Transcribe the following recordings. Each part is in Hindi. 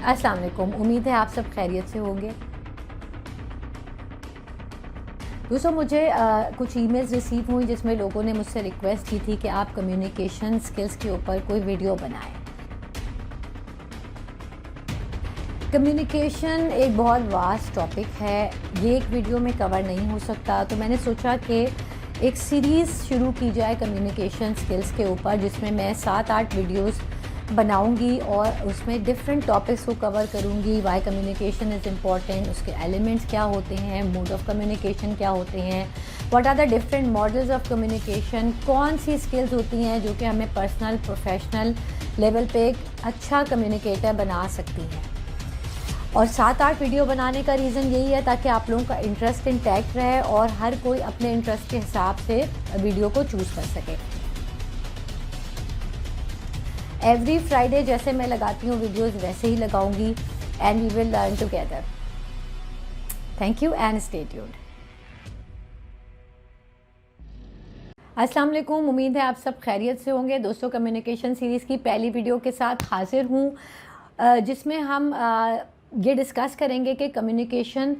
अस्सलाम वालेकुम। उम्मीद है आप सब खैरियत से होंगे। दोस्तों मुझे कुछ ईमेल्स रिसीव हुई जिसमें लोगों ने मुझसे रिक्वेस्ट की थी कि आप कम्युनिकेशन स्किल्स के ऊपर कोई वीडियो बनाएं। कम्युनिकेशन एक बहुत वास्ट टॉपिक है, ये एक वीडियो में कवर नहीं हो सकता, तो मैंने सोचा कि एक सीरीज़ शुरू की जाए कम्युनिकेशन स्किल्स के ऊपर, जिसमें मैं 7-8 वीडियोस बनाऊंगी और उसमें डिफरेंट टॉपिक्स को कवर करूंगी। वाई कम्युनिकेशन इज़ इम्पॉर्टेंट, उसके एलिमेंट्स क्या होते हैं, मोड ऑफ़ कम्युनिकेशन क्या होते हैं, what are the different models of communication, कौन सी स्किल्स होती हैं जो कि हमें पर्सनल प्रोफेशनल लेवल पे एक अच्छा कम्युनिकेटर बना सकती हैं। और 7-8 वीडियो बनाने का रीज़न यही है ताकि आप लोगों का इंटरेस्ट इंटैक्ट रहे और हर कोई अपने इंटरेस्ट के हिसाब से वीडियो को चूज़ कर सके। एवरी फ्राइडे जैसे मैं लगाती हूँ वीडियोस वैसे ही लगाऊंगी and we will learn together. Thank you and stay tuned. अस्सलाम वालेकुम, उम्मीद है आप सब खैरियत से होंगे। दोस्तों कम्युनिकेशन सीरीज़ की पहली वीडियो के साथ हाजिर हूँ, जिसमें हम ये डिस्कस करेंगे कि कम्युनिकेशन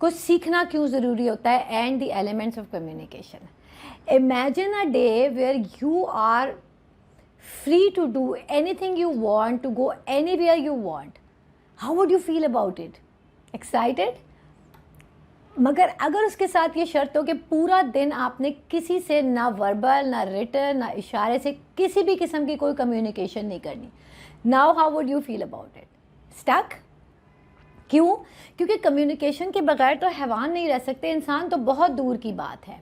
को सीखना क्यों ज़रूरी होता है and the elements of communication. Imagine a day where you are free to do anything you want, to go anywhere you want. How would you feel about it? Excited? मगर अगर उसके साथ ये शर्त हो कि पूरा दिन आपने किसी से ना वर्बल, ना रिटन, ना इशारे से किसी भी किस्म की कोई कम्युनिकेशन नहीं करनी, now how would you feel about it? Stuck? क्यों? क्योंकि कम्युनिकेशन के बगैर तो हैवान नहीं रह सकते, इंसान तो बहुत दूर की बात है।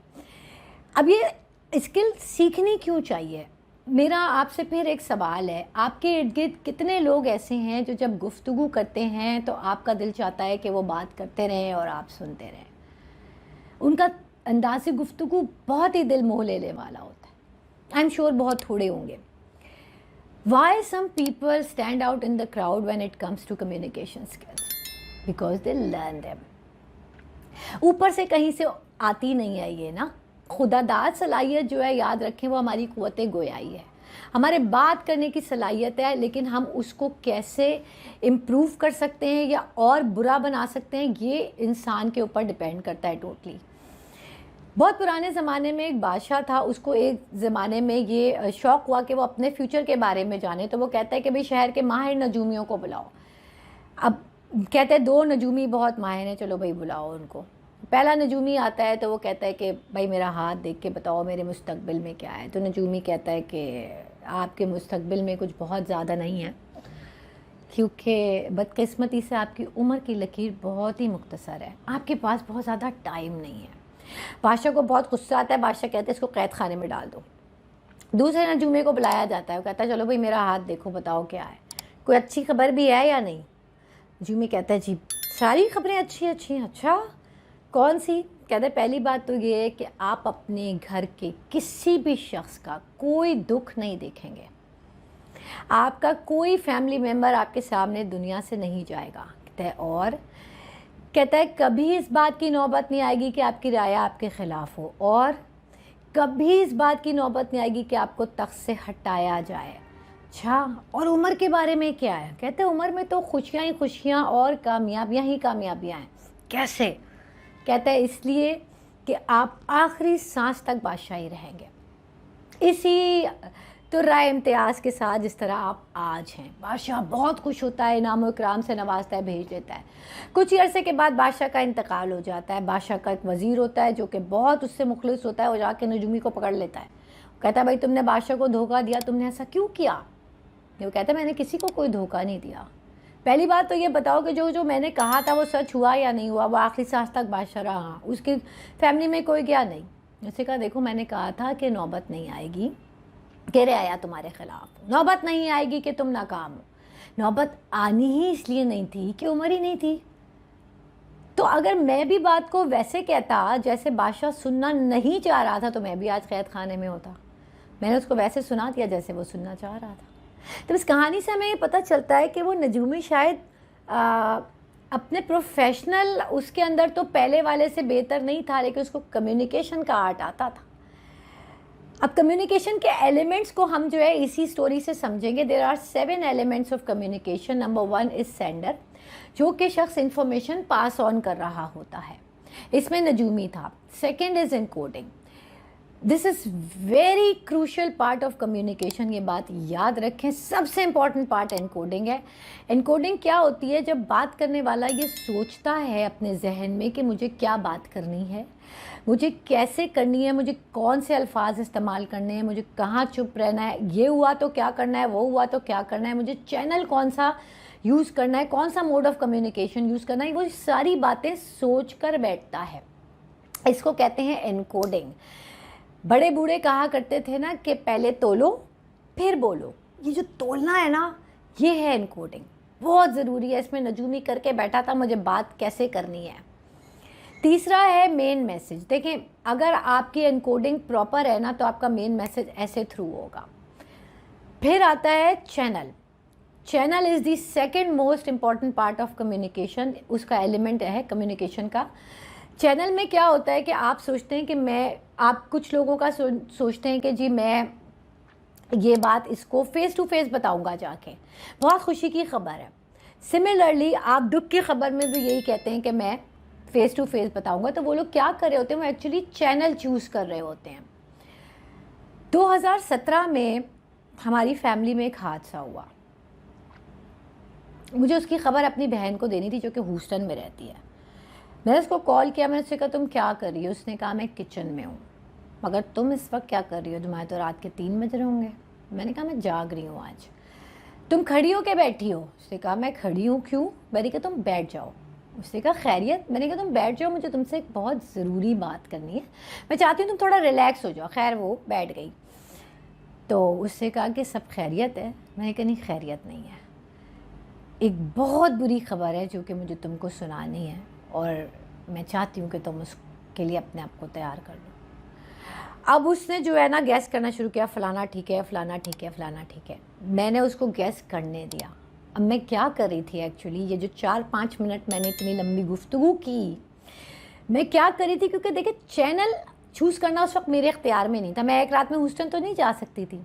अब ये स्किल सीखनी क्यों चाहिए? मेरा आपसे फिर एक सवाल है, आपके इर्द गिर्द कितने लोग ऐसे हैं जो जब गुफ्तगू करते हैं तो आपका दिल चाहता है कि वो बात करते रहें और आप सुनते रहें? उनका अंदाज़ गुफ्तगू बहुत ही दिल मोह लेने वाला होता है। आई एम श्योर बहुत थोड़े होंगे। Why some people stand out in the crowd when it comes to communication skills? Because they learn them. ऊपर से कहीं से आती नहीं है ये ना, खुदादाद सलाहियत जो है, याद रखें, वो हमारी क़ुव्वत गोयाई है, हमारे बात करने की सलाहियत है, लेकिन हम उसको कैसे इम्प्रूव कर सकते हैं या और बुरा बना सकते हैं ये इंसान के ऊपर डिपेंड करता है टोटली। बहुत पुराने ज़माने में एक बादशाह था, उसको एक ज़माने में ये शौक़ हुआ कि वो अपने फ्यूचर के बारे में जाने, तो वो कहता है कि भाई शहर के माहिर नजूमियों को बुलाओ। अब कहते हैं 2 नजूमी बहुत माहिर हैं, चलो भाई बुलाओ उनको। पहला नजूमी आता है तो वो कहता है कि भाई मेरा हाथ देख के बताओ मेरे मुस्तकबिल में क्या है। तो नजूमी कहता है कि आपके मुस्तकबिल में कुछ बहुत ज़्यादा नहीं है, क्योंकि बदकिस्मती से आपकी उम्र की लकीर बहुत ही मुख्तसर है, आपके पास बहुत ज़्यादा टाइम नहीं है। बादशाह को बहुत गुस्सा आता है, बादशाह कहते हैं इसको कैद खाने में डाल दो। दूसरे नजूमे को बुलाया जाता है, वो कहता है चलो भाई मेरा हाथ देखो, बताओ क्या है, कोई अच्छी खबर भी है या नहीं? नजूमी कहता है जी सारी खबरें अच्छी हैं। अच्छा कौन सी? कहते पहली बात तो ये है कि आप अपने घर के किसी भी शख्स का कोई दुख नहीं देखेंगे, आपका कोई फैमिली मेम्बर आपके सामने दुनिया से नहीं जाएगा। कहता है और कहता है कभी इस बात की नौबत नहीं आएगी कि आपकी राय आपके ख़िलाफ़ हो, और कभी इस बात की नौबत नहीं आएगी कि आपको तख्त से हटाया जाए। अच्छा, और उम्र के बारे में क्या है? कहते हैं उम्र में तो खुशियाँ ही खुशियाँ और कामयाबियाँ ही कामयाबियाँ हैं। कैसे? कहता है इसलिए कि आप आखिरी सांस तक बादशाही रहेंगे, इसी तो राय इम्तियाज़ के साथ जिस तरह आप आज हैं। बादशाह बहुत खुश होता है, इनाम इकराम से नवाजता है, भेज देता है। कुछ ही अरसे के बाद बादशाह का इंतकाल हो जाता है। बादशाह का एक वज़ीर होता है जो कि बहुत उससे मुखलिस होता है, वो जाके नजूमी को पकड़ लेता है, कहता है भाई तुमने बादशाह को धोखा दिया, तुमने ऐसा क्यों किया? वो कहता है मैंने किसी को कोई धोखा नहीं दिया। पहली बात तो ये बताओ कि जो मैंने कहा था वो सच हुआ या नहीं हुआ? वो आखिरी सांस तक बादशाह रहा, उसकी फैमिली में कोई गया नहीं। उसने कहा देखो मैंने कहा था कि नौबत नहीं आएगी कि रियाया तुम्हारे ख़िलाफ़, नौबत नहीं आएगी कि तुम नाकाम हो। नौबत आनी ही इसलिए नहीं थी कि उम्र ही नहीं थी। तो अगर मैं भी बात को वैसे कहता जैसे बादशाह सुनना नहीं चाह रहा था तो मैं भी आज कैद खाने में होता। मैंने उसको वैसे सुना दिया जैसे वो सुनना चाह रहा था। तो इस कहानी से हमें ये पता चलता है कि वो नजूमी शायद अपने प्रोफेशनल उसके अंदर तो पहले वाले से बेहतर नहीं था, लेकिन उसको कम्युनिकेशन का आर्ट आता था। अब कम्युनिकेशन के एलिमेंट्स को हम जो है इसी स्टोरी से समझेंगे। There are 7 elements of communication. Number 1 is sender, जो कि शख्स इंफॉर्मेशन पास ऑन कर रहा होता है, इसमें नजूमी था। Second is encoding, this is very crucial part of communication, ये बात याद रखें। सबसे इंपॉर्टेंट पार्ट एनकोडिंग है। एनकोडिंग क्या होती है? जब बात करने वाला ये सोचता है अपने जहन में कि मुझे क्या बात करनी है, मुझे कैसे करनी है, मुझे कौन से अल्फाज इस्तेमाल करने हैं, मुझे कहाँ चुप रहना है, ये हुआ तो क्या करना है, वो हुआ तो क्या करना है, मुझे चैनल कौन सा यूज़ करना है, कौन सा मोड ऑफ कम्युनिकेशन यूज़ करना है, वो सारी बातें सोच कर बैठता है। इसको कहते हैं एनकोडिंग। बड़े बूढ़े कहा करते थे ना कि पहले तोलो फिर बोलो। ये जो तोलना है ना, ये है एनकोडिंग, बहुत ज़रूरी है। इसमें नजूमी करके बैठा था मुझे बात कैसे करनी है। तीसरा है मेन मैसेज। देखें, अगर आपकी एनकोडिंग प्रॉपर है ना तो आपका मेन मैसेज ऐसे थ्रू होगा। फिर आता है channel. Channel is the second most important part of communication, उसका एलिमेंट है कम्युनिकेशन का। चैनल में क्या होता है कि आप सोचते हैं कि आप कुछ लोगों का सोचते हैं कि जी मैं ये बात इसको फेस टू फेस बताऊंगा जाके, बहुत खुशी की खबर है। सिमिलरली आप दुख की खबर में भी यही कहते हैं कि मैं फेस टू फेस बताऊंगा। तो वो लोग क्या कर रहे होते हैं? वो एक्चुअली चैनल चूज़ कर रहे होते हैं। 2017 में हमारी फैमिली में एक हादसा हुआ। मुझे उसकी खबर अपनी बहन को देनी थी जो कि ह्यूस्टन में रहती है। मैंने उसको कॉल किया, मैंने उससे कहा तुम क्या कर रही हो? उसने कहा मैं किचन में हूँ। मगर तुम इस वक्त क्या कर रही हो? तुम्हारे तो रात के 3 बज रहे होंगे। मैंने कहा मैं जाग रही हूँ आज। तुम खड़ी हो के बैठी हो? उसने कहा मैं खड़ी हूँ। क्यों? मैंने कहा तुम बैठ जाओ। उसने कहा खैरियत? मैंने कहा तुम बैठ जाओ, मुझे तुमसे एक बहुत ज़रूरी बात करनी है, मैं चाहती हूँ तुम थोड़ा रिलैक्स हो जाओ। खैर वो बैठ गई। तो उससे कहा कि सब खैरियत है? मैंने कहा नहीं खैरियत नहीं है, एक बहुत बुरी खबर है जो कि मुझे तुमको सुनानी है और मैं चाहती हूँ कि तुम उसके लिए अपने आप को तैयार कर लो। अब उसने जो है ना गैस करना शुरू किया, फ़लाना ठीक है, फ़लाना ठीक है, फ़लाना ठीक है। मैंने उसको गैस करने दिया। अब मैं क्या कर रही थी एक्चुअली, ये जो 4-5 मिनट मैंने इतनी लंबी गुफ्तगू की, मैं क्या कर रही थी? क्योंकि देखिए चैनल चूज़ करना उस वक्त मेरे इख्तियार में नहीं था। मैं एक रात में ह्यूस्टन तो नहीं जा सकती थी।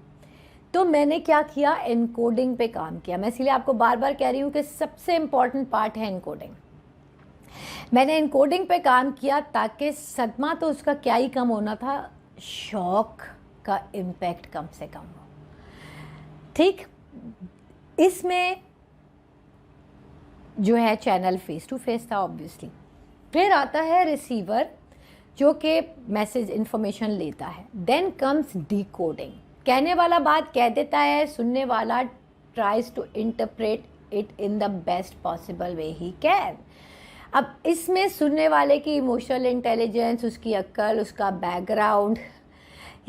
तो मैंने क्या किया? एनकोडिंग पे काम किया। मैं इसलिए आपको बार बार कह रही हूँ कि सबसे इम्पॉर्टेंट पार्ट है एनकोडिंग। मैंने एनकोडिंग पे काम किया ताकि सदमा तो उसका क्या ही कम होना था, शॉक का इम्पैक्ट कम से कम हो। ठीक, इसमें जो है चैनल फेस टू फेस था ऑब्वियसली। फिर आता है रिसीवर जो कि मैसेज इन्फॉर्मेशन लेता है। Then comes decoding. कहने वाला बात कह देता है, सुनने वाला tries to interpret it in the best possible way he can. अब इसमें सुनने वाले की इमोशनल इंटेलिजेंस, उसकी अक्ल, उसका बैकग्राउंड,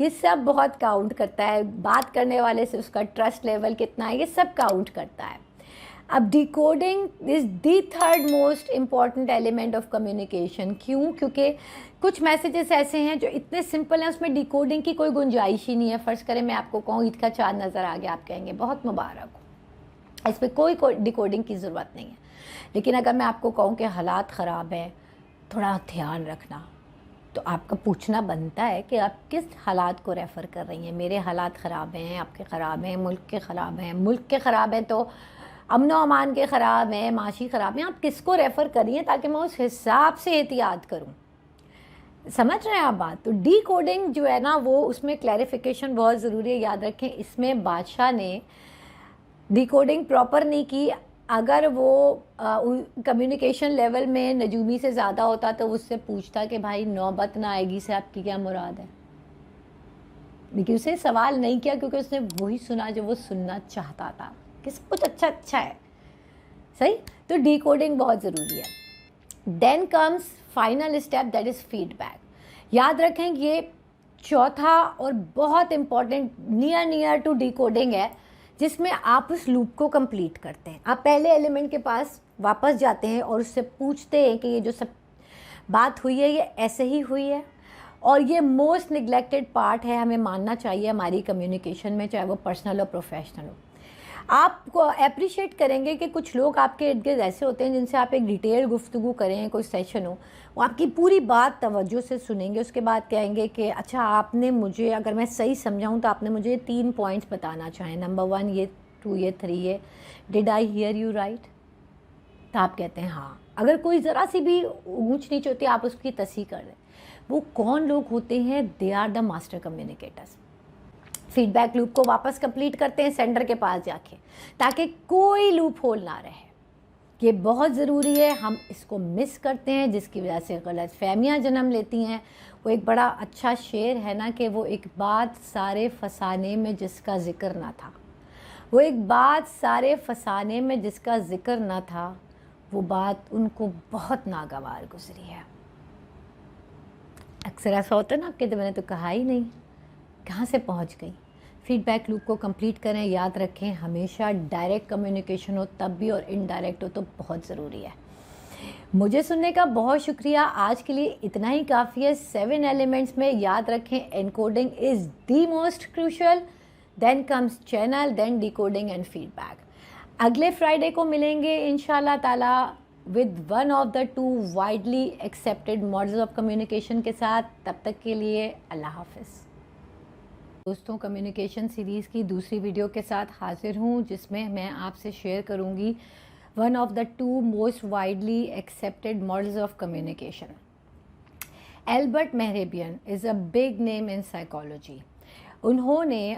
ये सब बहुत काउंट करता है। बात करने वाले से उसका ट्रस्ट लेवल कितना है, ये सब काउंट करता है। अब decoding is the third most important element of communication. क्यों? क्योंकि कुछ मैसेजेस ऐसे हैं जो इतने सिंपल हैं, उसमें डिकोडिंग की कोई गुंजाइश ही नहीं है। फ़र्ज़ करें मैं आपको कहूँ ईद का चाँद नज़र आ गया, आप कहेंगे बहुत मुबारक हो, इस पर कोई डिकोडिंग की ज़रूरत नहीं है। लेकिन अगर मैं आपको कहूँ कि हालात ख़राब हैं, थोड़ा ध्यान रखना, तो आपका पूछना बनता है कि आप किस हालात को रेफ़र कर रही हैं। मेरे हालात ख़राब हैं, आपके ख़राब हैं, मुल्क के ख़राब हैं। मुल्क के ख़राब हैं तो अमन व अमान के ख़राब हैं, माशी ख़राब हैं। आप किसको रेफ़र करिए ताकि मैं उस हिसाब से एहतियात करूँ। समझ रहे हैं आप बात? तो डिकोडिंग जो है ना, वो उसमें क्लैरिफिकेशन बहुत ज़रूरी है। याद रखें, इसमें बादशाह ने डिकोडिंग प्रॉपर नहीं की। अगर वो कम्युनिकेशन लेवल में नजूमी से ज़्यादा होता तो उससे पूछता कि भाई नौबत ना आएगी से आपकी क्या मुराद है। लेकिन उसे सवाल नहीं किया क्योंकि उसने वही सुना जो वो सुनना चाहता था कि सब कुछ अच्छा अच्छा है। सही, तो डिकोडिंग बहुत ज़रूरी है। Then comes final step, that is feedback. याद रखें ये चौथा और बहुत इम्पॉर्टेंट नियर टू डिकोडिंग है, जिसमें आप उस लूप को कंप्लीट करते हैं। आप पहले एलिमेंट के पास वापस जाते हैं और उससे पूछते हैं कि ये जो सब बात हुई है ये ऐसे ही हुई है। और ये मोस्ट निगलेक्टेड पार्ट है, हमें मानना चाहिए हमारी कम्युनिकेशन में, चाहे वो पर्सनल और प्रोफेशनल हो। आपको अप्रिशिएट करेंगे कि कुछ लोग आपके इर्द गिर्द ऐसे होते हैं जिनसे आप एक डिटेल गुफ्तगू करें, कोई सेशन हो, वो आपकी पूरी बात तवज्जो से सुनेंगे, उसके बाद कहेंगे कि अच्छा आपने मुझे, अगर मैं सही समझाऊँ तो आपने मुझे 3 पॉइंट्स बताना चाहें, नंबर 1 ये, 2 ये, 3 ये, did I hear you right? तो आप कहते हैं हाँ। अगर कोई ज़रा सी भी ऊंच नीच होती है आप उसकी तस्हीह कर दें। वो कौन लोग होते हैं? They are the master communicators. Feedback loop को वापस कंप्लीट करते हैं सेंडर के पास जाके, ताकि कोई लूप होल ना रहे। ये बहुत ज़रूरी है, हम इसको मिस करते हैं, जिसकी वजह से गलत फहमियाँ जन्म लेती हैं। वो एक बड़ा अच्छा शेर है ना कि वो एक बात सारे फसाने में जिसका ज़िक्र ना था, वो एक बात सारे फसाने में जिसका ज़िक्र ना था, वो बात उनको बहुत नागवार गुजरी है। अक्सर ऐसा होता है ना, आपके मैंने तो कहा ही नहीं, कहाँ से पहुँच गई। फीडबैक लूप को कंप्लीट करें। याद रखें, हमेशा डायरेक्ट कम्युनिकेशन हो तब भी और इनडायरेक्ट हो तो बहुत ज़रूरी है। मुझे सुनने का बहुत शुक्रिया। आज के लिए इतना ही काफ़ी है। 7 एलिमेंट्स में याद रखें, encoding is the most crucial, then comes channel, then decoding and feedback. अगले फ्राइडे को मिलेंगे इंशाल्लाह ताला with one of the 2 widely accepted models of communication के साथ। तब तक के लिए अल्लाह हाफिज़। दोस्तों, कम्युनिकेशन सीरीज़ की दूसरी वीडियो के साथ हाजिर हूँ, जिसमें मैं आपसे शेयर करूँगी one of the 2 most widely accepted models of communication. Albert Mehrabian is a big name in psychology. उन्होंने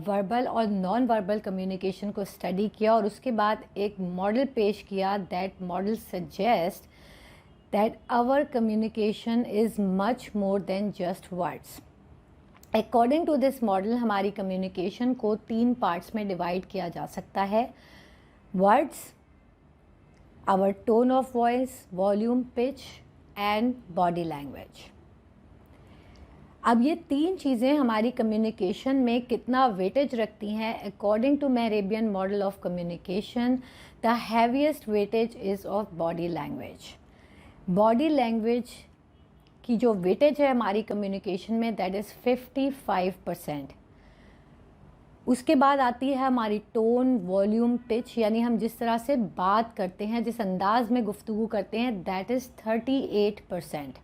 वर्बल और नॉन वर्बल कम्युनिकेशन को स्टडी किया और उसके बाद एक मॉडल पेश किया। That model suggest that our communication is much more than just words. According to this model हमारी कम्युनिकेशन को 3 पार्ट्स में डिवाइड किया जा सकता है। Words, our tone of voice, volume, pitch and body language. अब ये 3 चीज़ें हमारी कम्युनिकेशन में कितना वेटेज रखती हैं? According to Mehrabian model of communication, the heaviest weightage is of body language. Body language की जो वेटेज है हमारी कम्युनिकेशन में, दैट इज़ 55%। उसके बाद आती है हमारी टोन, वॉल्यूम, पिच, यानी हम जिस तरह से बात करते हैं, जिस अंदाज में गुफ्तगू करते हैं, that is 38%।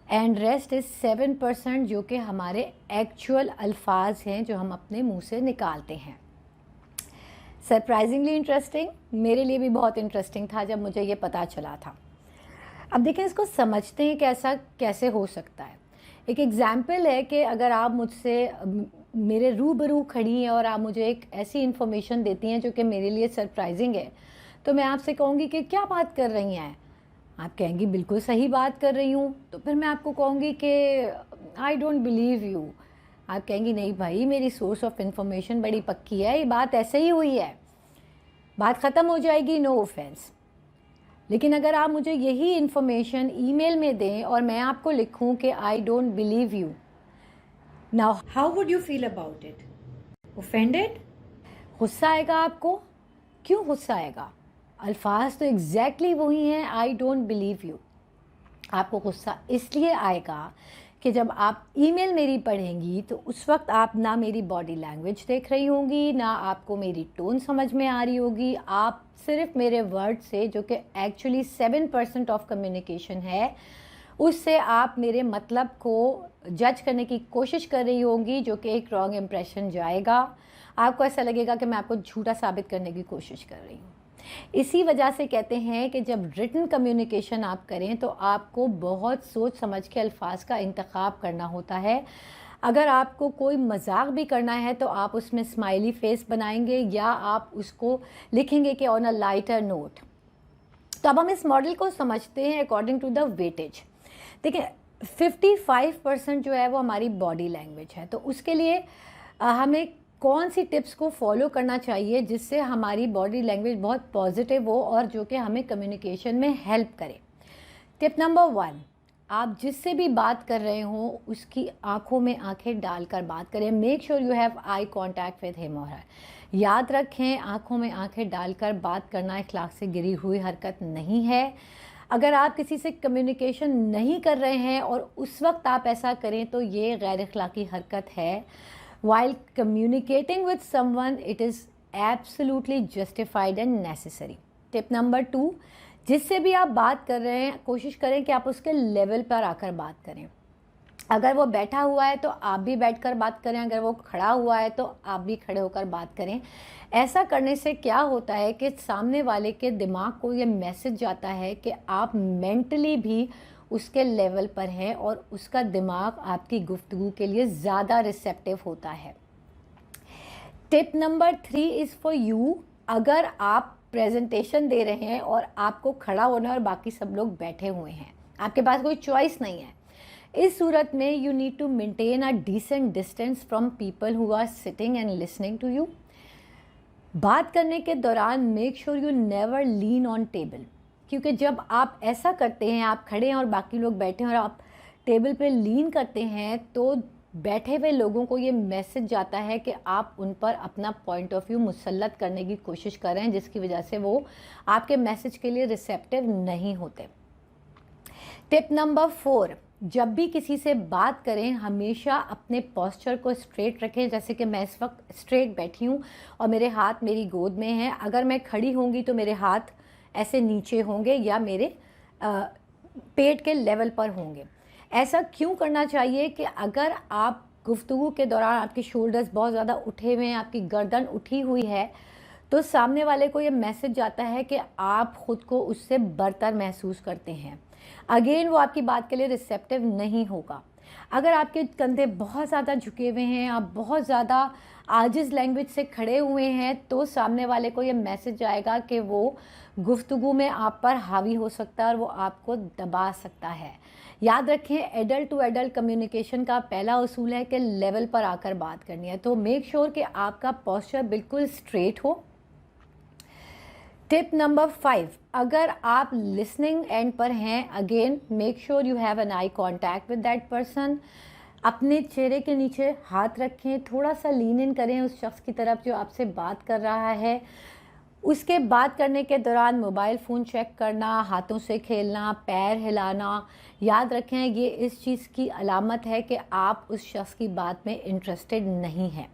And rest is 7% जो कि हमारे एक्चुअल अल्फाज हैं जो हम अपने मुंह से निकालते हैं। सरप्राइजिंगली इंटरेस्टिंग, मेरे लिए भी बहुत इंटरेस्टिंग था जब मुझे ये पता चला था। अब देखें, इसको समझते हैं कि ऐसा कैसे हो सकता है। एक एग्ज़ाम्पल है कि अगर आप मुझसे मेरे रूबरू खड़ी हैं और आप मुझे एक ऐसी इन्फॉर्मेशन देती हैं जो कि मेरे लिए सरप्राइजिंग है, तो मैं आपसे कहूँगी कि क्या बात कर रही हैं? आप कहेंगी बिल्कुल सही बात कर रही हूँ। तो फिर मैं आपको कहूँगी कि आई डोंट बिलीव यू। आप कहेंगी नहीं भाई, मेरी सोर्स ऑफ इंफॉर्मेशन बड़ी पक्की है, ये बात ऐसे ही हुई है, बात ख़त्म हो जाएगी, नो ऑफेंस। लेकिन अगर आप मुझे यही इन्फॉर्मेशन ईमेल में दें और मैं आपको लिखूं कि I don't believe you, now how would you feel about it? Offended? गुस्सा आएगा आपको। क्यों गुस्सा आएगा? अल्फाज तो एग्जैक्टली वही हैं, आई डोंट बिलीव यू। आपको गुस्सा इसलिए आएगा कि जब आप ईमेल मेरी पढ़ेंगी तो उस वक्त आप ना मेरी बॉडी लैंग्वेज देख रही होंगी, ना आपको मेरी टोन समझ में आ रही होगी। आप सिर्फ मेरे वर्ड से, जो कि एक्चुअली 7% ऑफ कम्युनिकेशन है, उससे आप मेरे मतलब को जज करने की कोशिश कर रही होंगी, जो कि एक रॉन्ग इम्प्रेशन जाएगा। आपको ऐसा लगेगा कि मैं आपको झूठा साबित करने की कोशिश कर रही हूँ। इसी वजह से कहते हैं कि जब रिटन कम्युनिकेशन आप करें तो आपको बहुत सोच समझ के अल्फाज का इंतखाब करना होता है। अगर आपको कोई मजाक भी करना है तो आप उसमें स्माइली फेस बनाएंगे या आप उसको लिखेंगे कि ऑन अ लाइटर नोट। तो अब हम इस मॉडल को समझते हैं अकॉर्डिंग टू द वेटेज। देखिए, 55% जो है वो हमारी बॉडी लैंग्वेज है। तो उसके लिए हमें कौन सी टिप्स को फॉलो करना चाहिए जिससे हमारी बॉडी लैंग्वेज बहुत पॉजिटिव हो और जो कि हमें कम्युनिकेशन में हेल्प करे। टिप नंबर 1, आप जिससे भी बात कर रहे हो उसकी आंखों में आंखें डालकर बात करें। Make sure you have eye contact with him और हर। याद रखें, आंखों में आंखें डालकर बात करना अखलाक से गिरी हुई हरकत नहीं है। अगर आप किसी से कम्युनिकेशन नहीं कर रहे हैं और उस वक्त आप ऐसा करें तो ये गैर अखलाकी हरकत है। While communicating with someone, it is absolutely justified and necessary. Tip number 2, जिससे भी आप बात कर रहे हैं कोशिश करें कि आप उसके लेवल पर आकर बात करें। अगर वो बैठा हुआ है तो आप भी बैठकर बात करें, अगर वो खड़ा हुआ है तो आप भी खड़े होकर बात करें। ऐसा करने से क्या होता है कि सामने वाले के दिमाग को ये मैसेज जाता है कि आप मेंटली भी उसके लेवल पर हैं और उसका दिमाग आपकी गुफ्तगू के लिए ज़्यादा रिसेप्टिव होता है। Tip number 3 is for you. अगर आप प्रेजेंटेशन दे रहे हैं और आपको खड़ा होना है और बाकी सब लोग बैठे हुए हैं, आपके पास कोई चॉइस नहीं है, इस सूरत में you need to maintain a decent distance from people who are sitting and listening to you. बात करने के दौरान make sure you never lean on table, क्योंकि जब आप ऐसा करते हैं, आप खड़े हैं और बाकी लोग बैठे हैं और आप टेबल पे लीन करते हैं, तो बैठे हुए लोगों को ये मैसेज जाता है कि आप उन पर अपना पॉइंट ऑफ व्यू मुसल्लत करने की कोशिश कर रहे हैं, जिसकी वजह से वो आपके मैसेज के लिए रिसेप्टिव नहीं होते। टिप नंबर 4, जब भी किसी से बात करें हमेशा अपने पोस्चर को स्ट्रेट रखें। जैसे कि मैं इस वक्त स्ट्रेट बैठी हूँ और मेरे हाथ मेरी गोद में हैं। अगर मैं खड़ी होंगी तो मेरे हाथ ऐसे नीचे होंगे या मेरे पेट के लेवल पर होंगे। ऐसा क्यों करना चाहिए कि अगर आप गुफ्तगू के दौरान आपके शोल्डर्स बहुत ज़्यादा उठे हुए हैं, आपकी गर्दन उठी हुई है, तो सामने वाले को ये मैसेज जाता है कि आप ख़ुद को उससे बरतर महसूस करते हैं। अगेन वो आपकी बात के लिए रिसेप्टिव नहीं होगा। अगर आपके कंधे बहुत ज़्यादा झुके हुए हैं, आप बहुत ज़्यादा आजिज़ लैंग्वेज से खड़े हुए हैं, तो सामने वाले को ये मैसेज आएगा कि वो गुफ्तगू में आप पर हावी हो सकता है और वो आपको दबा सकता है। याद रखें, एडल्ट टू एडल्ट कम्युनिकेशन का पहला उसूल है कि लेवल पर आकर बात करनी है। तो मेक श्योर कि आपका पोस्चर बिल्कुल स्ट्रेट हो। टिप नंबर 5, अगर आप लिसनिंग एंड पर हैं, again make sure you have an eye contact with that person. अपने चेहरे के नीचे हाथ रखें, थोड़ा सा लीन इन करें उस शख्स की तरफ जो आपसे बात कर रहा है। उसके बात करने के दौरान मोबाइल फ़ोन चेक करना, हाथों से खेलना, पैर हिलाना, याद रखें ये इस चीज़ की अलामत है कि आप उस शख्स की बात में इंटरेस्टेड नहीं हैं।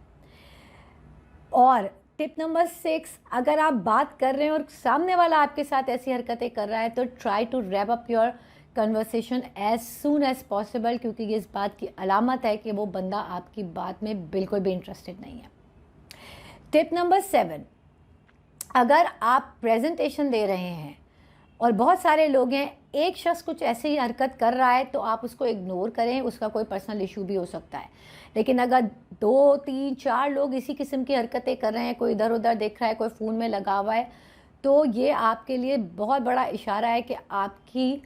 और टिप नंबर 6, अगर आप बात कर रहे हैं और सामने वाला आपके साथ ऐसी हरकतें कर रहा है तो try to wrap up your conversation as soon as possible, क्योंकि ये इस बात की अलामत है कि वो बंदा आपकी बात में बिल्कुल भी इंटरेस्टेड नहीं है। टिप नंबर 7, अगर आप प्रेजेंटेशन दे रहे हैं और बहुत सारे लोग हैं, एक शख्स कुछ ऐसी ही हरकत कर रहा है तो आप उसको इग्नोर करें, उसका कोई पर्सनल इशू भी हो सकता है। लेकिन अगर 2, 3, 4 लोग इसी किस्म की हरकतें कर रहे हैं, कोई इधर उधर देख रहा है, कोई फ़ोन में लगा हुआ है, तो ये आपके लिए बहुत बड़ा इशारा है कि आपकी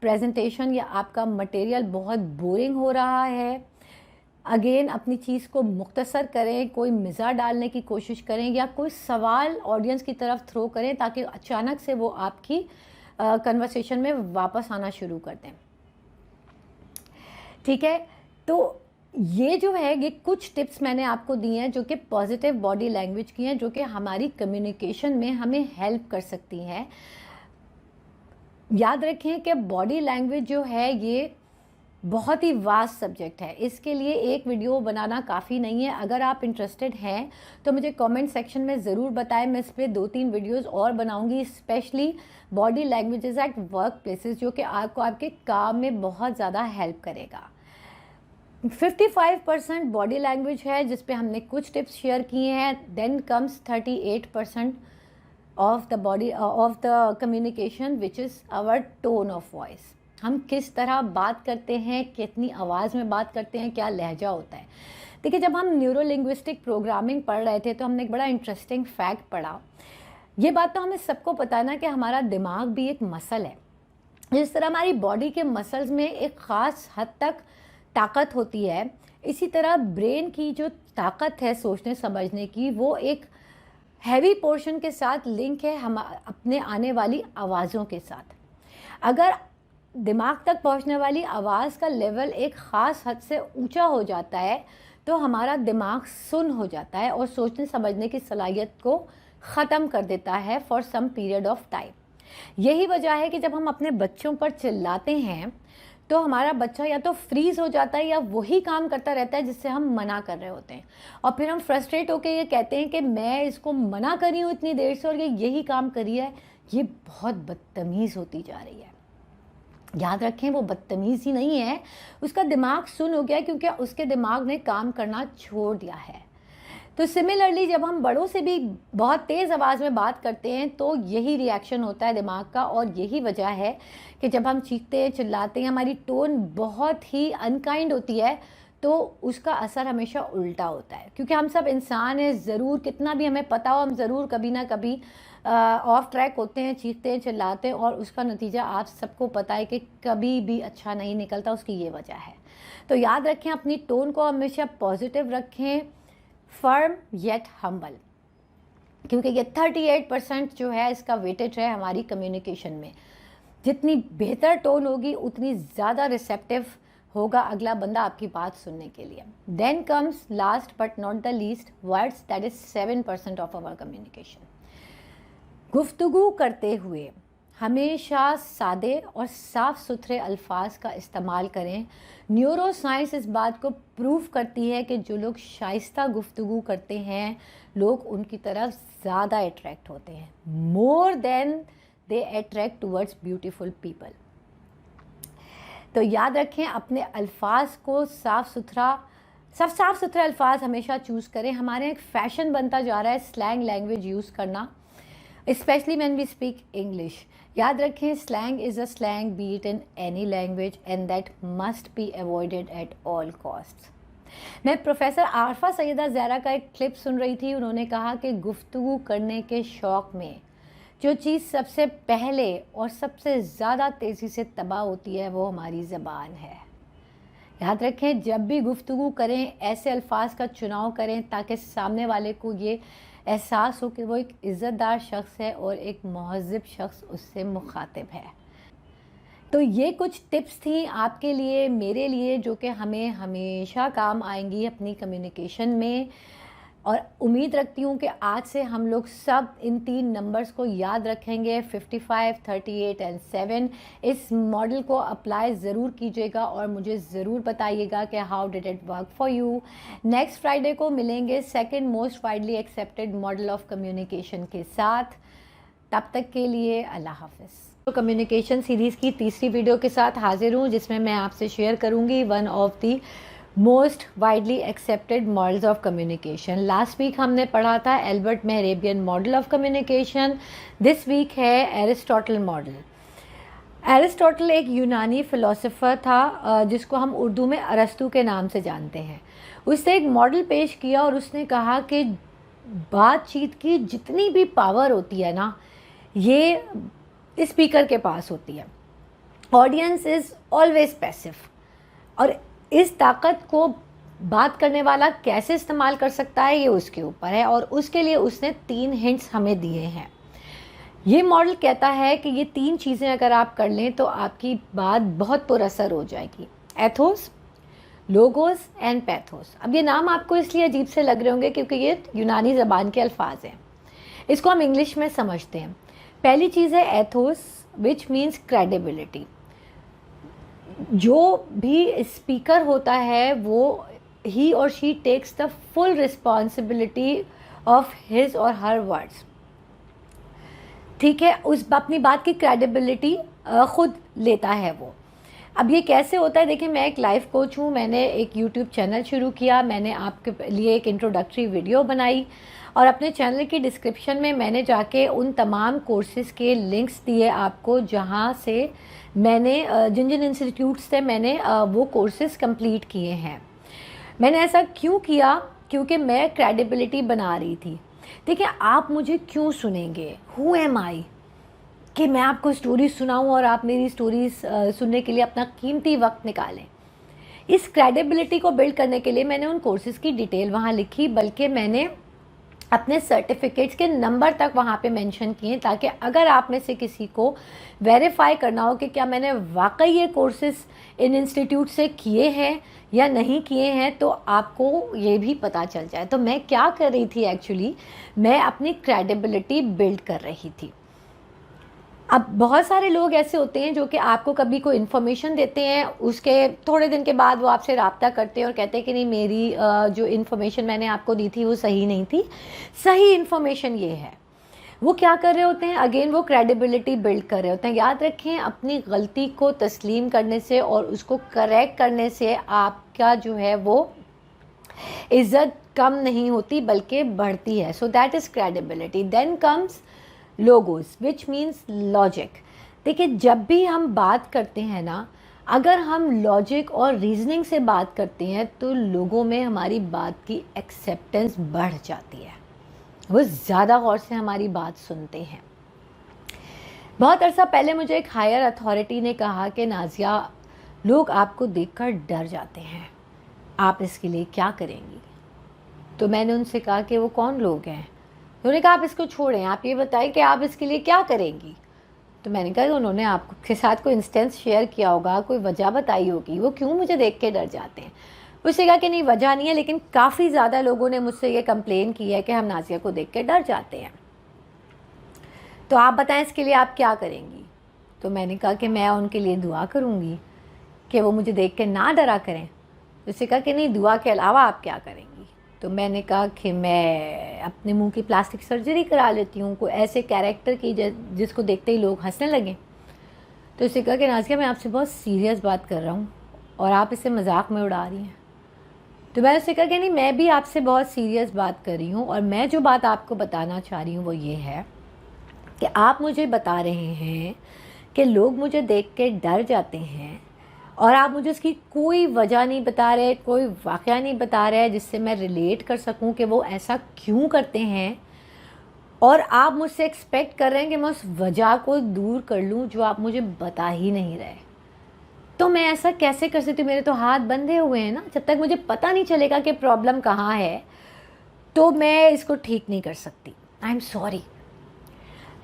प्रेजेंटेशन या आपका मटेरियल बहुत बोरिंग हो रहा है। अगेन अपनी चीज़ को मुख्तसर करें, कोई मिज़ाह डालने की कोशिश करें या कोई सवाल ऑडियंस की तरफ थ्रो करें ताकि अचानक से वो आपकी कन्वर्सेशन में वापस आना शुरू कर दें। ठीक है, तो ये जो है ये कुछ टिप्स मैंने आपको दी हैं जो कि पॉजिटिव बॉडी लैंग्वेज की हैं, जो कि हमारी कम्युनिकेशन में हमें हेल्प कर सकती हैं। याद रखें कि बॉडी लैंग्वेज जो है ये बहुत ही वास्ट सब्जेक्ट है, इसके लिए एक वीडियो बनाना काफ़ी नहीं है। अगर आप इंटरेस्टेड हैं तो मुझे कमेंट सेक्शन में ज़रूर बताएं, मैं इस पर 2-3 वीडियोस और बनाऊंगी, specially body languages at work places, जो कि आपको आपके काम में बहुत ज़्यादा हेल्प करेगा। 55% बॉडी लैंग्वेज है जिस पे हमने कुछ टिप्स शेयर किए हैं। Then comes 38% of the body of the communication which is our tone of voice. हम किस तरह बात करते हैं, कितनी आवाज़ में बात करते हैं, क्या लहजा होता है। देखिए, जब हम न्यूरो लिंग्विस्टिक प्रोग्रामिंग पढ़ रहे थे तो हमने एक बड़ा इंटरेस्टिंग फैक्ट पढ़ा। ये बात तो हमें सबको पता है ना कि हमारा दिमाग भी एक मसल है। जिस तरह हमारी बॉडी के मसल्स में एक ख़ास हद तक ताकत होती है, इसी तरह ब्रेन की जो ताकत है सोचने समझने की, वो एक हैवी पोर्शन के साथ लिंक है हम अपने आने वाली आवाज़ों के साथ। अगर दिमाग तक पहुंचने वाली आवाज़ का लेवल एक ख़ास हद से ऊंचा हो जाता है तो हमारा दिमाग सुन्न हो जाता है और सोचने समझने की सलाहियत को ख़त्म कर देता है for some period of time. यही वजह है कि जब हम अपने बच्चों पर चिल्लाते हैं तो हमारा बच्चा या तो फ्रीज हो जाता है या वही काम करता रहता है जिससे हम मना कर रहे होते हैं, और फिर हम फ्रस्ट्रेट होकर ये कहते हैं कि मैं इसको मना कर रही हूँ इतनी देर से और ये यही काम करी है। ये बहुत बदतमीज़ होती जा रही है। याद रखें, वो बदतमीज़ ही नहीं है, उसका दिमाग सुन हो गया क्योंकि उसके दिमाग ने काम करना छोड़ दिया है। तो सिमिलरली जब हम बड़ों से भी बहुत तेज़ आवाज़ में बात करते हैं तो यही रिएक्शन होता है दिमाग का, और यही वजह है कि जब हम चीखते हैं, चिल्लाते हैं, हमारी टोन बहुत ही अनकाइंड होती है, तो उसका असर हमेशा उल्टा होता है। क्योंकि हम सब इंसान हैं, ज़रूर कितना भी हमें पता हो, हम ज़रूर कभी ना कभी ऑफ ट्रैक होते हैं, चीखते हैं, चिल्लाते हैं, और उसका नतीजा आप सबको पता है कि कभी भी अच्छा नहीं निकलता। उसकी ये वजह है। तो याद रखें, अपनी टोन को हमेशा पॉजिटिव रखें, फर्म येट हम्बल, क्योंकि ये 38% जो है इसका वेटेज है हमारी कम्युनिकेशन में। जितनी बेहतर टोन होगी उतनी ज़्यादा रिसेप्टिव होगा अगला बंदा आपकी बात सुनने के लिए। Then comes last but not the least words, that is 7% of our communication. गुफ्तगू करते हुए हमेशा सादे और साफ़ सुथरे अल्फाज का इस्तेमाल करें। न्यूरो साइंस इस बात को प्रूव करती है कि जो लोग शाइस्ता गुफ्तगू करते हैं, लोग उनकी तरफ ज़्यादा अट्रैक्ट होते हैं, more than they attract towards beautiful people. तो याद रखें, अपने अल्फाज को साफ़ सुथरे अल्फाज हमेशा चूज़ करें। हमारे एक फ़ैशन बनता जा रहा है स्लैंग लैंग्वेज यूज़ करना, especially when we speak English. याद रखें, slang is a slang, be it in any language, and that must be avoided at all costs. मैं प्रोफेसर आरफा सैयदा ज़हरा का एक क्लिप सुन रही थी। उन्होंने कहा कि गुफ्तगू करने के शौक़ में जो चीज़ सबसे पहले और सबसे ज़्यादा तेज़ी से तबाह होती है वो हमारी ज़बान है। याद रखें, जब भी गुफ्तगू करें ऐसे अल्फाज का चुनाव करें ताकि सामने वाले को ये एहसास हो कि वो एक इज़्ज़तदार शख्स है और एक महज़्ज़ब शख्स उससे मुखातिब है। तो ये कुछ टिप्स थी आपके लिए, मेरे लिए, जो कि हमें हमेशा काम आएंगी अपनी कम्युनिकेशन में। और उम्मीद रखती हूँ कि आज से हम लोग सब इन 3 नंबर्स को याद रखेंगे, 55, 38 एंड 7। इस मॉडल को अप्लाई ज़रूर कीजिएगा और मुझे ज़रूर बताइएगा कि how did it work for you. Next Friday को मिलेंगे second most widely accepted model of communication के साथ। तब तक के लिए अल्लाह हाफ़िज़। तो कम्युनिकेशन सीरीज़ की तीसरी वीडियो के साथ हाजिर हूँ, जिसमें मैं आपसे शेयर करूँगी one of the most widely accepted models of communication. Last week हमने पढ़ा था Albert Mehrabian model of communication. This week है एरिस्टोटल मॉडल। एरिस्टोटल एक यूनानी फ़िलोसोफर था जिसको हम उर्दू में अरस्तू के नाम से जानते हैं। उसने एक मॉडल पेश किया और उसने कहा कि बातचीत की जितनी भी पावर होती है ना, ये स्पीकर के पास होती है। ऑडियंस इज़ ऑलवेज पैसिव, और इस ताकत को बात करने वाला कैसे इस्तेमाल कर सकता है ये उसके ऊपर है, और उसके लिए उसने 3 हिंट्स हमें दिए हैं। ये मॉडल कहता है कि ये 3 चीज़ें अगर आप कर लें तो आपकी बात बहुत पुरअसर हो जाएगी। Athos, logos and pathos. अब ये नाम आपको इसलिए अजीब से लग रहे होंगे क्योंकि ये यूनानी ज़बान के अल्फाज हैं। इसको हम इंग्लिश में समझते हैं। पहली चीज़ है एथोस, विच मीन्स क्रेडिबिलिटी। जो भी स्पीकर होता है वो ही और she takes the full responsibility of his or her words. ठीक है, उस अपनी बात की क्रेडिबिलिटी खुद लेता है वो। अब ये कैसे होता है? देखिए, मैं एक लाइफ कोच हूँ, मैंने एक यूट्यूब चैनल शुरू किया, मैंने आपके लिए एक इंट्रोडक्टरी वीडियो बनाई और अपने चैनल की डिस्क्रिप्शन में मैंने जाके उन तमाम कोर्सेज़ के लिंक्स दिए आपको, जहाँ से मैंने जिन जिन इंस्टीट्यूट से मैंने वो कोर्सेज़ कंप्लीट किए हैं। मैंने ऐसा क्यों किया? क्योंकि मैं क्रेडिबिलिटी बना रही थी। देखिए, आप मुझे क्यों सुनेंगे? हु एम आई कि मैं आपको स्टोरी सुनाऊं और आप मेरी स्टोरीज सुनने के लिए अपना कीमती वक्त निकालें। इस क्रेडिबिलिटी को बिल्ड करने के लिए मैंने उन कोर्सेज़ की डिटेल वहाँ लिखी, बल्कि मैंने अपने सर्टिफिकेट्स के नंबर तक वहाँ पे मेंशन किए, ताकि अगर आप में से किसी को वेरीफाई करना हो कि क्या मैंने वाकई ये कोर्सेज़ इन इंस्टीट्यूट से किए हैं या नहीं किए हैं, तो आपको ये भी पता चल जाए। तो मैं क्या कर रही थी एक्चुअली, मैं अपनी क्रेडिबिलिटी बिल्ड कर रही थी। अब बहुत सारे लोग ऐसे होते हैं जो कि आपको कभी कोई इन्फॉर्मेशन देते हैं, उसके थोड़े दिन के बाद वो आपसे रब्ता करते हैं और कहते हैं कि नहीं, मेरी जो इन्फॉर्मेशन मैंने आपको दी थी वो सही नहीं थी, सही इन्फॉर्मेशन ये है। वो क्या कर रहे होते हैं, अगेन वो क्रेडिबिलिटी बिल्ड कर रहे होते हैं। याद रखें, अपनी गलती को तस्लीम करने से और उसको करेक्ट करने से आपका जो है वो इज़्ज़त कम नहीं होती बल्कि बढ़ती है। So that is credibility. Then comes logos which means logic. देखिए, जब भी हम बात करते हैं ना, अगर हम लॉजिक और रीजनिंग से बात करते हैं तो लोगों में हमारी बात की एक्सेप्टेंस बढ़ जाती है, वो ज़्यादा गौर से हमारी बात सुनते हैं। बहुत अरसा पहले मुझे एक हायर अथॉरिटी ने कहा कि नाज़िया, लोग आपको देखकर डर जाते हैं, आप इसके लिए क्या करेंगी? तो मैंने उनसे कहा कि वो कौन लोग हैं? उन्होंने कहा आप इसको छोड़ें, आप ये बताएं कि आप इसके लिए क्या करेंगी। तो मैंने कहा उन्होंने आपके साथ कोई इंस्टेंस शेयर किया होगा, कोई वजह बताई होगी, वो क्यों मुझे देख के डर जाते हैं। उसने कहा कि नहीं, वजह नहीं है, लेकिन काफ़ी ज़्यादा लोगों ने मुझसे ये कंप्लेन की है कि हम नाज़िया को देख के डर जाते हैं, तो आप बताएं इसके लिए आप क्या करेंगी। तो मैंने कहा कि मैं उनके लिए दुआ करूँगी कि वो मुझे देख के ना डरा करें। उसने कहा कि नहीं, दुआ के अलावा आप क्या करेंगी। तो मैंने कहा कि मैं अपने मुंह की प्लास्टिक सर्जरी करा लेती हूँ, कोई ऐसे कैरेक्टर की जिसको देखते ही लोग हंसने लगें। तो उसने कहा कि नाज़िया, मैं आपसे बहुत सीरियस बात कर रहा हूँ और आप इसे मजाक में उड़ा रही हैं। तो मैंने उससे कहा कि नहीं, मैं भी आपसे बहुत सीरियस बात कर रही हूँ और मैं जो बात आपको बताना चाह रही हूँ वो ये है कि आप मुझे बता रहे हैं कि लोग मुझे देख के डर जाते हैं और आप मुझे उसकी कोई वजह नहीं बता रहे, कोई वाक़या नहीं बता रहे जिससे मैं रिलेट कर सकूं कि वो ऐसा क्यों करते हैं, और आप मुझसे एक्सपेक्ट कर रहे हैं कि मैं उस वजह को दूर कर लूं जो आप मुझे बता ही नहीं रहे। तो मैं ऐसा कैसे कर सकती हूँ? मेरे तो हाथ बंधे हुए हैं ना। जब तक मुझे पता नहीं चलेगा कि प्रॉब्लम कहाँ है तो मैं इसको ठीक नहीं कर सकती। I am sorry.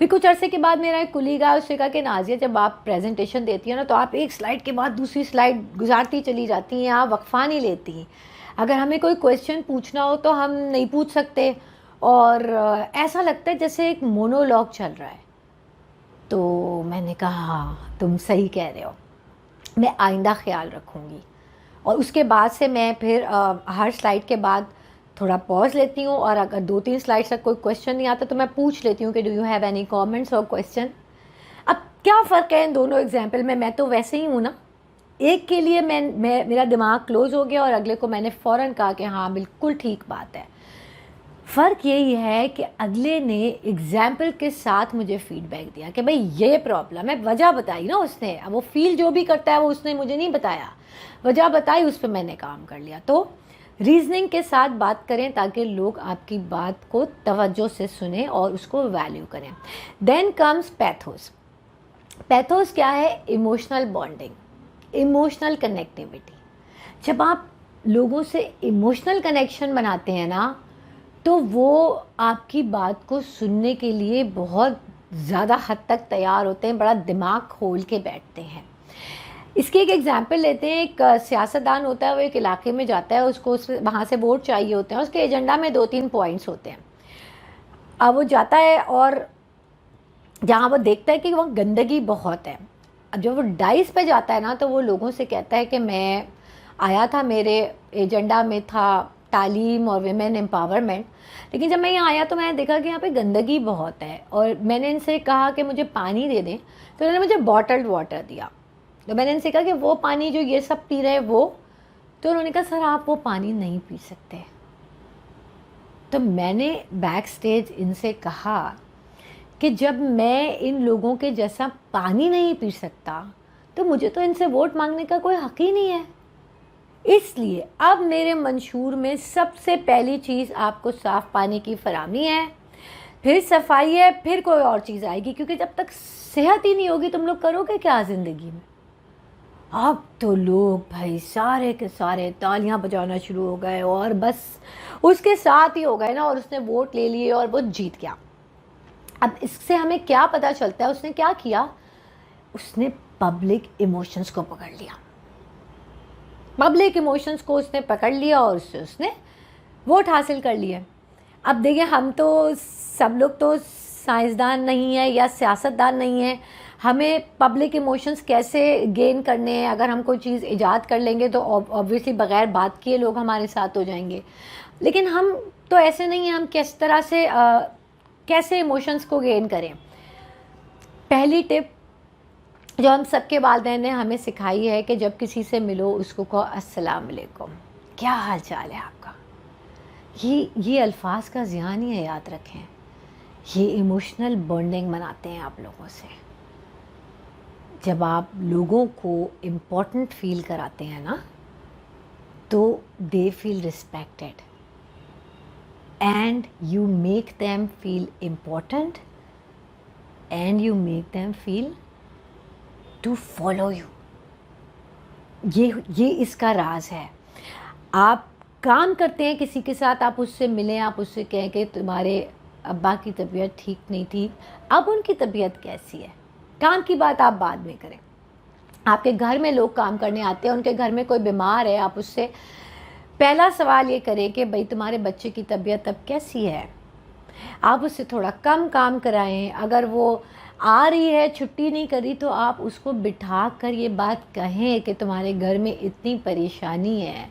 फिर कुछ अरसे के बाद मेरा एक कुलीग आया, उसने कहा कि नाज़िया, जब आप प्रेजेंटेशन देती हैं ना तो आप एक स्लाइड के बाद दूसरी स्लाइड गुजारती चली जाती हैं, आप वक्फा नहीं लेती। अगर हमें कोई क्वेश्चन पूछना हो तो हम नहीं पूछ सकते और ऐसा लगता है जैसे एक मोनोलॉग चल रहा है। तो मैंने कहा हाँ, तुम सही कह रहे हो, मैं आइंदा ख्याल रखूँगी। और उसके बाद से मैं फिर हर स्लाइड के बाद थोड़ा पॉज लेती हूँ और अगर 2-3 स्लाइड्स तक कोई क्वेश्चन नहीं आता तो मैं पूछ लेती हूँ कि do you have any comments और क्वेश्चन। अब क्या फ़र्क है इन दोनों एग्जाम्पल में? मैं तो वैसे ही हूँ ना। एक के लिए मैं मेरा दिमाग क्लोज हो गया और अगले को मैंने फ़ौरन कहा कि हाँ बिल्कुल ठीक बात है। फ़र्क यही है कि अगले ने एग्जाम्पल के साथ मुझे फ़ीडबैक दिया कि भाई ये प्रॉब्लम है, वजह बताई ना उसने। अब वो फील जो भी करता है वो उसने मुझे नहीं बताया, वजह बताई, उस पर मैंने काम कर लिया। तो रीजनिंग के साथ बात करें ताकि लोग आपकी बात को तवज्जो से सुने और उसको वैल्यू करें। Then comes pathos. पैथोस क्या है? Emotional bonding, emotional connectivity. जब आप लोगों से इमोशनल कनेक्शन बनाते हैं ना तो वो आपकी बात को सुनने के लिए बहुत ज़्यादा हद तक तैयार होते हैं, बड़ा दिमाग खोल के बैठते हैं। इसकी एक एग्जांपल लेते हैं। एक सियासतदान होता है, वो एक इलाके में जाता है, उसको वहाँ से वोट चाहिए होते हैं, उसके एजेंडा में 2-3 पॉइंट्स होते हैं। अब वो जाता है और जहाँ वो देखता है कि वहाँ गंदगी बहुत है, अब जब वो डाइस पे जाता है ना तो वो लोगों से कहता है कि मैं आया था, मेरे एजेंडा में था तालीम और विमेन एम्पावरमेंट, लेकिन जब मैं यहाँ आया तो मैंने देखा कि यहाँ पे गंदगी बहुत है और मैंने इनसे कहा कि मुझे पानी दे दें, तो उन्होंने मुझे बॉटल्ड वाटर दिया। तो मैंने इनसे कहा कि वो पानी जो ये सब पी रहे हैं वो, तो उन्होंने कहा सर आप वो पानी नहीं पी सकते। तो मैंने बैक स्टेज इनसे कहा कि जब मैं इन लोगों के जैसा पानी नहीं पी सकता तो मुझे तो इनसे वोट मांगने का कोई हक ही नहीं है। इसलिए अब मेरे मंशूर में सबसे पहली चीज़ आपको साफ़ पानी की फराहमी है, फिर सफाई है, फिर कोई और चीज़ आएगी, क्योंकि जब तक सेहत ही नहीं होगी तुम लोग करोगे क्या ज़िंदगी में। अब तो लोग भाई सारे के सारे तालियां बजाना शुरू हो गए और बस उसके साथ ही हो गए ना, और उसने वोट ले लिए और वो जीत गया। अब इससे हमें क्या पता चलता है, उसने क्या किया, उसने पब्लिक इमोशंस को पकड़ लिया, पब्लिक इमोशंस को उसने पकड़ लिया और उससे उसने वोट हासिल कर लिए। अब देखिए हम तो सब लोग तो साइंसदान नहीं है या सियासतदान नहीं है, हमें पब्लिक इमोशंस कैसे गेन करने हैं। अगर हम कोई चीज़ ईजाद कर लेंगे तो ऑब्वियसली बग़ैर बात किए लोग हमारे साथ हो जाएंगे, लेकिन हम तो ऐसे नहीं हैं। हम किस तरह से कैसे इमोशंस को गेन करें। पहली टिप जो हम सबके वालिदैन ने हमें सिखाई है कि जब किसी से मिलो उसको कहो अस्सलाम वालेकुम, क्या हाल चाल है आपका। ये अल्फाज का ज़ियान ही है, याद रखें। ये इमोशनल बॉन्डिंग बनाते हैं आप लोगों से। जब आप लोगों को इम्पोर्टेंट फील कराते हैं ना, तो they feel respected and you make them feel important and you make them feel to follow you. ये इसका राज है। आप काम करते हैं किसी के साथ, आप उससे मिलें, आप उससे कहें कि तुम्हारे अब्बा की तबीयत ठीक नहीं थी, अब उनकी तबीयत कैसी है। काम की बात आप बाद में करें। आपके घर में लोग काम करने आते हैं, उनके घर में कोई बीमार है, आप उससे पहला सवाल ये करें कि भाई तुम्हारे बच्चे की तबीयत अब कैसी है। आप उससे थोड़ा कम काम कराएं। अगर वो आ रही है, छुट्टी नहीं करी, तो आप उसको बिठा कर ये बात कहें कि तुम्हारे घर में इतनी परेशानी है,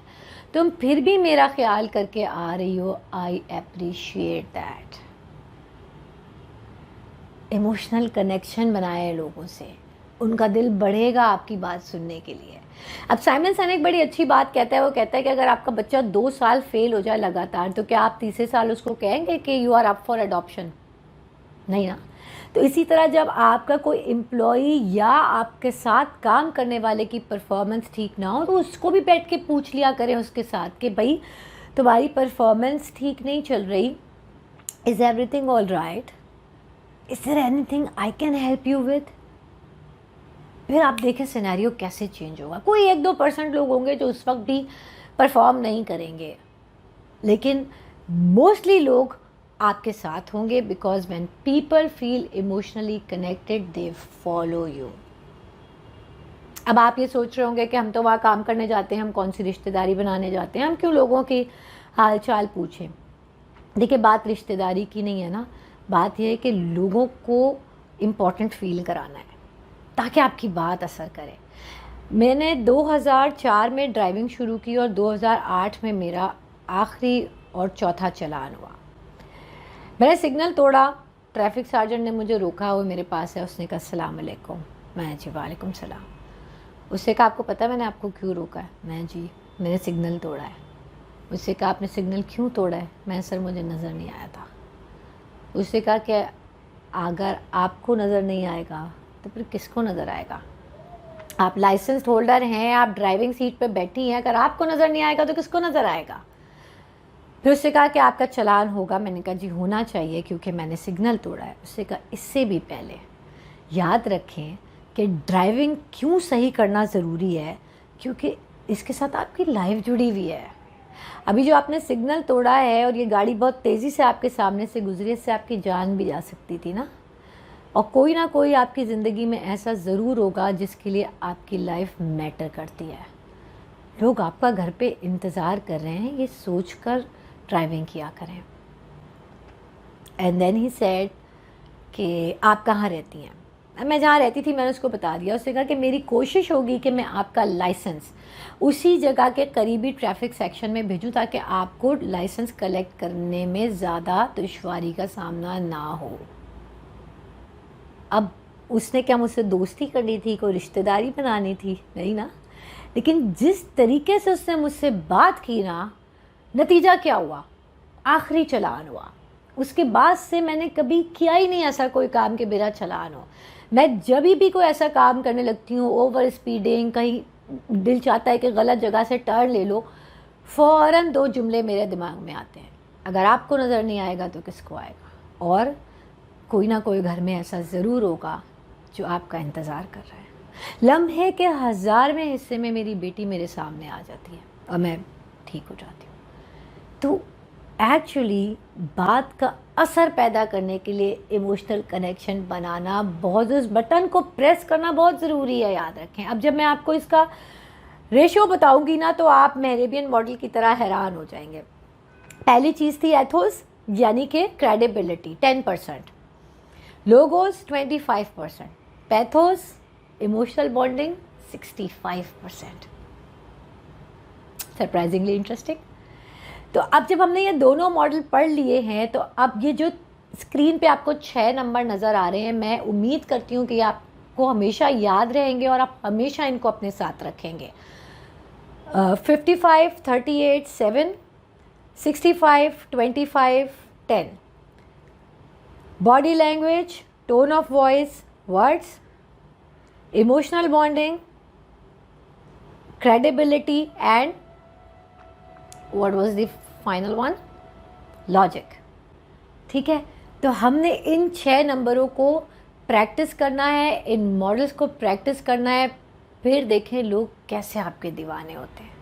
तुम फिर भी मेरा ख्याल करके आ रही हो, I appreciate that. Emotional connection बनाए लोगों से, उनका दिल बढ़ेगा आपकी बात सुनने के लिए। अब साइमन सिनेक बड़ी अच्छी बात कहता है। वो कहता है कि अगर आपका बच्चा 2 साल फेल हो जाए लगातार, तो क्या आप तीसरे साल उसको कहेंगे कि you are up for adoption? नहीं ना। तो इसी तरह जब आपका कोई एम्प्लॉई या आपके साथ काम करने वाले की परफॉर्मेंस ठीक ना हो, तो उसको भी बैठ के पूछ लिया करें उसके साथ कि भाई तुम्हारी परफॉर्मेंस ठीक नहीं चल रही, is everything all right, is there anything I can help you with. फिर आप देखें सिनेरियो कैसे चेंज होगा। कोई 1-2% लोग होंगे जो उस वक्त भी परफॉर्म नहीं करेंगे, लेकिन मोस्टली लोग आपके साथ होंगे, because when people feel emotionally connected they follow you. अब आप ये सोच रहे होंगे कि हम तो वहाँ काम करने जाते हैं, हम कौन सी रिश्तेदारी बनाने जाते हैं, हम क्यों लोगों की हाल चाल पूछें। देखिए, बात रिश्तेदारी की नहीं है ना, बात यह है कि लोगों को इम्पोर्टेंट फील कराना है ताकि आपकी बात असर करे। मैंने 2004 में ड्राइविंग शुरू की और 2008 में मेरा आखिरी और चौथा चालान हुआ। मैंने सिग्नल तोड़ा, ट्रैफिक सार्जेंट ने मुझे रोका, वो मेरे पास है, उसने कहा अस्सलाम वालेकुम। मैं जी वालेकुम सलाम। उससे कहा आपको पता है मैंने आपको क्यों रोका है? मैं जी मैंने सिग्नल तोड़ा है। उससे कहा आपने सिग्नल क्यों तोड़ा है? मैं सर मुझे नज़र नहीं आया था। उससे कहा कि अगर आपको नज़र नहीं आएगा तो फिर किसको नज़र आएगा? आप लाइसेंस होल्डर हैं, आप ड्राइविंग सीट पे बैठी हैं, अगर आपको नज़र नहीं आएगा तो किसको नज़र आएगा? फिर उससे कहा कि आपका चालान होगा। मैंने कहा जी होना चाहिए क्योंकि मैंने सिग्नल तोड़ा है। उससे कहा इससे भी पहले याद रखें कि ड्राइविंग क्यों सही करना ज़रूरी है, क्योंकि इसके साथ आपकी लाइफ जुड़ी हुई है। अभी जो आपने सिग्नल तोड़ा है और ये गाड़ी बहुत तेज़ी से आपके सामने से गुजरी, इससे आपकी जान भी जा सकती थी ना। और कोई ना कोई आपकी ज़िंदगी में ऐसा ज़रूर होगा जिसके लिए आपकी लाइफ मैटर करती है। लोग आपका घर पे इंतज़ार कर रहे हैं, ये सोचकर ड्राइविंग किया करें। एंड देन ही सेड कि आप कहाँ रहती हैं? मैं जहाँ रहती थी मैंने उसको बता दिया। उसने कहा कि मेरी कोशिश होगी कि मैं आपका लाइसेंस उसी जगह के करीबी ट्रैफिक सेक्शन में भेजूँ ताकि आपको लाइसेंस कलेक्ट करने में ज़्यादा दुश्वारी का सामना ना हो। अब उसने क्या मुझसे दोस्ती करनी थी, कोई रिश्तेदारी बनानी थी? नहीं ना। लेकिन जिस तरीके से उसने मुझसे बात की ना, नतीजा क्या हुआ? आखिरी चालान हुआ। उसके बाद से मैंने कभी किया ही नहीं ऐसा कोई काम कि मेरा चालान हो। मैं जब भी कोई ऐसा काम करने लगती हूँ, ओवर स्पीडिंग, कहीं दिल चाहता है कि गलत जगह से टर्न ले लो, फ़ौरन 2 जुमले मेरे दिमाग में आते हैं, अगर आपको नज़र नहीं आएगा तो किसको आएगा? और कोई ना कोई घर में ऐसा ज़रूर होगा जो आपका इंतज़ार कर रहा है। लम्हे के 1000वें हिस्से में मेरी बेटी मेरे सामने आ जाती है और मैं ठीक हो जाती हूँ। तो एक्चुअली बात का असर पैदा करने के लिए इमोशनल कनेक्शन बनाना बहुत, उस बटन को प्रेस करना बहुत ज़रूरी है, याद रखें। अब जब मैं आपको इसका रेशियो बताऊंगी ना तो आप मेहरेबियन मॉडल की तरह हैरान हो जाएंगे। पहली चीज़ थी एथोस, यानी कि credibility 10%। Logos 25%, pathos emotional bonding 65%। Surprisingly interesting. तो अब जब हमने ये दोनों मॉडल पढ़ लिए हैं तो अब ये जो स्क्रीन पे आपको 6 नंबर नज़र आ रहे हैं, मैं उम्मीद करती हूँ कि आपको हमेशा याद रहेंगे और आप हमेशा इनको अपने साथ रखेंगे। 55, 38, 7, 65, 25, 10। Body language, tone of voice, words, emotional bonding, credibility and what was the final one? Logic. ठीक है, तो हमने इन 6 नंबरों को प्रैक्टिस करना है, इन मॉडल्स को प्रैक्टिस करना है, फिर देखें लोग कैसे आपके दीवाने होते हैं,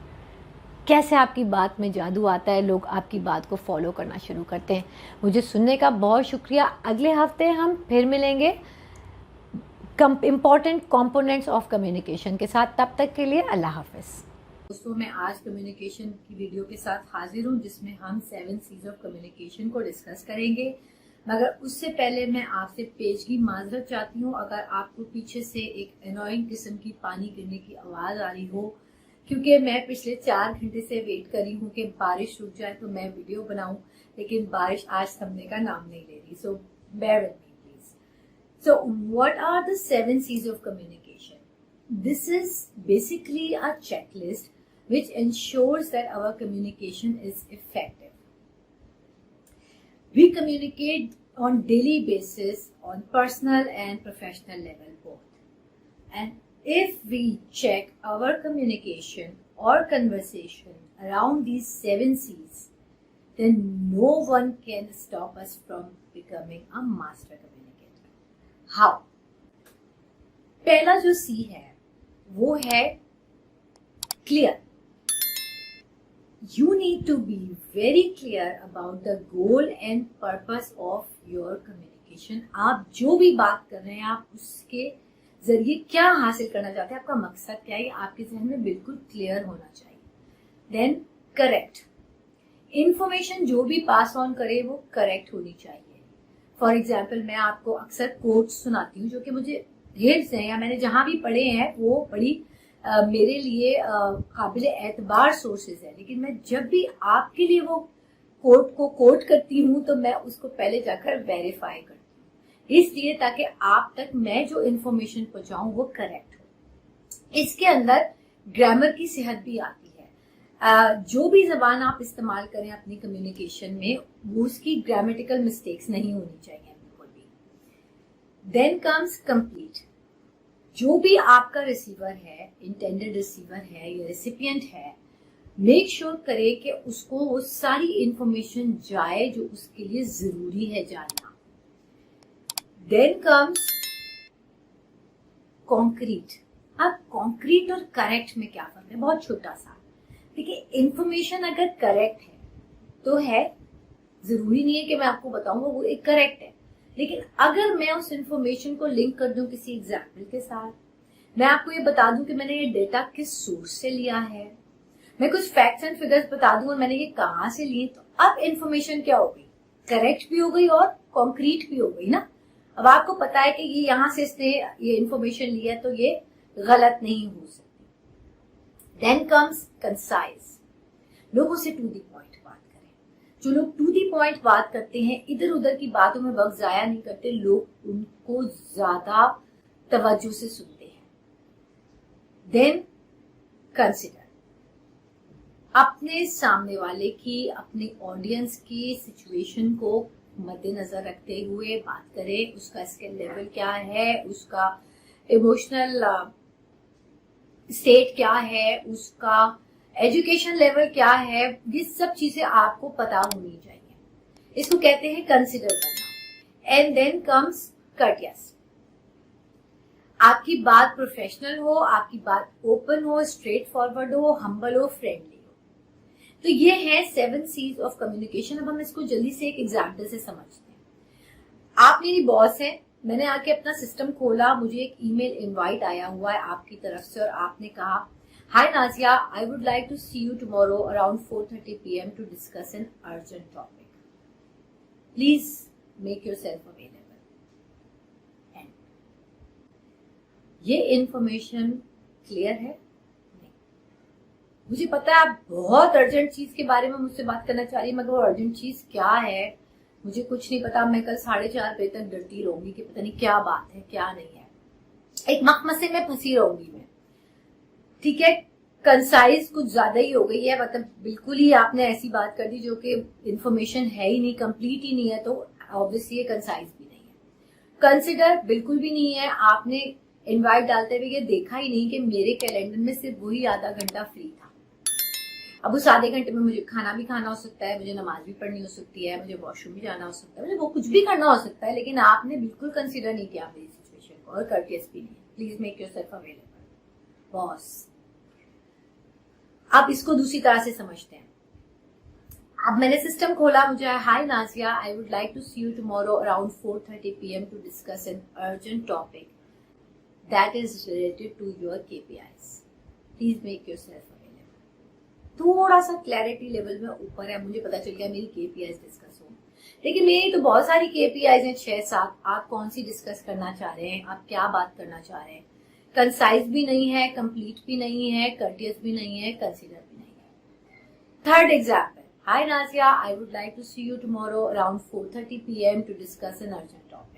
कैसे आपकी बात में जादू आता है, लोग आपकी बात को फॉलो करना शुरू करते हैं। मुझे सुनने का बहुत शुक्रिया। अगले हफ्ते हम फिर मिलेंगे इम्पॉर्टेंट कंपोनेंट्स ऑफ कम्युनिकेशन के साथ। तब तक के लिए अल्लाह हाफिज़। दोस्तों, मैं आज कम्युनिकेशन की वीडियो के साथ हाजिर हूँ जिसमें हम 7 C's ऑफ कम्युनिकेशन को डिस्कस करेंगे। मगर उससे पहले मैं आपसे पेशगी माजरत चाहती हूँ अगर आपको पीछे से एक एनॉइंग किस्म की पानी गिरने की आवाज़ आ रही हो, क्योंकि मैं पिछले 4 घंटे से वेट कर रही हूँ कि बारिश रुक जाए तो मैं वीडियो बनाऊँ, लेकिन बारिश आज थमने का नाम नहीं ले रही। So bear with me please. So what are the 7 C's of communication? This is basically a checklist which ensures that our communication is effective. We communicate on daily basis on personal and professional level both. And if we check our communication or conversation around these 7 C's, then no one can stop us from becoming a master communicator. How? पहला जो सी है वो है clear. You need to be very clear about the goal and purpose of your communication. आप जो भी बात कर रहे हैं, आप उसके जरिए क्या हासिल करना चाहते हैं, आपका मकसद क्या है, ये आपके जहन में बिल्कुल क्लियर होना चाहिए। Then correct. इंफॉर्मेशन जो भी पास ऑन करे वो करेक्ट होनी चाहिए। फॉर एग्जाम्पल, मैं आपको अक्सर कोट्स सुनाती हूँ जो कि मुझे ढेर से हैं या मैंने जहां भी पढ़े हैं वो बड़ी मेरे लिए काबिल एतबार सोर्सेज है, लेकिन मैं जब भी आपके लिए वो कोट को कोट करती हूँ तो मैं उसको पहले जाकर वेरीफाई करती हूँ, इसलिए ताकि आप तक मैं जो इन्फॉर्मेशन पहुंचाऊं वो करेक्ट हो। इसके अंदर ग्रामर की सेहत भी आती है। जो भी जबान आप इस्तेमाल करें अपनी कम्युनिकेशन में, वो उसकी ग्रामेटिकल मिस्टेक्स नहीं होनी चाहिए बिल्कुल भी। Then comes complete. जो भी आपका रिसीवर है, इंटेंडेड रिसीवर है या रेसिपिएंट है, मेक श्योर करे कि उसको वो सारी इंफॉर्मेशन जाए जो उसके लिए जरूरी है जानना। Then comes concrete. अब कॉन्क्रीट और करेक्ट में क्या फर्क है? बहुत छोटा सा। देखिए, इंफॉर्मेशन अगर करेक्ट है तो है, जरूरी नहीं है कि मैं आपको बताऊंगा वो एक करेक्ट है, लेकिन अगर मैं उस इंफॉर्मेशन को लिंक कर दूं किसी एग्जाम्पल के साथ, मैं आपको ये बता दूं कि मैंने ये डेटा किस सोर्स से लिया है, मैं कुछ फैक्ट्स एंड फिगर्स बता दूं और मैंने ये कहां से लिए, तो अब इंफॉर्मेशन क्या हो गई? करेक्ट भी हो गई और कॉन्क्रीट भी हो गई ना। अब आपको पता है कि ये यहां से इसने ये इंफॉर्मेशन लिया तो ये गलत नहीं हो सकती। Then comes concise. लोगों से टू दी पॉइंट बात करें। जो लोग टू दी पॉइंट बात करते हैं, इधर उधर की बातों में वक्त जाया नहीं करते, लोग उनको ज्यादा तवज्जो से सुनते हैं। Then consider. अपने सामने वाले की, अपने ऑडियंस की सिचुएशन को मद्देनजर रखते हुए बात करें। उसका स्किल लेवल क्या है, उसका इमोशनल स्टेट क्या है, उसका एजुकेशन लेवल क्या है, ये सब चीजें आपको पता होनी चाहिए। इसको कहते हैं कंसिडर करना। And then comes courteous. आपकी बात प्रोफेशनल हो, आपकी बात ओपन हो, स्ट्रेट फॉरवर्ड हो, हम्बल हो, फ्रेंडली हो। तो ये है 7 C's ऑफ कम्युनिकेशन। अब हम इसको जल्दी से एक एग्जाम्पल से समझते हैं। आप मेरी बॉस है, मैंने आके अपना सिस्टम खोला, मुझे एक ईमेल इनवाइट आया हुआ है आपकी तरफ से और आपने कहा, hi Nazia, I would like to see you tomorrow around 4:30 PM to discuss an urgent topic. Please make yourself available. ये इंफॉर्मेशन क्लियर है? नहीं। मुझे पता है आप बहुत अर्जेंट चीज के बारे में मुझसे बात करना चाह रही है, मगर वो अर्जेंट चीज क्या है मुझे कुछ नहीं पता। मैं कल 4:30 बजे तक डरती रहूंगी कि पता नहीं क्या बात है क्या नहीं है, एक मखमसे में फंसी रहूंगी मैं। ठीक है, कंसाइज कुछ ज्यादा ही हो गई है, मतलब बिल्कुल ही आपने ऐसी बात कर दी जो कि इंफॉर्मेशन है ही नहीं, कंप्लीट ही नहीं है, तो ऑब्वियसली ये कंसाइज भी नहीं है। कंसिडर बिल्कुल भी नहीं है। आपने इनवाइट डालते हुए ये देखा ही नहीं कि मेरे कैलेंडर में सिर्फ वही आधा घंटा फ्री था। अब उस आधे घंटे में मुझे खाना भी खाना हो सकता है, मुझे नमाज भी पढ़नी हो सकती है, मुझे वॉशरूम भी जाना हो सकता है, मुझे वो कुछ भी करना हो सकता है, लेकिन आपने बिल्कुल कंसिडर नहीं किया मेरी सिचुएशन को, और कर्टियस भी नहीं। Please make yourself available boss. आप इसको दूसरी तरह से समझते हैं। अब मैंने सिस्टम खोला, मुझे hi Nazia, I would like to see you tomorrow around 4:30 PM to discuss an urgent topic that is related to your KPIs। Please make yourself available. थोड़ा सा क्लैरिटी लेवल में ऊपर है, मुझे पता चल गया मेरी KPIs डिस्कस हो, लेकिन मेरी तो बहुत सारी KPIs हैं, 6-7। आप कौन सी डिस्कस करना चाह रहे हैं, आप क्या बात करना चाह रहे हैं? कंसाइज भी नहीं है, कंप्लीट भी नहीं है, कर्टियस भी नहीं है, कंसीडर भी नहीं है। Third example, hi Nazia, I would like to see you tomorrow around 4:30 PM to discuss an urgent topic.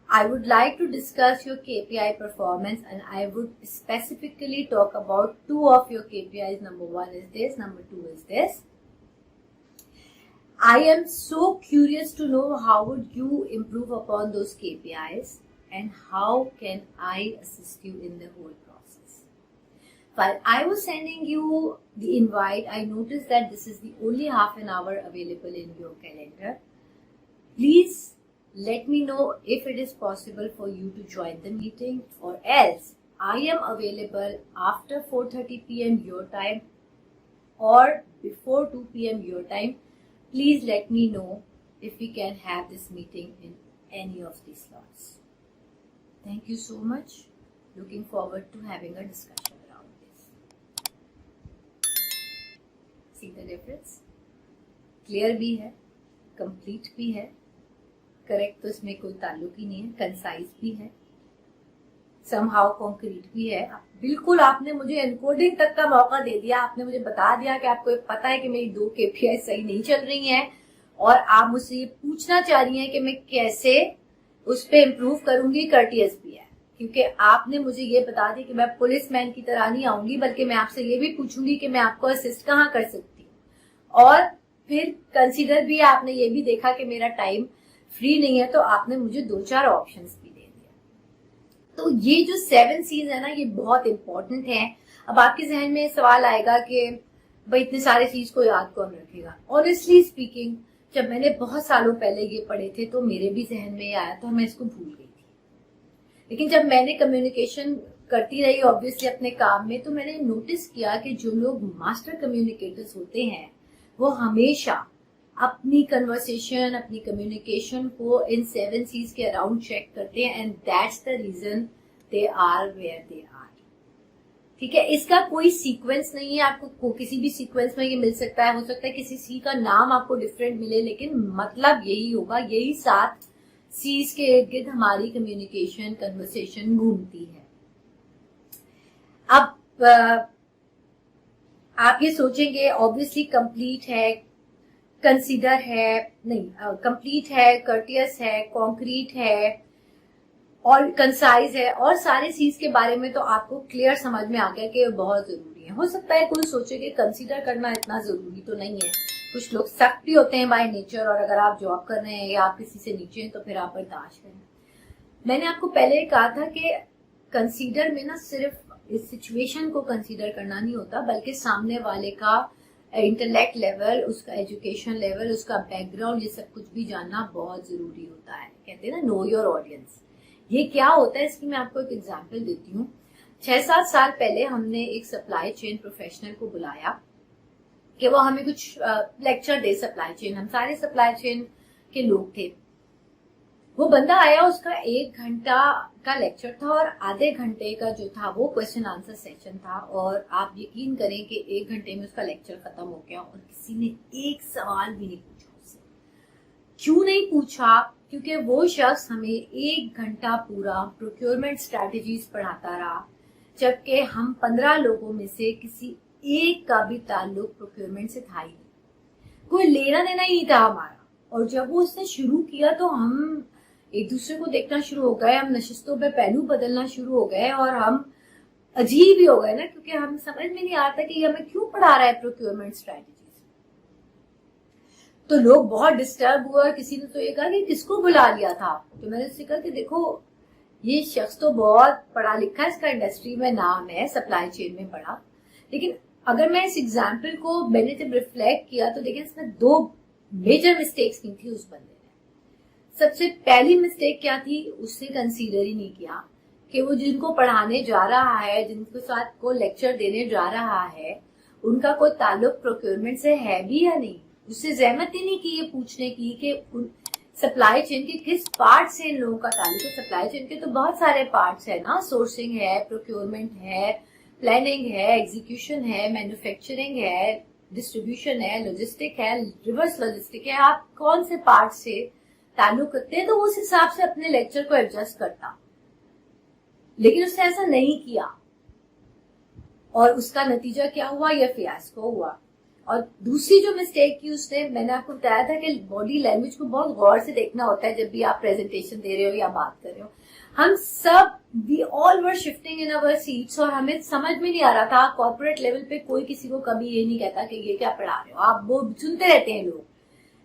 I would like to discuss your KPI performance, and I would specifically talk about 2 of your KPIs. Number 1 is this, number 2 is this. I am so curious to know how would you improve upon those KPIs and how can I assist you in the whole process. While I was sending you the invite, I noticed that this is the only half an hour available in your calendar. Please let me know if it is possible for you to join the meeting, or else I am available after 4:30 PM your time or before 2 PM your time. Please let me know if we can have this meeting in any of these slots. Thank you so much. Looking forward to having a discussion around this. See the difference? Clear भी है, complete भी है, करेक्ट तो इसमें कोई ताल्लुक ही नहीं है, कंसाइज भी है, समहाउ कॉन्क्रीट भी है। बिल्कुल आपने मुझे एनकोडिंग तक का मौका दे दिया, आपने मुझे बता दिया कि आपको पता है कि मेरी 2 KPI सही नहीं चल रही हैं, और आप मुझसे ये पूछना चाह रही हैं कि मैं कैसे उस पर इम्प्रूव करूंगी। कर्टियस भी है, क्योंकि आपने मुझे ये बता दिया कि मैं पुलिस मैन की तरह नहीं आऊंगी, बल्कि मैं आपसे ये भी पूछूंगी कि मैं आपको असिस्ट कहाँ कर सकती हूँ। और फिर कंसिडर भी, आपने ये भी देखा कि मेरा टाइम फ्री नहीं है, तो आपने मुझे 2-4 ऑप्शंस भी दे दिया। तो ये जो 7 C's है ना, ये बहुत इंपॉर्टेंट है। अब आपके जहन में सवाल आएगा कि भाई इतने सारे चीज को याद कौन रखेगा। ऑनेस्टली स्पीकिंग, जब मैंने बहुत सालों पहले ये पढ़े थे तो मेरे भी जहन में ये आया था, मैं इसको भूल गई थी। लेकिन जब मैंने कम्युनिकेशन करती रही ऑब्वियसली अपने काम में, तो मैंने नोटिस किया कि जो लोग मास्टर कम्युनिकेटर्स होते हैं वो हमेशा अपनी कन्वर्सेशन, अपनी कम्युनिकेशन को इन 7 C's के अराउंड चेक करते हैं, and that's the reason they are where they are. ठीक है, इसका कोई सीक्वेंस नहीं है, आपको किसी भी सीक्वेंस में ये मिल सकता है, हो सकता है किसी सी का नाम आपको डिफरेंट मिले, लेकिन मतलब यही होगा। यही 7 C's के इर्द गिर्द हमारी कम्युनिकेशन, कन्वर्सेशन घूमती है। अब आप ये सोचेंगे ऑब्वियसली कंप्लीट है, कंसीडर है, नहीं कंप्लीट है, कर्टियस है, कॉन्क्रीट है और कंसाइज है, और सारे चीज के बारे में तो आपको क्लियर समझ में आ गया कि बहुत जरूरी है। हो सकता है कोई सोचे कि कंसीडर करना इतना जरूरी तो नहीं है, कुछ लोग सख्त भी होते हैं बाय नेचर, और अगर आप जॉब कर रहे हैं या आप किसी से नीचे हैं तो फिर आप बर्दाश्त करें। मैंने आपको पहले कहा था कि कंसीडर में ना सिर्फ इस सिचुएशन को कंसीडर करना नहीं होता, बल्कि सामने वाले का इंटेलेक्ट लेवल, उसका एजुकेशन लेवल, उसका बैकग्राउंड, ये सब कुछ भी जानना बहुत जरूरी होता है। कहते हैं ना, नो योर ऑडियंस। ये क्या होता है, इसकी मैं आपको एक एग्जांपल देती हूँ। 6-7 साल पहले हमने एक सप्लाई चेन प्रोफेशनल को बुलाया कि वो हमें कुछ लेक्चर दे सप्लाई चेन। हम सारे सप्लाई चेन के लोग थे। वो बंदा आया, उसका 1 घंटा का लेक्चर था और आधे घंटे का जो था वो क्वेश्चन आंसर सेशन था, और आप यकीन करें कि 1 घंटे में उसका लेक्चर खत्म हो गया और किसी ने एक सवाल भी नहीं पूछा उससे। क्यों नहीं पूछा? क्योंकि वो शख्स हमें 1 घंटा पूरा प्रोक्योरमेंट स्ट्रैटेजीज पढ़ाता रहा, जबकि हम 15 लोगों में से किसी एक का भी ताल्लुक प्रोक्योरमेंट से था ही नहीं, कोई लेना देना ही नहीं था हमारा। और जब वो उसने शुरू किया तो हम एक दूसरे को देखना शुरू हो गए, हम नशिस्तों पे पहलू बदलना शुरू हो गए और हम अजीब ही हो गए ना, क्योंकि हम समझ में नहीं आता कि हमें क्यों पढ़ा रहा है प्रोक्योरमेंट स्ट्रैटेजीज। तो लोग बहुत डिस्टर्ब हुए और किसी ने तो ये कहा कि किसको बुला लिया था। तो मैंने उससे कहा कि देखो ये शख्स तो बहुत पढ़ा लिखा है, इसका इंडस्ट्री में नाम है, सप्लाई चेन में पढ़ा, लेकिन अगर मैं इस एग्जाम्पल को मैंने जब रिफ्लेक्ट किया तो देखिए इसमें 2 मेजर मिस्टेक्स की थी उस बंदे ने। सबसे पहली मिस्टेक क्या थी, उसने कंसीडर ही नहीं किया कि वो जिनको पढ़ाने जा रहा है, जिनके साथ को लेक्चर देने जा रहा है, उनका कोई ताल्लुक प्रोक्योरमेंट से है भी या नहीं। उससे जहमत ही नहीं की ये पूछने की कि सप्लाई चेन के किस पार्ट से इन लोगों का ताल्लुक है। सप्लाई चेन के तो बहुत सारे पार्ट्स है ना, सोर्सिंग है, प्रोक्योरमेंट है, प्लानिंग है, एग्जीक्यूशन है, मैन्युफैक्चरिंग है, डिस्ट्रीब्यूशन है, लॉजिस्टिक है, रिवर्स लॉजिस्टिक है। आप कौन से पार्ट से ताल्लुक रखते हैं तो उस हिसाब से अपने लेक्चर को एडजस्ट करता, लेकिन उसने ऐसा नहीं किया और उसका नतीजा क्या हुआ, यह फियास्को हुआ। और दूसरी जो मिस्टेक की उसने, मैंने आपको बताया था कि बॉडी लैंग्वेज को बहुत गौर से देखना होता है जब भी आप प्रेजेंटेशन दे रहे हो या बात कर रहे हो। हम सब we all were shifting in our seats और हमें समझ में नहीं आ रहा था। कॉर्पोरेट लेवल पे कोई किसी को कभी ये नहीं कहता कि ये क्या पढ़ा रहे हो आप, वो सुनते रहते हैं लोग,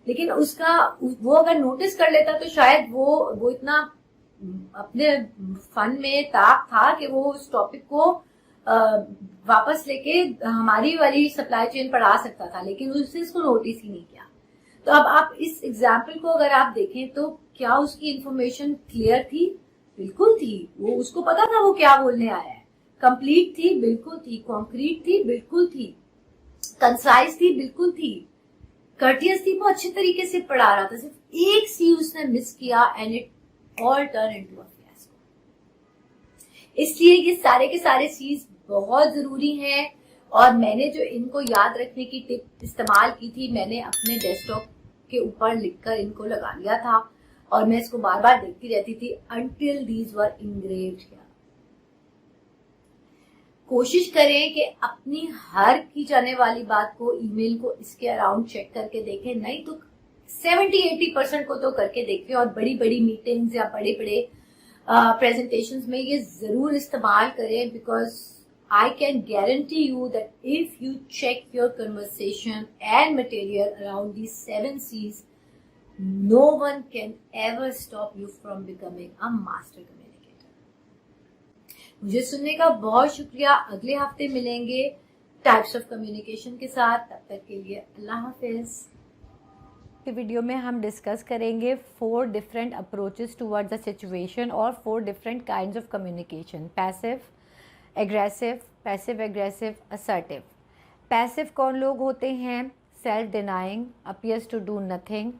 लेकिन उसका वो अगर नोटिस कर लेता तो शायद वो इतना अपने फन में था कि वो उस टॉपिक को वापस लेके हमारी वाली सप्लाई चेन पढ़ा सकता था, लेकिन उसने इसको नोटिस ही नहीं किया। तो अब आप इस एग्जाम्पल को अगर आप देखें तो क्या उसकी इंफॉर्मेशन क्लियर थी? बिल्कुल थी। वो उसको पता था वो क्या बोलने आया है। कंप्लीट थी? बिल्कुल थी। कॉन्क्रीट थी? बिल्कुल थी। कंसाइज थी? बिल्कुल थी। कर्टियस थी, वो अच्छे तरीके से पढ़ा रहा था। सिर्फ एक सी उसने मिस किया and it all turn into a fiasco. इसलिए ये सारे के सारे सीज बहुत जरूरी हैं और मैंने जो इनको याद रखने की टिप इस्तेमाल की थी, मैंने अपने डेस्कटॉप के ऊपर लिखकर इनको लगा लिया था और मैं इसको बार बार देखती रहती थी until these were engraved here। कोशिश करें कि अपनी हर की जाने वाली बात को, ईमेल को इसके अराउंड चेक करके देखें, नहीं तो 70-80% को तो करके देखें और बड़ी बड़ी मीटिंग्स या बड़े बड़े प्रेजेंटेशंस में ये जरूर इस्तेमाल करें, because I can guarantee you that if you check your conversation and material around these 7 C's, no one can ever stop you from becoming a master communicator। मुझे सुनने का बहुत शुक्रिया। अगले हफ्ते मिलेंगे टाइप्स ऑफ कम्युनिकेशन के साथ। तब तक के लिए अल्लाह हाफिज। इस वीडियो में हम डिस्कस करेंगे 4 different approaches towards the situation और 4 different kinds of communication. Passive, aggressive, passive aggressive, assertive. Passive कौन लोग होते हैं? Self denying, appears to do nothing,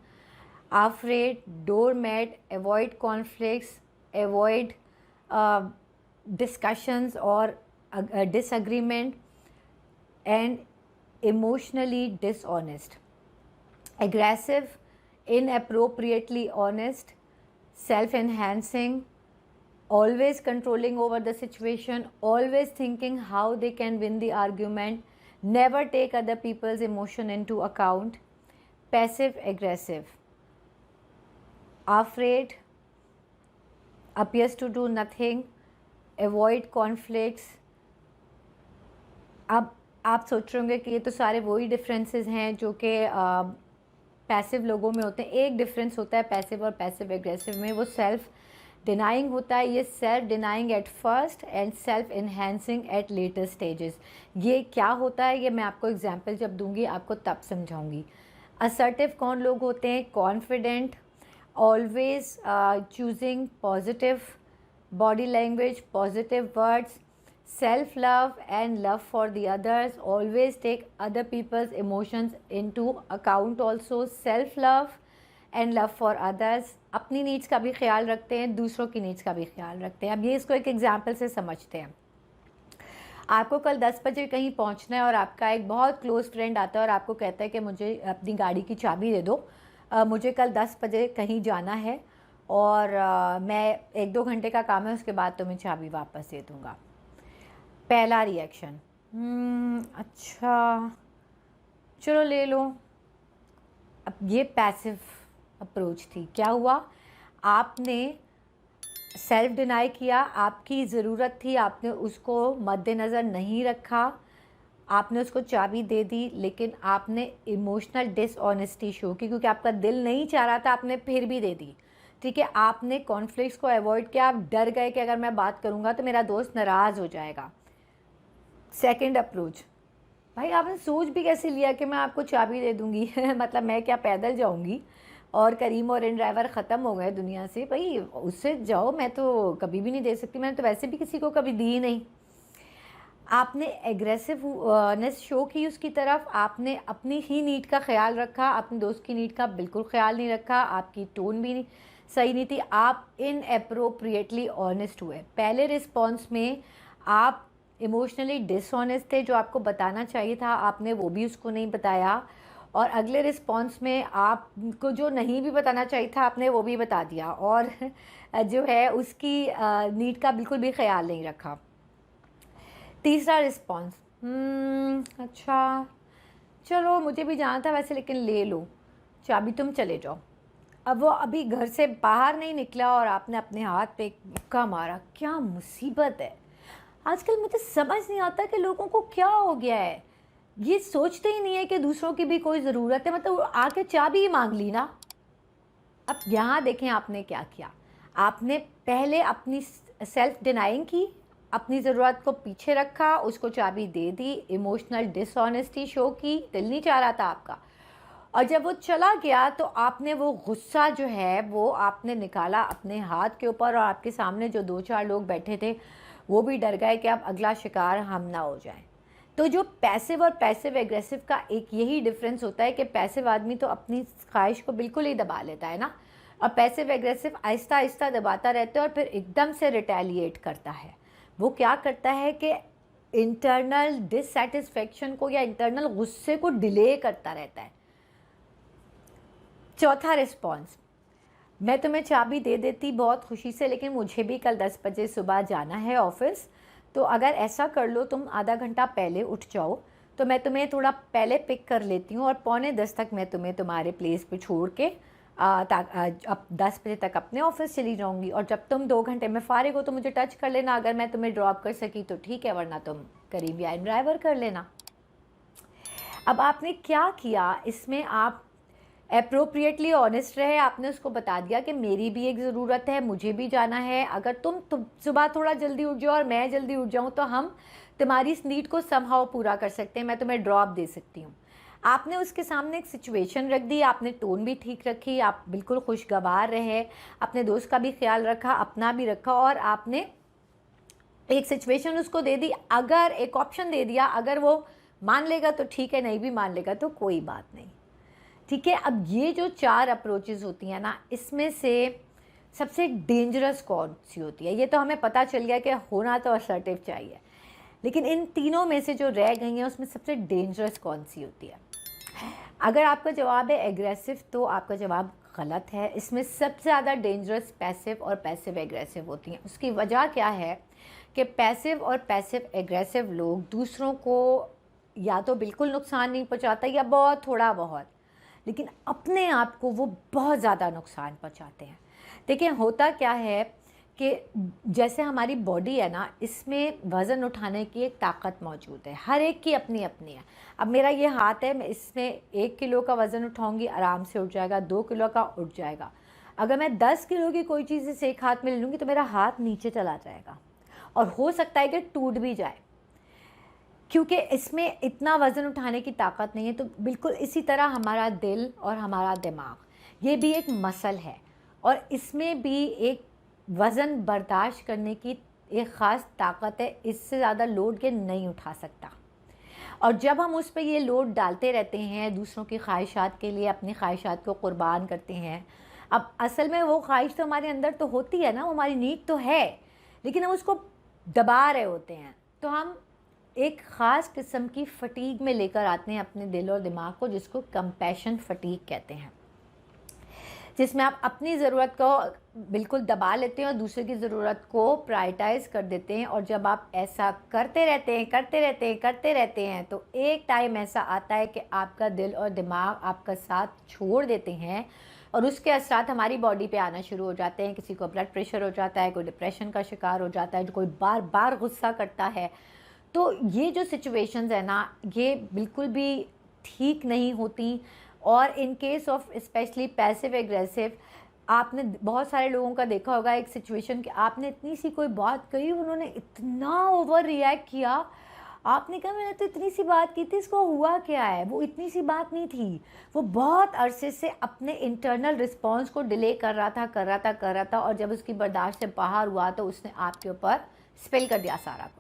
afraid, doormat, avoid conflicts, avoid discussions और disagreement, and emotionally dishonest. Aggressive, inappropriately honest, self-enhancing, always controlling over the situation, always thinking how they can win the argument, never take other people's emotion into account. Passive aggressive, afraid, appears to do nothing, avoid conflicts। अब आप सोच रहे होंगे कि ये तो सारे वही डिफरेंसेस हैं जो कि पैसिव लोगों में होते हैं। एक डिफरेंस होता है पैसिव और पैसिव एग्रेसिव में, वो सेल्फ डिनाइंग होता है। ये self denying at first and self enhancing at later stages. ये क्या होता है ये मैं आपको एग्जांपल जब दूंगी आपको तब समझाऊंगी। असर्टिव कौन लोग होते हैं? Confident, always choosing positive body language, positive words, self love and love for the others, always take other people's emotions into account also, self love and love for others। अपनी नीड्स का भी ख्याल रखते हैं, दूसरों की नीड्स का भी ख्याल रखते हैं। अब ये इसको एक एग्जांपल से समझते हैं। आपको कल 10 बजे कहीं पहुंचना है और आपका एक बहुत क्लोज फ्रेंड आता है और आपको कहता है कि मुझे अपनी गाड़ी की चाबी दे दो, मुझे कल 10 बजे कहीं जाना है। और मैं 1-2 घंटे का काम है, उसके बाद तुम्हें चाबी वापस दे दूँगा। पहला रिएक्शन, अच्छा चलो ले लो। अब ये पैसिव अप्रोच थी। क्या हुआ, आपने सेल्फ डिनाई किया, आपकी ज़रूरत थी, आपने उसको मद्देनज़र नहीं रखा, आपने उसको चाबी दे दी, लेकिन आपने इमोशनल डिसऑनेस्टी शो की क्योंकि आपका दिल नहीं चाह रहा था, आपने फिर भी दे दी। ठीक है, आपने कॉन्फ्लिक्ट्स को अवॉइड किया, आप डर गए कि अगर मैं बात करूँगा तो मेरा दोस्त नाराज़ हो जाएगा। सेकंड अप्रोच, भाई आपने सोच भी कैसे लिया कि मैं आपको चाबी दे दूँगी मतलब मैं क्या पैदल जाऊँगी और करीम और इन ड्राइवर ख़त्म हो गए दुनिया से, भाई उससे जाओ, मैं तो कभी भी नहीं दे सकती, मैंने तो वैसे भी किसी को कभी दी ही नहीं। आपने एग्रेसिवनेस शो की उसकी तरफ, आपने अपनी ही नीड का ख्याल रखा, अपने दोस्त की नीड का बिल्कुल ख्याल नहीं रखा, आपकी टोन भी नहीं सही नहीं थी, आप इनएप्रोप्रिएटली ऑनेस्ट हुए। पहले रिस्पॉन्स में आप इमोशनली डिसऑनेस्ट थे, जो आपको बताना चाहिए था आपने वो भी उसको नहीं बताया, और अगले रिस्पॉन्स में आपको जो नहीं भी बताना चाहिए था आपने वो भी बता दिया, और जो है उसकी नीड का बिल्कुल भी ख्याल नहीं रखा। तीसरा रिस्पॉन्स, अच्छा चलो मुझे भी जाना था वैसे, लेकिन ले लो चाबी, तुम चले जाओ। अब वो अभी घर से बाहर नहीं निकला और आपने अपने हाथ पे एक मुक्का मारा। क्या मुसीबत है, आजकल मुझे समझ नहीं आता कि लोगों को क्या हो गया है, ये सोचते ही नहीं है कि दूसरों की भी कोई ज़रूरत है, मतलब आके चाबी ही मांग ली ना। अब यहाँ देखें आपने क्या किया, आपने पहले अपनी सेल्फ डिनाइंग की, अपनी ज़रूरत को पीछे रखा, उसको चाबी दे दी, इमोशनल डिसऑनेस्टी शो की, दिल नहीं चाह रहा था आपका, और जब वो चला गया तो आपने वो गुस्सा जो है वो आपने निकाला अपने हाथ के ऊपर, और आपके सामने जो 2-4 लोग बैठे थे वो भी डर गए कि अब अगला शिकार हम ना हो जाएं। तो जो पैसिव और पैसिव एग्रेसिव का एक यही डिफरेंस होता है कि पैसिव आदमी तो अपनी ख्वाहिश को बिल्कुल ही दबा लेता है ना, और पैसिव एग्रेसिव आहिस्ता आहिस्ता दबाता रहता है और फिर एकदम से रिटेलिएट करता है। वो क्या करता है कि इंटरनल डिससेटिस्फेक्शन को या इंटरनल गुस्से को डिले करता रहता है। चौथा रिस्पॉन्स, मैं तुम्हें चाबी दे देती बहुत खुशी से, लेकिन मुझे भी कल 10 बजे सुबह जाना है ऑफिस, तो अगर ऐसा कर लो तुम आधा घंटा पहले उठ जाओ तो मैं तुम्हें थोड़ा पहले पिक कर लेती हूँ और 9:45 तक मैं तुम्हें तुम्हारे प्लेस पे छोड़ के अब 10 बजे तक अपने ऑफिस चली जाऊँगी, और जब तुम 2 घंटे में फ़ारिग हो तो मुझे टच कर लेना, अगर मैं तुम्हें ड्रॉप कर सकी तो ठीक है, वरना तुम करीब या ड्राइवर कर लेना। अब आपने क्या किया इसमें, आप अप्रोप्रिएटली ऑनेस्ट रहे, आपने उसको बता दिया कि मेरी भी एक ज़रूरत है, मुझे भी जाना है, अगर तुम सुबह थोड़ा जल्दी उठ जाओ और मैं जल्दी उठ जाऊँ तो हम तुम्हारी इस नीड को समहाउ पूरा कर सकते हैं, मैं तुम्हें ड्रॉप दे सकती हूँ। आपने उसके सामने एक सिचुएशन रख दी, आपने टोन भी ठीक रखी, आप बिल्कुल खुशगवार रहे, अपने दोस्त का भी ख्याल रखा, अपना भी रखा, और आपने एक सिचुएशन उसको दे दी, अगर एक ऑप्शन दे दिया, अगर वो मान लेगा तो ठीक है, नहीं भी मान लेगा तो कोई बात नहीं। ठीक है, अब ये जो 4 अप्रोचेज़ होती हैं ना, इसमें से सबसे डेंजरस कौन सी होती है, ये तो हमें पता चल गया कि होना तो असर्टिव चाहिए, लेकिन इन तीनों में से जो रह गई हैं उसमें सबसे डेंजरस कौन सी होती है? अगर आपका जवाब है एग्रेसिव तो आपका जवाब गलत है। इसमें सबसे ज़्यादा डेंजरस पैसिव और पैसिव एग्रेसिव होती हैं। उसकी वजह क्या है कि पैसिव और पैसिव एग्रेसिव लोग दूसरों को या तो बिल्कुल नुकसान नहीं पहुंचाता या बहुत थोड़ा बहुत, लेकिन अपने आप को वो बहुत ज़्यादा नुकसान पहुंचाते हैं। देखिए होता क्या है कि जैसे हमारी बॉडी है ना, इसमें वज़न उठाने की एक ताकत मौजूद है, हर एक की अपनी अपनी है। अब मेरा ये हाथ है, मैं इसमें 1 किलो का वज़न उठाऊंगी आराम से उठ जाएगा, 2 किलो का उठ जाएगा। अगर मैं 10 किलो की कोई चीज़ इसे एक हाथ में ले लूँगी तो मेरा हाथ नीचे चला जाएगा और हो सकता है कि टूट भी जाए, क्योंकि इसमें इतना वज़न उठाने की ताकत नहीं है। तो बिल्कुल इसी तरह हमारा दिल और हमारा दिमाग, ये भी एक मसल है और इसमें भी एक वज़न बर्दाश्त करने की एक ख़ास ताकत है, इससे ज़्यादा लोड के नहीं उठा सकता। और जब हम उस पर ये लोड डालते रहते हैं दूसरों की ख्वाहिशात के लिए, अपनी ख्वाहिशात को कुर्बान करते हैं। अब असल में वो ख्वाहिश तो हमारे अंदर तो होती है ना, वो हमारी नीड तो है, लेकिन हम उसको दबा रहे होते हैं, तो हम एक ख़ास किस्म की फटीग में लेकर आते हैं अपने दिल और दिमाग को, जिसको कंपैशन फटीग कहते हैं। जिसमें आप अपनी ज़रूरत को बिल्कुल दबा लेते हैं और दूसरे की ज़रूरत को प्रायोरिटाइज़ कर देते हैं। और जब आप ऐसा करते रहते हैं तो एक टाइम ऐसा आता है कि आपका दिल और दिमाग आपका साथ छोड़ देते हैं और उसके असरात हमारी बॉडी पे आना शुरू हो जाते हैं। किसी को ब्लड प्रेशर हो जाता है, कोई डिप्रेशन का शिकार हो जाता है, कोई बार बार गुस्सा करता है। तो ये जो सिचुएशंस है ना, ये बिल्कुल भी ठीक नहीं होती। और in case of specially passive aggressive, आपने बहुत सारे लोगों का देखा होगा एक सिचुएशन कि आपने इतनी सी कोई बात कही, उन्होंने इतना ओवर रिएक्ट किया। आपने कहा मैंने तो इतनी सी बात की थी, इसको हुआ क्या है? वो इतनी सी बात नहीं थी, वो बहुत अरसे से अपने इंटरनल रिस्पॉन्स को डिले कर रहा था और जब उसकी बर्दाश्त से बाहर हुआ तो उसने आपके ऊपर स्पिल कर दिया सारा कुछ।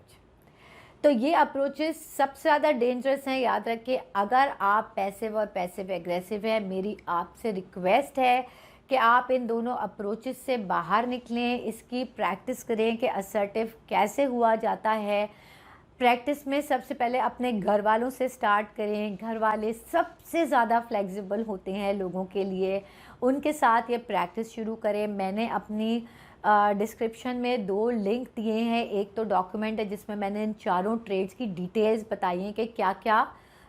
तो ये अप्रोचेस सबसे ज़्यादा डेंजरस हैं। याद रखिए, अगर आप पैसिव और पैसिव एग्रेसिव हैं, मेरी आपसे रिक्वेस्ट है कि आप इन दोनों अप्रोचेस से बाहर निकलें, इसकी प्रैक्टिस करें कि असर्टिव कैसे हुआ जाता है। प्रैक्टिस में सबसे पहले अपने घर वालों से स्टार्ट करें। घर वाले सबसे ज़्यादा फ्लेक्सिबल होते हैं लोगों के लिए, उनके साथ ये प्रैक्टिस शुरू करें। मैंने अपनी डिस्क्रिप्शन में 2 लिंक दिए हैं। एक तो डॉक्यूमेंट है जिसमें मैंने इन चारों ट्रेड्स की डिटेल्स बताई हैं कि क्या क्या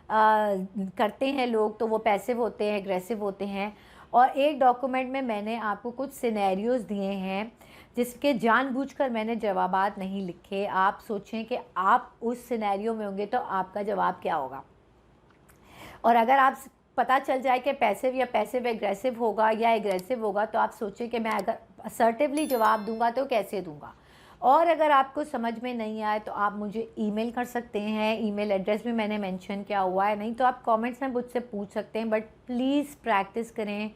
करते हैं लोग, तो वो पैसिव होते हैं, एग्रेसिव होते हैं। और एक डॉक्यूमेंट में मैंने आपको कुछ सिनेरियोज दिए हैं जिसके जानबूझकर मैंने जवाबात नहीं लिखे। आप सोचें कि आप उस सिनेरियो में होंगे तो आपका जवाब क्या होगा। और अगर आप पता चल जाए कि पैसिव या पैसिव एग्रेसिव होगा या एग्रेसिव होगा, तो आप सोचें कि मैं अगर असर्टिवली जवाब दूंगा तो कैसे दूंगा। और अगर आपको समझ में नहीं आए तो आप मुझे ईमेल कर सकते हैं, ईमेल एड्रेस भी मैंने मेंशन किया हुआ है, नहीं तो आप कमेंट्स में मुझसे पूछ सकते हैं। बट प्लीज़ प्रैक्टिस करें,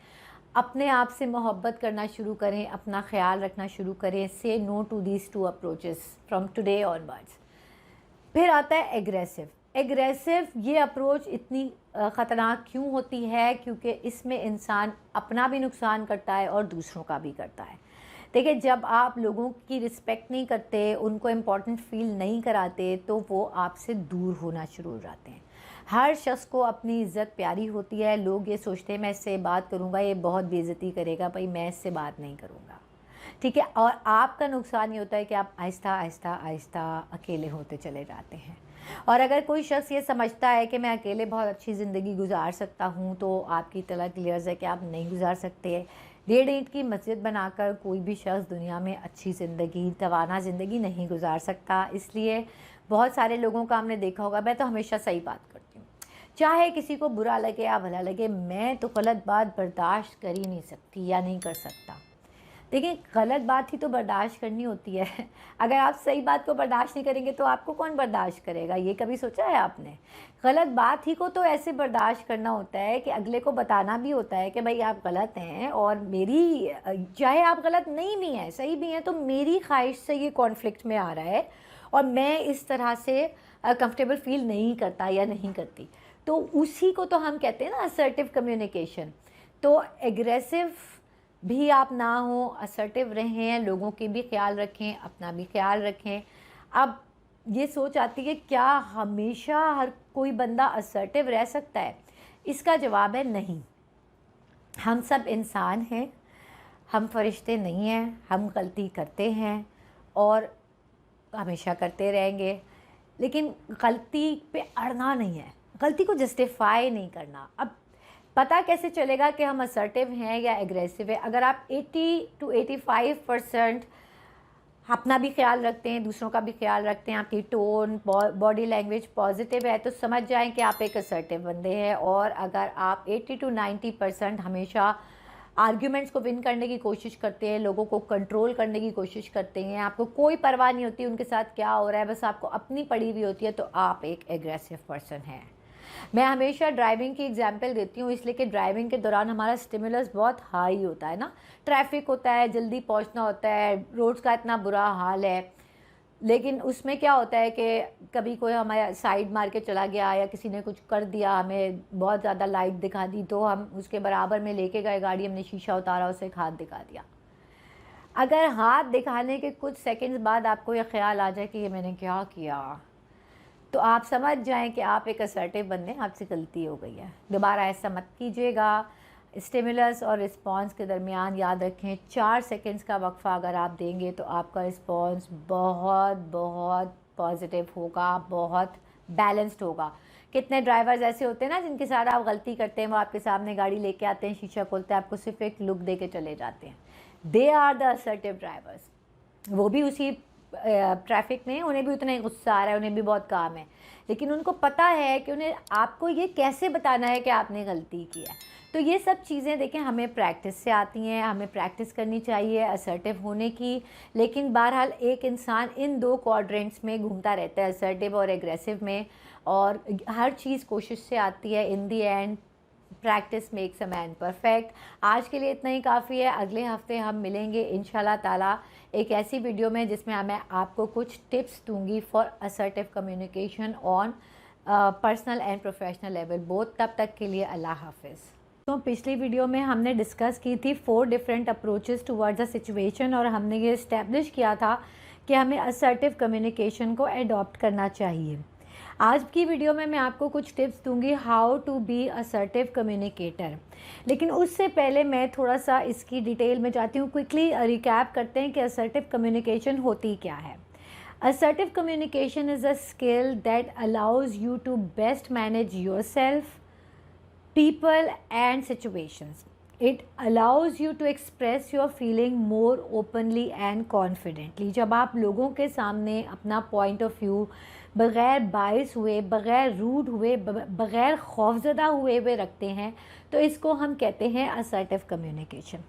अपने आप से मोहब्बत करना शुरू करें, अपना ख्याल रखना शुरू करें। Say no to these 2 approaches from today onwards. फिर आता है एग्रेसिव। एग्रेसिव ये अप्रोच इतनी ख़तरनाक क्यों होती है? क्योंकि इसमें इंसान अपना भी नुकसान करता है और दूसरों का भी करता है। देखिए, जब आप लोगों की रिस्पेक्ट नहीं करते, उनको इम्पोर्टेंट फील नहीं कराते, तो वो आपसे दूर होना शुरू हो जाते हैं। हर शख्स को अपनी इज़्ज़त प्यारी होती है। लोग ये सोचते हैं मैं इससे बात करूँगा ये बहुत बेइज्जती करेगा, भाई मैं इससे बात नहीं करूँगा, ठीक है। और आपका नुकसान ये होता है कि आप आहिस्ता आहिस्ता आहिस्ता अकेले होते चले जाते हैं। और अगर कोई शख्स ये समझता है कि मैं अकेले बहुत अच्छी ज़िंदगी गुजार सकता हूँ, तो आपकी तला क्लियर है कि आप नहीं गुजार सकते। 1.5 ईंट की मस्जिद बनाकर कोई भी शख्स दुनिया में अच्छी ज़िंदगी, तवाना ज़िंदगी नहीं गुजार सकता। इसलिए बहुत सारे लोगों का हमने देखा होगा, मैं तो हमेशा सही बात करती हूँ, चाहे किसी को बुरा लगे या भला लगे, मैं तो गलत बात बर्दाश्त कर ही नहीं सकती या नहीं कर सकता। देखिए, गलत बात ही तो बर्दाश्त करनी होती है। अगर आप सही बात को बर्दाश्त नहीं करेंगे तो आपको कौन बर्दाश्त करेगा? ये कभी सोचा है आपने? गलत बात ही को तो ऐसे बर्दाश्त करना होता है कि अगले को बताना भी होता है कि भाई आप गलत हैं, और मेरी, चाहे आप गलत नहीं भी हैं, सही भी हैं, तो मेरी ख्वाहिश से ये कॉन्फ्लिक्ट में आ रहा है और मैं इस तरह से कंफर्टेबल फील नहीं करता या नहीं करती। तो उसी को तो हम कहते हैं ना असर्टिव कम्युनिकेशन। तो एग्रेसिव भी आप ना हो, असर्टिव रहें, लोगों के भी ख्याल रखें, अपना भी ख्याल रखें। अब ये सोच आती है क्या हमेशा हर कोई बंदा असर्टिव रह सकता है? इसका जवाब है नहीं। हम सब इंसान हैं, हम फरिश्ते नहीं हैं, हम गलती करते हैं और हमेशा करते रहेंगे। लेकिन गलती पे अड़ना नहीं है, गलती को जस्टिफाई नहीं करना। अब पता कैसे चलेगा कि हम असर्टिव हैं या एग्रेसिव है? अगर आप 80 to 85% अपना भी ख्याल रखते हैं, दूसरों का भी ख्याल रखते हैं, आपकी टोन, बॉडी लैंग्वेज पॉजिटिव है, तो समझ जाएं कि आप एक असर्टिव बंदे हैं। और अगर आप 80 to 90% हमेशा आर्ग्यूमेंट्स को विन करने की कोशिश करते हैं, लोगों को कंट्रोल करने की कोशिश करते हैं, आपको कोई परवाह नहीं होती उनके साथ क्या हो रहा है, बस आपको अपनी पड़ी हुई होती है, तो आप एक एग्रेसिव पर्सन हैं। मैं हमेशा ड्राइविंग की एग्जांपल देती हूँ, इसलिए कि ड्राइविंग के दौरान हमारा स्टिमुलस बहुत हाई होता है ना, ट्रैफिक होता है, जल्दी पहुँचना होता है, रोड्स का इतना बुरा हाल है। लेकिन उसमें क्या होता है कि कभी कोई हमारा साइड मार के चला गया या किसी ने कुछ कर दिया, हमें बहुत ज़्यादा लाइट दिखा दी, तो हम उसके बराबर में लेके गए गाड़ी, हमने शीशा उतारा, उसे एक हाथ दिखा दिया। अगर हाथ दिखाने के कुछ सेकंड्स बाद आपको यह ख्याल आ जाए कि ये मैंने क्या किया, तो आप समझ जाएं कि आप एक असर्टिव बंदे, आपसे गलती हो गई है। दोबारा ऐसा मत कीजिएगा। स्टिमुलस और रिस्पॉन्स के दरमियान याद रखें 4 सेकंड्स का वक्फा अगर आप देंगे तो आपका रिस्पॉन्स बहुत बहुत पॉजिटिव होगा, बहुत बैलेंस्ड होगा। कितने ड्राइवर्स ऐसे होते हैं ना जिनके साथ आप गलती करते हैं, वो आपके सामने गाड़ी लेके आते हैं, शीशा खोलते हैं, आपको सिर्फ एक लुक दे के चले जाते हैं। They are the assertive drivers. वो भी उसी ट्रैफिक में, उन्हें भी उतना ही गुस्सा आ रहा है, उन्हें भी बहुत काम है, लेकिन उनको पता है कि उन्हें आपको ये कैसे बताना है कि आपने गलती की है। तो ये सब चीज़ें देखें हमें प्रैक्टिस से आती हैं, हमें प्रैक्टिस करनी चाहिए असर्टिव होने की। लेकिन बहरहाल एक इंसान इन 2 क्वाड्रेंट्स में घूमता रहता है, असर्टिव और एग्रेसिव में, और हर चीज़ कोशिश से आती है। In the end practice makes a man perfect. आज के लिए इतना ही काफ़ी है। अगले हफ्ते हम मिलेंगे इंशाल्लाह ताला एक ऐसी वीडियो में जिसमें मैं आपको कुछ टिप्स दूंगी for assertive communication on personal and professional level both. तब तक के लिए अल्लाह हाफिज़। तो पिछली वीडियो में हमने डिस्कस की थी 4 different approaches towards the situation, और हमने ये इस्टेब्लिश किया था कि हमें असर्टिव कम्युनिकेशन को एडॉप्ट करना चाहिए। आज की वीडियो में मैं आपको कुछ टिप्स दूंगी how to be assertive communicator. लेकिन उससे पहले मैं थोड़ा सा इसकी डिटेल में जाती हूँ। क्विकली रिकैप करते हैं कि असर्टिव कम्युनिकेशन होती क्या है। Assertive communication is a skill that allows you to best manage yourself, people and situations. It allows you to express your feeling more openly and confidently. जब आप लोगों के सामने अपना पॉइंट ऑफ व्यू बग़ैर बायस हुए, बग़ैर रूड हुए, बग़ैर खौफज़दा हुए रखते हैं, तो इसको हम कहते हैं असर्टिव कम्युनिकेशन।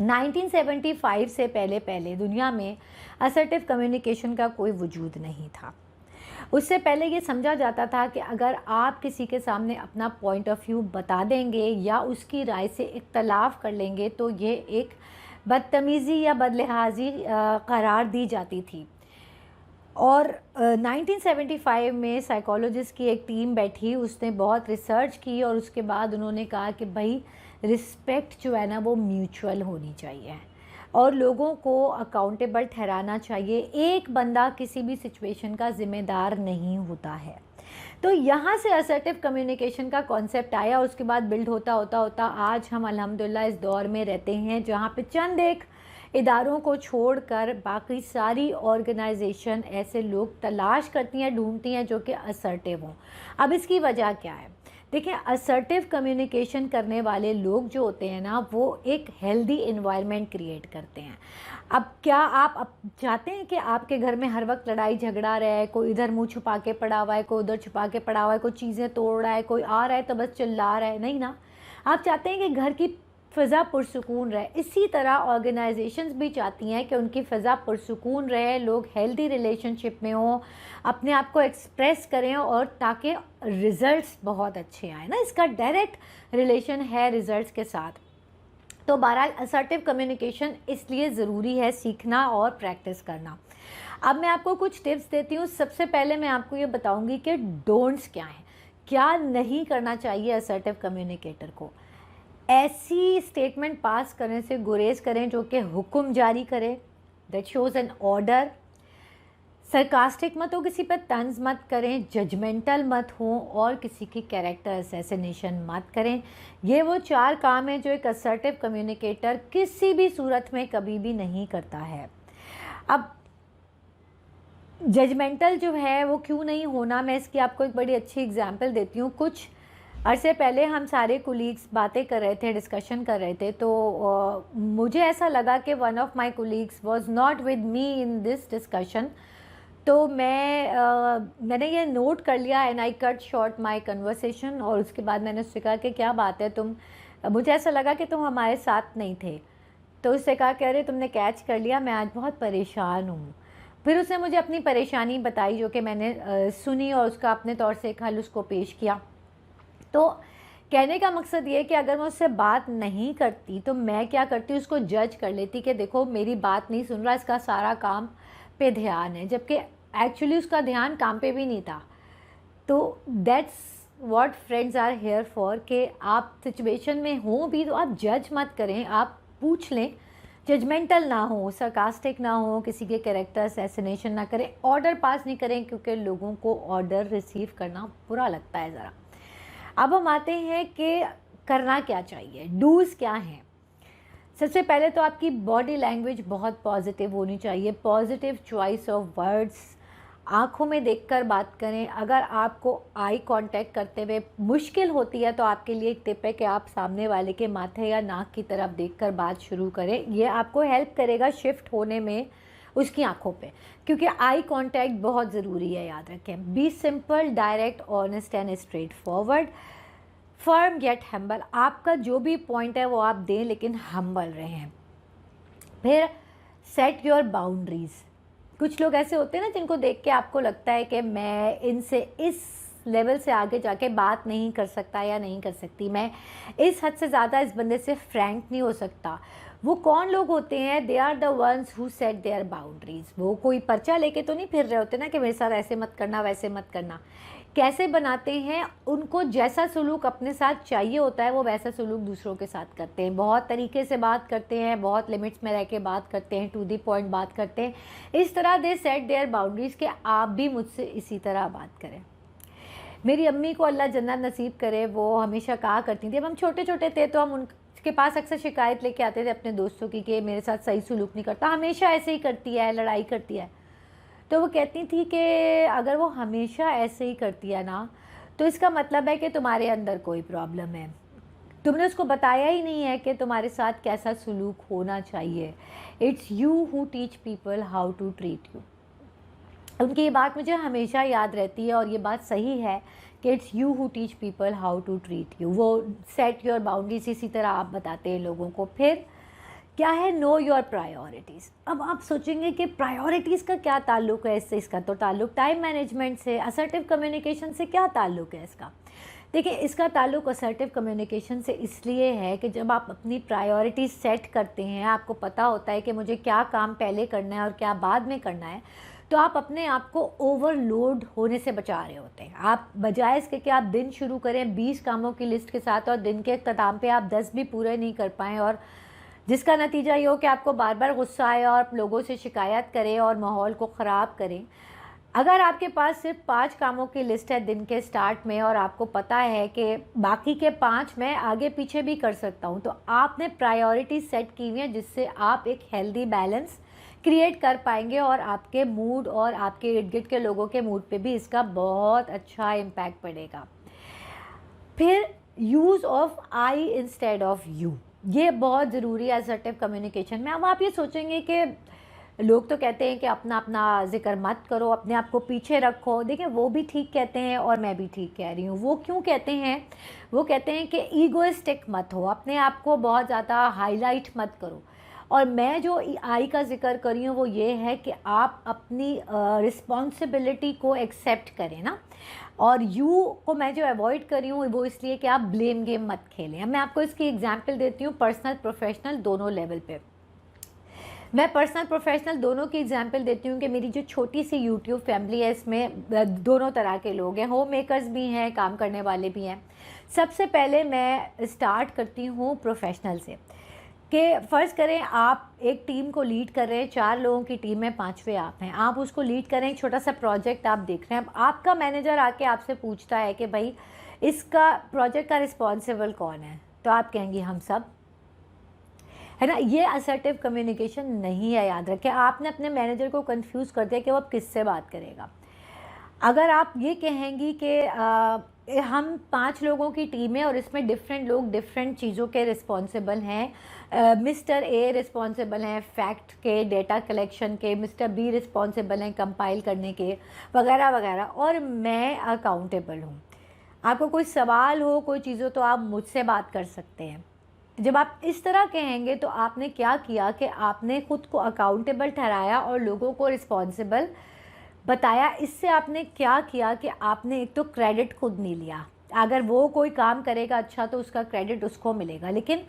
1975 से पहले दुनिया में असर्टिव कम्युनिकेशन का कोई वजूद नहीं था। उससे पहले ये समझा जाता था कि अगर आप किसी के सामने अपना पॉइंट ऑफ व्यू बता देंगे या उसकी राय से इख्तलाफ कर लेंगे तो ये एक बदतमीज़ी या बदलिहाजी करार दी जाती थी। और 1975 में साइकोलॉजिस्ट की एक टीम बैठी, उसने बहुत रिसर्च की और उसके बाद उन्होंने कहा कि भाई रिस्पेक्ट जो है ना वो म्यूचुअल होनी चाहिए और लोगों को अकाउंटेबल ठहराना चाहिए। एक बंदा किसी भी सिचुएशन का ज़िम्मेदार नहीं होता है। तो यहाँ से असर्टिव कम्युनिकेशन का कॉन्सेप्ट आया। उसके बाद बिल्ड होता आज हम अल्हम्दुलिल्लाह इस दौर में रहते हैं जहाँ पे चंद एक इदारों को छोड़कर बाकी सारी ऑर्गेनाइजेशन ऐसे लोग तलाश करती हैं, ढूंढती हैं जो कि असर्टिव हों। अब इसकी वजह क्या है? देखिए, असर्टिव कम्युनिकेशन करने वाले लोग जो होते हैं ना वो एक हेल्दी इन्वायरमेंट क्रिएट करते हैं। अब क्या आप चाहते हैं कि आपके घर में हर वक्त लड़ाई झगड़ा रहा है, कोई इधर मुंह छुपा के पड़ा हुआ है, कोई उधर छुपा के पड़ा हुआ है, कोई चीज़ें तोड़ रहा है, कोई आ रहा है तो बस चिल्ला रहा है? नहीं ना। आप चाहते हैं कि घर की फ़िज़ा पुरसुकून रहे। इसी तरह ऑर्गेनाइजेशंस भी चाहती हैं कि उनकी फ़िज़ा पुरसुकून रहे, लोग हेल्दी रिलेशनशिप में हों, अपने आप को एक्सप्रेस करें और ताकि रिज़ल्ट्स बहुत अच्छे आए ना। इसका डायरेक्ट रिलेशन है रिज़ल्ट्स के साथ। तो बहरहाल असर्टिव कम्युनिकेशन इसलिए ज़रूरी है सीखना और प्रैक्टिस करना। अब मैं आपको कुछ टिप्स देती हूँ। सबसे पहले मैं आपको ये बताऊँगी कि डोंट्स क्या हैं, क्या नहीं करना चाहिए असर्टिव कम्युनिकेटर को। ऐसी स्टेटमेंट पास करने से गुरेज करें जो कि हुक्म जारी करे, that shows an order. Sarcastic मत हो, किसी पर तंज मत करें, जजमेंटल मत हो और किसी की कैरेक्टर असैसिनेशन मत करें। ये वो 4 काम हैं जो एक असर्टिव कम्युनिकेटर किसी भी सूरत में कभी भी नहीं करता है। अब जजमेंटल जो है वो क्यों नहीं होना, मैं इसकी आपको एक बड़ी अच्छी एग्जांपल देती हूँ। कुछ अरसे पहले हम सारे कोलीग्स बातें कर रहे थे, डिस्कशन कर रहे थे, तो मुझे ऐसा लगा कि one of my colleagues was not with me in this discussion. तो मैंने ये नोट कर लिया and I cut short my conversation. और उसके बाद मैंने उससे कहा कि क्या बात है, मुझे ऐसा लगा कि तुम हमारे साथ नहीं थे। तो उससे कहा कि अरे तुमने कैच कर लिया, मैं आज बहुत परेशान हूँ। फिर उसने मुझे अपनी परेशानी बताई जो कि मैंने सुनी और उसका अपने तौर से एक हल उसको पेश किया। तो कहने का मकसद ये कि अगर मैं उससे बात नहीं करती तो मैं क्या करती, उसको जज कर लेती कि देखो मेरी बात नहीं सुन रहा, इसका सारा काम पे ध्यान है, जबकि एक्चुअली उसका ध्यान काम पे भी नहीं था। तो that's what friends are here for, कि आप सिचुएशन में हो भी तो आप जज मत करें, आप पूछ लें, जजमेंटल ना हो, सरकास्टिक ना हो, किसी के कैरेक्टर असैसिनेशन ना करें, ऑर्डर पास नहीं करें, क्योंकि लोगों को ऑर्डर रिसीव करना बुरा लगता है ज़रा। अब हम आते हैं कि करना क्या चाहिए, डूज़ क्या हैं। सबसे पहले तो आपकी बॉडी लैंग्वेज बहुत पॉजिटिव होनी चाहिए, पॉजिटिव चॉइस ऑफ वर्ड्स, आँखों में देखकर बात करें। अगर आपको आई कांटेक्ट करते हुए मुश्किल होती है तो आपके लिए एक टिप है कि आप सामने वाले के माथे या नाक की तरफ देखकर बात शुरू करें। ये आपको हेल्प करेगा शिफ्ट होने में उसकी आंखों पे, क्योंकि आई कांटेक्ट बहुत ज़रूरी है, याद रखें। Be simple, direct, honest and straightforward, firm yet humble. आपका जो भी पॉइंट है वो आप दें लेकिन हम्बल रहें। फिर सेट योर बाउंड्रीज़। कुछ लोग ऐसे होते हैं ना जिनको देख के आपको लगता है कि मैं इनसे इस लेवल से आगे जाके बात नहीं कर सकता या नहीं कर सकती, मैं इस हद से ज़्यादा इस बंदे से फ्रैंक नहीं हो सकता। वो कौन लोग होते हैं? They are the ones who set their boundaries. वो कोई पर्चा लेके तो नहीं फिर रहे होते ना कि मेरे साथ ऐसे मत करना वैसे मत करना। कैसे बनाते हैं? उनको जैसा सलूक अपने साथ चाहिए होता है वो वैसा सलूक दूसरों के साथ करते हैं। बहुत तरीके से बात करते हैं, बहुत लिमिट्स में रह के बात करते हैं, टू दी पॉइंट बात करते हैं। इस तरह दे सेट देयर बाउंड्रीज़ कि आप भी मुझसे इसी तरह बात करें। मेरी अम्मी को अल्लाह जन्नत नसीब करे, वो हमेशा कहा करती थी, अब हम छोटे छोटे थे तो हम उनके पास अक्सर शिकायत लेके आते थे अपने दोस्तों की कि मेरे साथ सही सलूक नहीं करता, हमेशा ऐसे ही करती है, लड़ाई करती है। तो वो कहती थी कि अगर वो हमेशा ऐसे ही करती है ना तो इसका मतलब है कि तुम्हारे अंदर कोई प्रॉब्लम है, तुमने उसको बताया ही नहीं है कि तुम्हारे साथ कैसा सलूक होना चाहिए। It's you who teach people how to treat you. उनकी ये बात मुझे हमेशा याद रहती है और ये बात सही है कि it's you who teach people how to treat you. वो सेट योर बाउंड्रीज इसी तरह आप बताते हैं लोगों को। फिर क्या है? Know your priorities. अब आप सोचेंगे कि प्रायोरिटीज़ का क्या ताल्लुक़ है इससे? इसका तो ताल्लुक़ टाइम मैनेजमेंट से, असर्टिव कम्युनिकेशन से क्या ताल्लुक़ है इसका? देखिए, इसका ताल्लुक़ असर्टिव कम्युनिकेशन से इसलिए है कि जब आप अपनी प्रायोरिटीज़ सेट करते हैं, आपको पता होता है कि मुझे क्या काम पहले करना है और क्या बाद में करना है, तो आप अपने आप को ओवरलोड होने से बचा रहे होते हैं। आप बजाय इसके कि आप दिन शुरू करें 20 कामों की लिस्ट के साथ और दिन के अख्ताम पे आप 10 भी पूरे नहीं कर पाएँ और जिसका नतीजा ये हो कि आपको बार बार गुस्सा आए और लोगों से शिकायत करें और माहौल को ख़राब करें। अगर आपके पास सिर्फ 5 कामों की लिस्ट है दिन के स्टार्ट में और आपको पता है कि बाकी के 5 मैं आगे पीछे भी कर सकता हूँ, तो आपने प्रायोरिटी सेट की हुई है जिससे आप एक हेल्दी बैलेंस क्रिएट कर पाएंगे और आपके मूड और आपके इर्द गिर्द के लोगों के मूड पे भी इसका बहुत अच्छा इम्पैक्ट पड़ेगा। फिर use of I instead of you, ये बहुत ज़रूरी है असर्टिव कम्युनिकेशन में। अब आप ये सोचेंगे कि लोग तो कहते हैं कि अपना अपना जिक्र मत करो, अपने आप को पीछे रखो। देखिए, वो भी ठीक कहते हैं और मैं भी ठीक कह रही हूँ। वो क्यों कहते हैं? वो कहते हैं कि ईगोइस्टिक मत हो, अपने आप को बहुत ज़्यादा हाईलाइट मत करो। और मैं जो आई का जिक्र कर रही हूँ वो ये है कि आप अपनी रिस्पॉन्सिबिलिटी को एक्सेप्ट करें ना। और यू को मैं जो अवॉइड कर रही हूँ वो इसलिए कि आप ब्लेम गेम मत खेलें। अब मैं आपको इसकी एग्जांपल देती हूँ, पर्सनल प्रोफेशनल दोनों लेवल पे। मैं पर्सनल प्रोफेशनल दोनों की एग्जांपल देती हूँ कि मेरी जो छोटी सी यूट्यूब फैमिली है इसमें दोनों तरह के लोग हैं, होम मेकर्स भी हैं, काम करने वाले भी हैं। सबसे पहले मैं स्टार्ट करती हूँ प्रोफेशनल से कि फ़र्ज़ करें आप एक टीम को लीड कर रहे हैं, 4 लोगों की टीम में 5वें आप हैं, आप उसको लीड करें, एक छोटा सा प्रोजेक्ट आप देख रहे हैं। अब आपका मैनेजर आके आपसे पूछता है कि भाई इसका प्रोजेक्ट का रिस्पॉन्सिबल कौन है, तो आप कहेंगे हम सब, है ना। ये असर्टिव कम्युनिकेशन नहीं है, याद रखें। आपने अपने मैनेजर को कंफ्यूज कर दिया कि वो अब किससे बात करेगा। अगर आप ये कहेंगी कि हम 5 लोगों की टीम है और इसमें डिफरेंट लोग डिफरेंट चीज़ों के रिस्पॉन्सिबल हैं, मिस्टर ए रिस्पॉन्सिबल हैं फैक्ट के, डेटा कलेक्शन के, मिस्टर बी रिस्पॉन्सिबल हैं कंपाइल करने के, वगैरह वगैरह, और मैं अकाउंटेबल हूँ। आपको कोई सवाल हो, कोई चीज़ हो, तो आप मुझसे बात कर सकते हैं। जब आप इस तरह कहेंगे तो आपने क्या किया कि आपने ख़ुद को अकाउंटेबल ठहराया और लोगों को रिस्पॉन्सिबल बताया। इससे आपने क्या किया कि आपने एक तो क्रेडिट खुद नहीं लिया। अगर वो कोई काम करेगा अच्छा तो उसका क्रेडिट उसको मिलेगा, लेकिन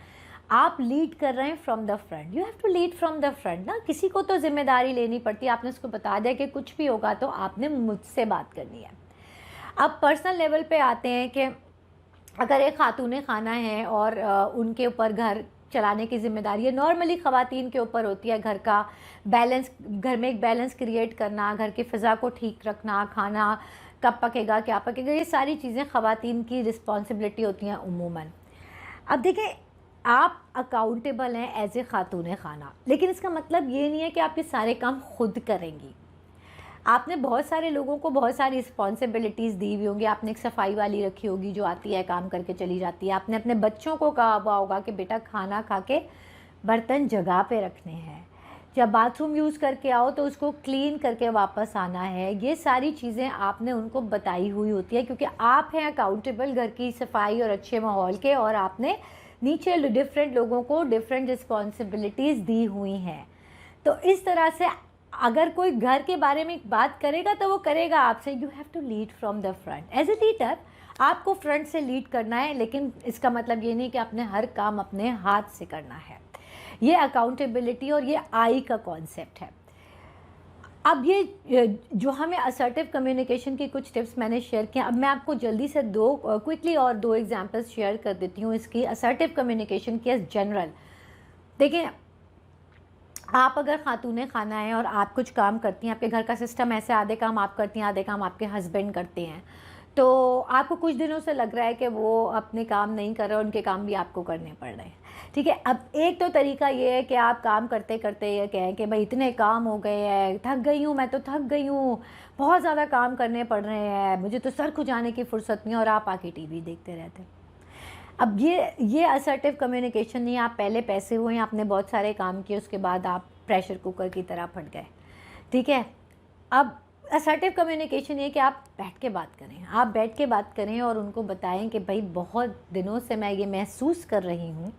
आप लीड कर रहे हैं from the front. You have to lead from the front ना। किसी को तो जिम्मेदारी लेनी पड़ती है। आपने उसको बता दिया कि कुछ भी होगा तो आपने मुझसे बात करनी है। अब पर्सनल लेवल पे आते हैं कि अगर एक खातून खाना है और उनके ऊपर घर चलाने की जिम्मेदारी है, नॉर्मली ख़वातीन के ऊपर होती है, घर का बैलेंस, घर में एक बैलेंस क्रिएट करना, घर की फ़िज़ा को ठीक रखना, खाना कब पकेगा क्या पकेगा, ये सारी चीज़ें ख़वातीन की रिस्पॉन्सिबिलिटी होती हैं उमूमन। अब देखें, आप अकाउंटेबल हैं एज ए खातून खाना, लेकिन इसका मतलब ये नहीं है कि आप ये सारे काम खुद करेंगी। आपने बहुत सारे लोगों को बहुत सारी रिस्पॉन्सिबिलिटीज़ दी हुई होंगी। आपने एक सफाई वाली रखी होगी जो आती है काम करके चली जाती है। आपने अपने बच्चों को कहा हुआ होगा कि बेटा खाना खा के बर्तन जगह पे रखने हैं, जब बाथरूम यूज़ करके आओ तो उसको क्लीन करके वापस आना है। ये सारी चीज़ें आपने उनको बताई हुई होती है, क्योंकि आप हैं अकाउंटेबल घर की सफाई और अच्छे माहौल के, और आपने नीचे डिफरेंट लोगों को डिफरेंट रिस्पॉन्सिबिलिटीज़ दी हुई हैं। तो इस तरह से अगर कोई घर के बारे में बात करेगा तो वो करेगा आपसे, you have to lead from the front. As a leader आपको फ्रंट से लीड करना है, लेकिन इसका मतलब ये नहीं कि आपने हर काम अपने हाथ से करना है। ये अकाउंटेबिलिटी और ये आई का कॉन्सेप्ट है। अब ये जो हमें असर्टिव कम्युनिकेशन की कुछ टिप्स मैंने शेयर किया, अब मैं आपको जल्दी से क्विकली और दो एग्जांपल्स शेयर कर देती हूँ इसकी असर्टिव कम्युनिकेशन की एज जनरल। देखिए, आप अगर खातून खाना है और आप कुछ काम करती हैं, आपके घर का सिस्टम ऐसे आधे काम आप करती हैं, आधे काम आपके हस्बैंड करते हैं, तो आपको कुछ दिनों से लग रहा है कि वो अपने काम नहीं कर रहे, उनके काम भी आपको करने पड़ रहे हैं। ठीक है, अब एक तो तरीका ये है कि आप काम करते करते ये कहें कि भाई इतने काम हो गए हैं, थक गई हूँ, मैं तो थक गई हूँ, बहुत ज़्यादा काम करने पड़ रहे हैं, मुझे तो सर खुजाने की फुर्सत नहीं, और आप आके टीवी देखते रहते हैं। अब ये असर्टिव कम्युनिकेशन नहीं। आप पहले पैसे हुए, आपने बहुत सारे काम किए, उसके बाद आप प्रेशर कुकर की तरह फट गए। ठीक है, अब असर्टिव कम्युनिकेशन ये कि आप बैठ के बात करें, आप बैठ के बात करें और उनको बताएं कि भाई बहुत दिनों से मैं ये महसूस कर रही हूँ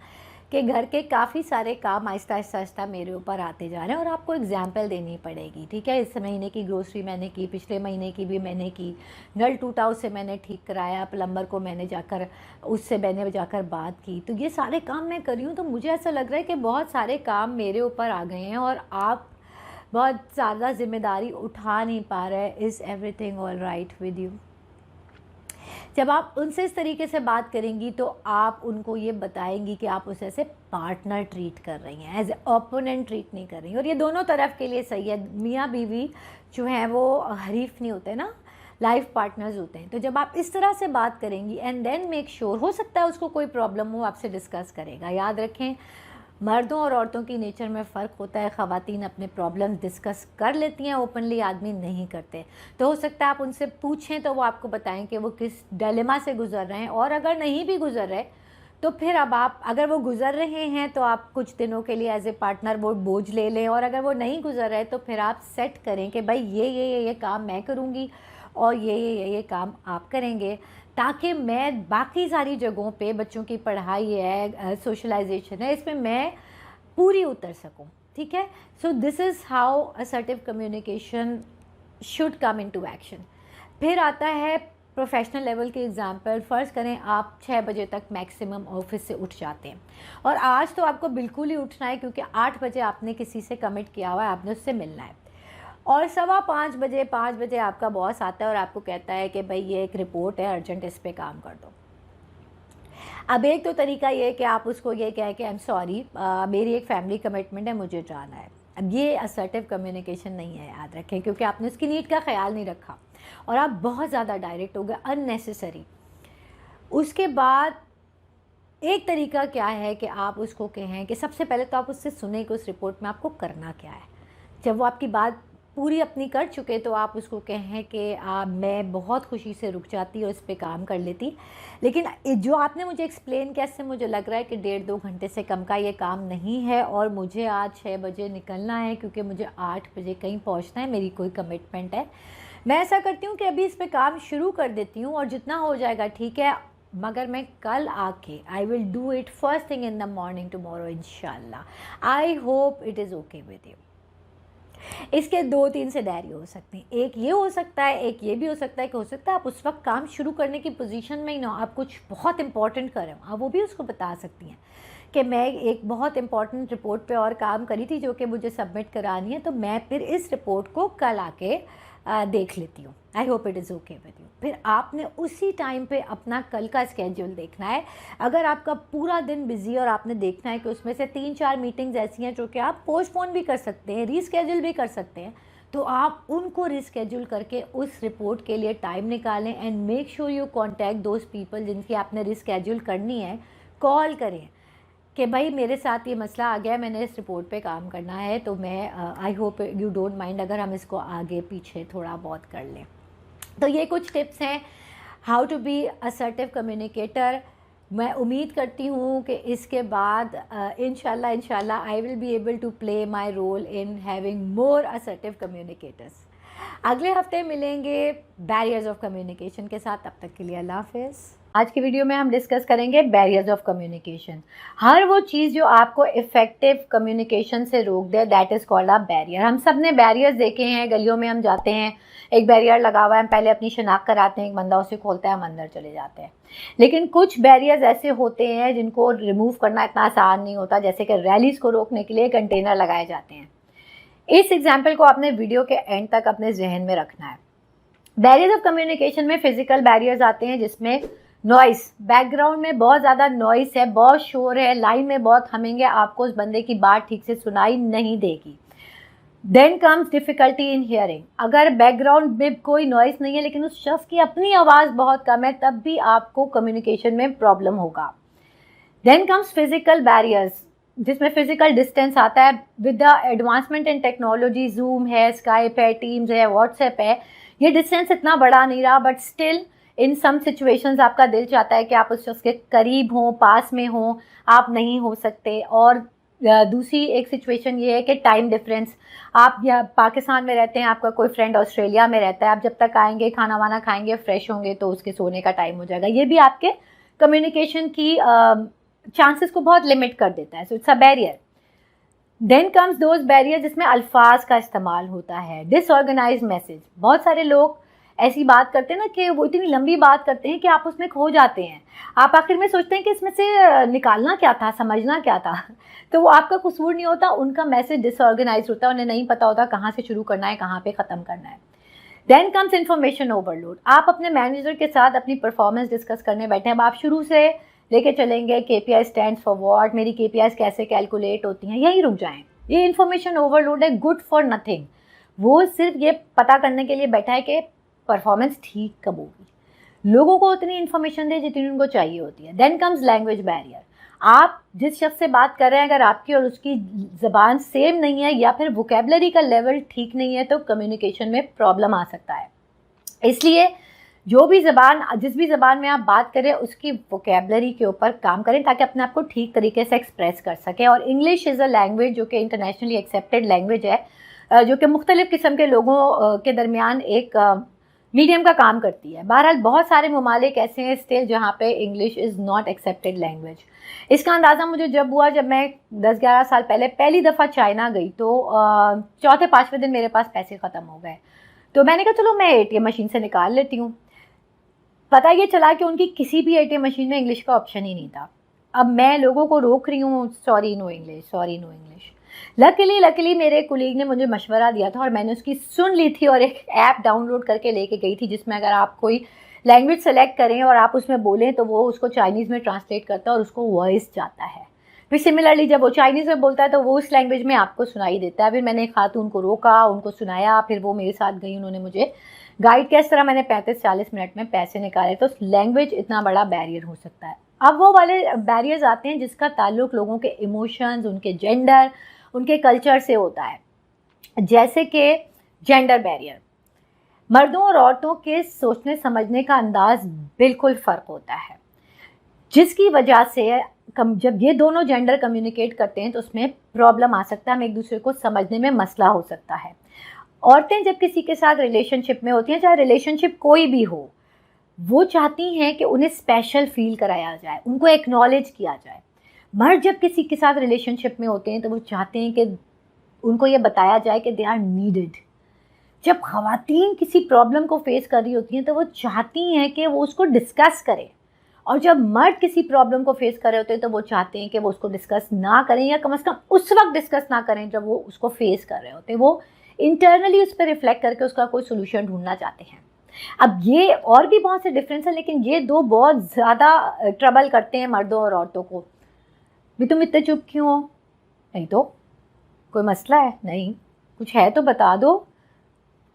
कि घर के काफ़ी सारे काम आहिस्ता आहिस्ता आहिस्ता मेरे ऊपर आते जा रहे हैं, और आपको एग्जाम्पल देनी पड़ेगी। ठीक है, इस महीने की ग्रोसरी मैंने की, पिछले महीने की भी मैंने की, नल टूटा उससे मैंने ठीक कराया, प्लम्बर को मैंने जाकर बात की, तो ये सारे काम मैं कर रही हूँ। तो मुझे ऐसा लग रहा है कि बहुत सारे काम मेरे ऊपर आ गए हैं और आप बहुत ज़्यादा जिम्मेदारी उठा नहीं पा रहे। Is everything all right with you? जब आप उनसे इस तरीके से बात करेंगी तो आप उनको ये बताएंगी कि आप उसे ऐसे पार्टनर ट्रीट कर रही हैं, एज ए ओपोनेंट ट्रीट नहीं कर रही हैं। और ये दोनों तरफ के लिए सही है। मियाँ बीवी जो हैं वो हरीफ नहीं होते ना, लाइफ पार्टनर्स होते हैं। तो जब आप इस तरह से बात करेंगी एंड देन मेक श्योर, हो सकता है उसको कोई प्रॉब्लम हो, आपसे डिस्कस करेगा। याद रखें, मर्दों और औरतों की नेचर में फ़र्क होता है। ख़वातीन अपने प्रॉब्लम डिस्कस कर लेती हैं ओपनली, आदमी नहीं करते। तो हो सकता है आप उनसे पूछें तो वो आपको बताएं कि वो किस डिलेमा से गुज़र रहे हैं, और अगर नहीं भी गुज़र रहे तो फिर अब आप, अगर वो गुज़र रहे हैं तो आप कुछ दिनों के लिए एज ए पार्टनर वो बोझ ले लें, और अगर वो नहीं गुज़र रहे तो फिर आप सेट करें कि भाई ये काम मैं करूँगी और ये काम आप करेंगे, ताकि मैं बाकी सारी जगहों पे, बच्चों की पढ़ाई है, सोशलाइजेशन है, इसमें मैं पूरी उतर सकूं। ठीक है, so this is how assertive communication should come into action. फिर आता है प्रोफेशनल लेवल के एग्जाम्पल। फ़र्ज़ करें आप 6 बजे तक मैक्सिमम ऑफिस से उठ जाते हैं, और आज तो आपको बिल्कुल ही उठना है क्योंकि 8 बजे आपने किसी से कमिट किया हुआ है, आपने उससे मिलना है, और 5:15 बजे आपका बॉस आता है और आपको कहता है कि भाई ये एक रिपोर्ट है अर्जेंट, इस पे काम कर दो। अब एक तो तरीका ये है कि आप उसको ये कहें कि आई एम सॉरी, मेरी एक फैमिली कमिटमेंट है, मुझे जाना है। अब ये असर्टिव कम्युनिकेशन नहीं है, याद रखें, क्योंकि आपने उसकी नीड का ख्याल नहीं रखा और आप बहुत ज़्यादा डायरेक्ट हो गए, अननेसेसरी। उसके बाद एक तरीका क्या है कि आप उसको कहें कि सबसे पहले तो आप उससे सुने कि उस रिपोर्ट में आपको करना क्या है। जब वो आपकी बात पूरी अपनी कर चुके तो आप उसको कहें कि मैं बहुत खुशी से रुक जाती और इस पे काम कर लेती, लेकिन जो आपने मुझे एक्सप्लेन किया इससे मुझे लग रहा है कि 1.5-2 घंटे से कम का ये काम नहीं है, और मुझे आज 6 बजे निकलना है क्योंकि मुझे 8 बजे कहीं पहुंचना है, मेरी कोई कमिटमेंट है। मैं ऐसा करती हूँ कि अभी इस पर काम शुरू कर देती हूँ, और जितना हो जाएगा ठीक है, मगर मैं कल आके I will do it first thing in the morning tomorrow इंशाल्लाह। I hope it is okay with you. इसके 2-3 सिनेरियो हो सकते हैं। एक ये हो सकता है, एक ये भी हो सकता है कि हो सकता है आप उस वक्त काम शुरू करने की पोजीशन में ही ना हो, आप कुछ बहुत इंपॉर्टेंट कर रहे हो। आप वो भी उसको बता सकती हैं कि मैं एक बहुत इंपॉर्टेंट रिपोर्ट पे और काम करी थी जो कि मुझे सबमिट करानी है, तो मैं फिर इस रिपोर्ट को कल आके देख लेती हूँ। आई hope it is okay with you. फिर आपने उसी टाइम पे अपना कल का स्केड्यूल देखना है। अगर आपका पूरा दिन बिजी और आपने देखना है कि उसमें से 3-4 मीटिंग्स ऐसी हैं जो कि आप पोस्टपोन भी कर सकते हैं, रीस्केड्यूल भी कर सकते हैं, तो आप उनको रीस्केड्यूल करके उस रिपोर्ट के लिए टाइम निकालें and make sure you contact those people जिनकी आपने रीस्केड्यूल करनी है कॉल करें कि भाई मेरे साथ ये मसला आ गया है, मैंने इस रिपोर्ट पे काम करना है, तो मैं I hope you don't mind अगर हम इसको आगे पीछे थोड़ा बहुत कर लें। तो ये कुछ टिप्स हैं how to be assertive communicator. मैं उम्मीद करती हूँ कि इसके बाद इंशाल्लाह I will be able to play my role in having more assertive communicators. अगले हफ्ते मिलेंगे बैरियर्स ऑफ कम्युनिकेशन के साथ, तब तक के लिए अल्लाह हाफ़िज़। आज की वीडियो में हम डिस्कस करेंगे बैरियर्स ऑफ कम्युनिकेशन। हर वो चीज़ जो आपको इफ़ेक्टिव कम्युनिकेशन से रोक दे, that is called a barrier. हम सब ने बैरियर्स देखे हैं, गलियों में हम जाते हैं, एक बैरियर लगा हुआ है, हम पहले अपनी शनाख्त कराते हैं, एक बंदा उसे खोलता है, हम अंदर चले जाते हैं। लेकिन कुछ बैरियर्स ऐसे होते हैं जिनको रिमूव करना इतना आसान नहीं होता, जैसे कि रैलीज़ को रोकने के लिए कंटेनर लगाए जाते हैं। इस एग्जाम्पल को आपने वीडियो के एंड तक अपने जहन में रखना है। बैरियर्स ऑफ कम्युनिकेशन में फिजिकल बैरियर्स आते हैं, जिसमें नॉइस, बैकग्राउंड में बहुत ज़्यादा नॉइस है, बहुत शोर है, लाइन में बहुत हमेंगे, आपको उस बंदे की बात ठीक से सुनाई नहीं देगी। Then comes difficulty in hearing. अगर बैकग्राउंड में कोई नॉइस नहीं है लेकिन उस शख्स की अपनी आवाज़ बहुत कम है, तब भी आपको कम्युनिकेशन में प्रॉब्लम होगा। देन कम्स फिजिकल बैरियर्स, जिसमें फिजिकल डिस्टेंस आता है। With the advancement in technology, Zoom है, स्काइप है, टीम्स है, व्हाट्सएप है, ये डिस्टेंस इतना बड़ा नहीं रहा, but still in some situations आपका दिल चाहता है कि आप उस शख्स के करीब हों, पास में हों, आप नहीं हो सकते। और दूसरी एक सिचुएशन ये है कि टाइम डिफरेंस, आप या पाकिस्तान में रहते हैं, आपका कोई फ्रेंड ऑस्ट्रेलिया में रहता है, आप जब तक आएंगे, खाना वाना खाएंगे, फ्रेश होंगे, तो उसके सोने का टाइम हो जाएगा। ये भी आपके कम्युनिकेशन की चांसेस को बहुत लिमिट कर देता है। So it's a barrier. Then comes those barrier जिसमें अल्फाज का इस्तेमाल होता है। डिसऑर्गेनाइज मैसेज, बहुत सारे लोग ऐसी बात करते हैं ना कि वो इतनी लंबी बात करते हैं कि आप उसमें खो जाते हैं। आप आखिर में सोचते हैं कि इसमें से निकालना क्या था, समझना क्या था। तो वो आपका कसूर नहीं होता, उनका मैसेज डिसऑर्गेनाइज होता है, उन्हें नहीं पता होता कहाँ से शुरू करना है, कहाँ पे ख़त्म करना है। Then comes information overload. आप अपने मैनेजर के साथ अपनी परफॉर्मेंस डिस्कस करने बैठे हैं, अब आप शुरू से लेके चलेंगे KPI स्टैंड्स फॉर व्हाट, मेरी KPIs कैसे कैलकुलेट होती हैं, यहीं रुक जाएं। ये इन्फॉर्मेशन ओवरलोड है, गुड फॉर नथिंग। वो सिर्फ ये पता करने के लिए बैठा है कि परफॉर्मेंस ठीक कब होगी। लोगों को उतनी इन्फॉर्मेशन दे जितनी उनको चाहिए होती है। Then comes language barrier. आप जिस शख्स से बात कर रहे हैं, अगर आपकी और उसकी ज़बान सेम नहीं है या फिर वोकेबलरी का लेवल ठीक नहीं है, तो कम्युनिकेशन में प्रॉब्लम आ सकता है। इसलिए जो भी ज़बान, जिस भी ज़बान में आप बात करें, उसकी वोकेबलरी के ऊपर काम करें ताकि अपने आप को ठीक तरीके से एक्सप्रेस कर सकें। और इंग्लिश इज़ अ लैंग्वेज जो कि इंटरनेशनली एक्सेप्टेड लैंग्वेज है, जो कि मुख्तलिफ़ किस्म के लोगों के दरमियान एक मीडियम का काम करती है। बहरहाल बहुत सारे ममालिक ऐसे हैं स्टिल जहाँ पे English is not accepted language. इसका अंदाज़ा मुझे जब हुआ, जब मैं 10-11 साल पहले पहली दफ़ा चाइना गई, तो चौथे 5वें दिन मेरे पास पैसे ख़त्म हो गए। तो मैंने कहा चलो मैं ATM मशीन से निकाल लेती हूँ। पता ये चला कि उनकी किसी भी ATM मशीन में इंग्लिश का ऑप्शन ही नहीं था। अब मैं लोगों को रोक रही हूँ, sorry no English, sorry no English. Luckily मेरे कुलीग ने मुझे मशवरा दिया था और मैंने उसकी सुन ली थी और एक ऐप डाउनलोड करके लेके गई थी, जिसमें अगर आप कोई लैंग्वेज सेलेक्ट करें और आप उसमें बोलें तो वो उसको चाइनीज़ में ट्रांसलेट करता है और उसको वॉइस जाता है। फिर सिमिलरली जब वो चाइनीज़ में बोलता है तो वो उस लैंग्वेज में आपको सुनाई देता है। फिर मैंने एक खातून को रोका, उनको सुनाया, फिर वो मेरे साथ गई, उन्होंने मुझे गाइड किया। इस तरह मैंने 35-40 मिनट में पैसे निकाले। तो लैंग्वेज इतना बड़ा बैरियर हो सकता है। अब वो वाले बैरियर्स आते हैं जिसका ताल्लुक लोगों के इमोशंस, उनके जेंडर, उनके कल्चर से होता है, जैसे कि जेंडर बैरियर। मर्दों और औरतों के सोचने समझने का अंदाज बिल्कुल फ़र्क होता है, जिसकी वजह से जब ये दोनों जेंडर कम्युनिकेट करते हैं तो उसमें प्रॉब्लम आ सकता है, हम एक दूसरे को समझने में मसला हो सकता है। औरतें जब किसी के साथ रिलेशनशिप में होती हैं, चाहे रिलेशनशिप कोई भी हो, वो चाहती हैं कि उन्हें स्पेशल फील कराया जाए, उनको एक्नॉलेज किया जाए। मर्द जब किसी के साथ रिलेशनशिप में होते हैं तो वो चाहते हैं कि उनको ये बताया जाए कि दे आर नीडेड। जब ख़वातीन किसी प्रॉब्लम को फेस कर रही होती हैं तो वो चाहती हैं कि वो उसको डिस्कस करें, और जब मर्द किसी प्रॉब्लम को फेस कर रहे होते हैं तो वो चाहते हैं कि वो उसको डिस्कस ना करें, या कम से कम उस वक्त डिस्कस ना करें जब वो उसको फेस कर रहे होते हैं। वो इंटरनली उस पर रिफ्लेक्ट करके उसका कोई सोल्यूशन ढूंढना चाहते हैं। अब ये और भी बहुत से डिफरेंस है, लेकिन ये दो बहुत ज़्यादा ट्रबल करते हैं मर्दों और औरतों को। भी तुम इतने चुप क्यों हो? नहीं तो कोई मसला है? नहीं। कुछ है तो बता दो।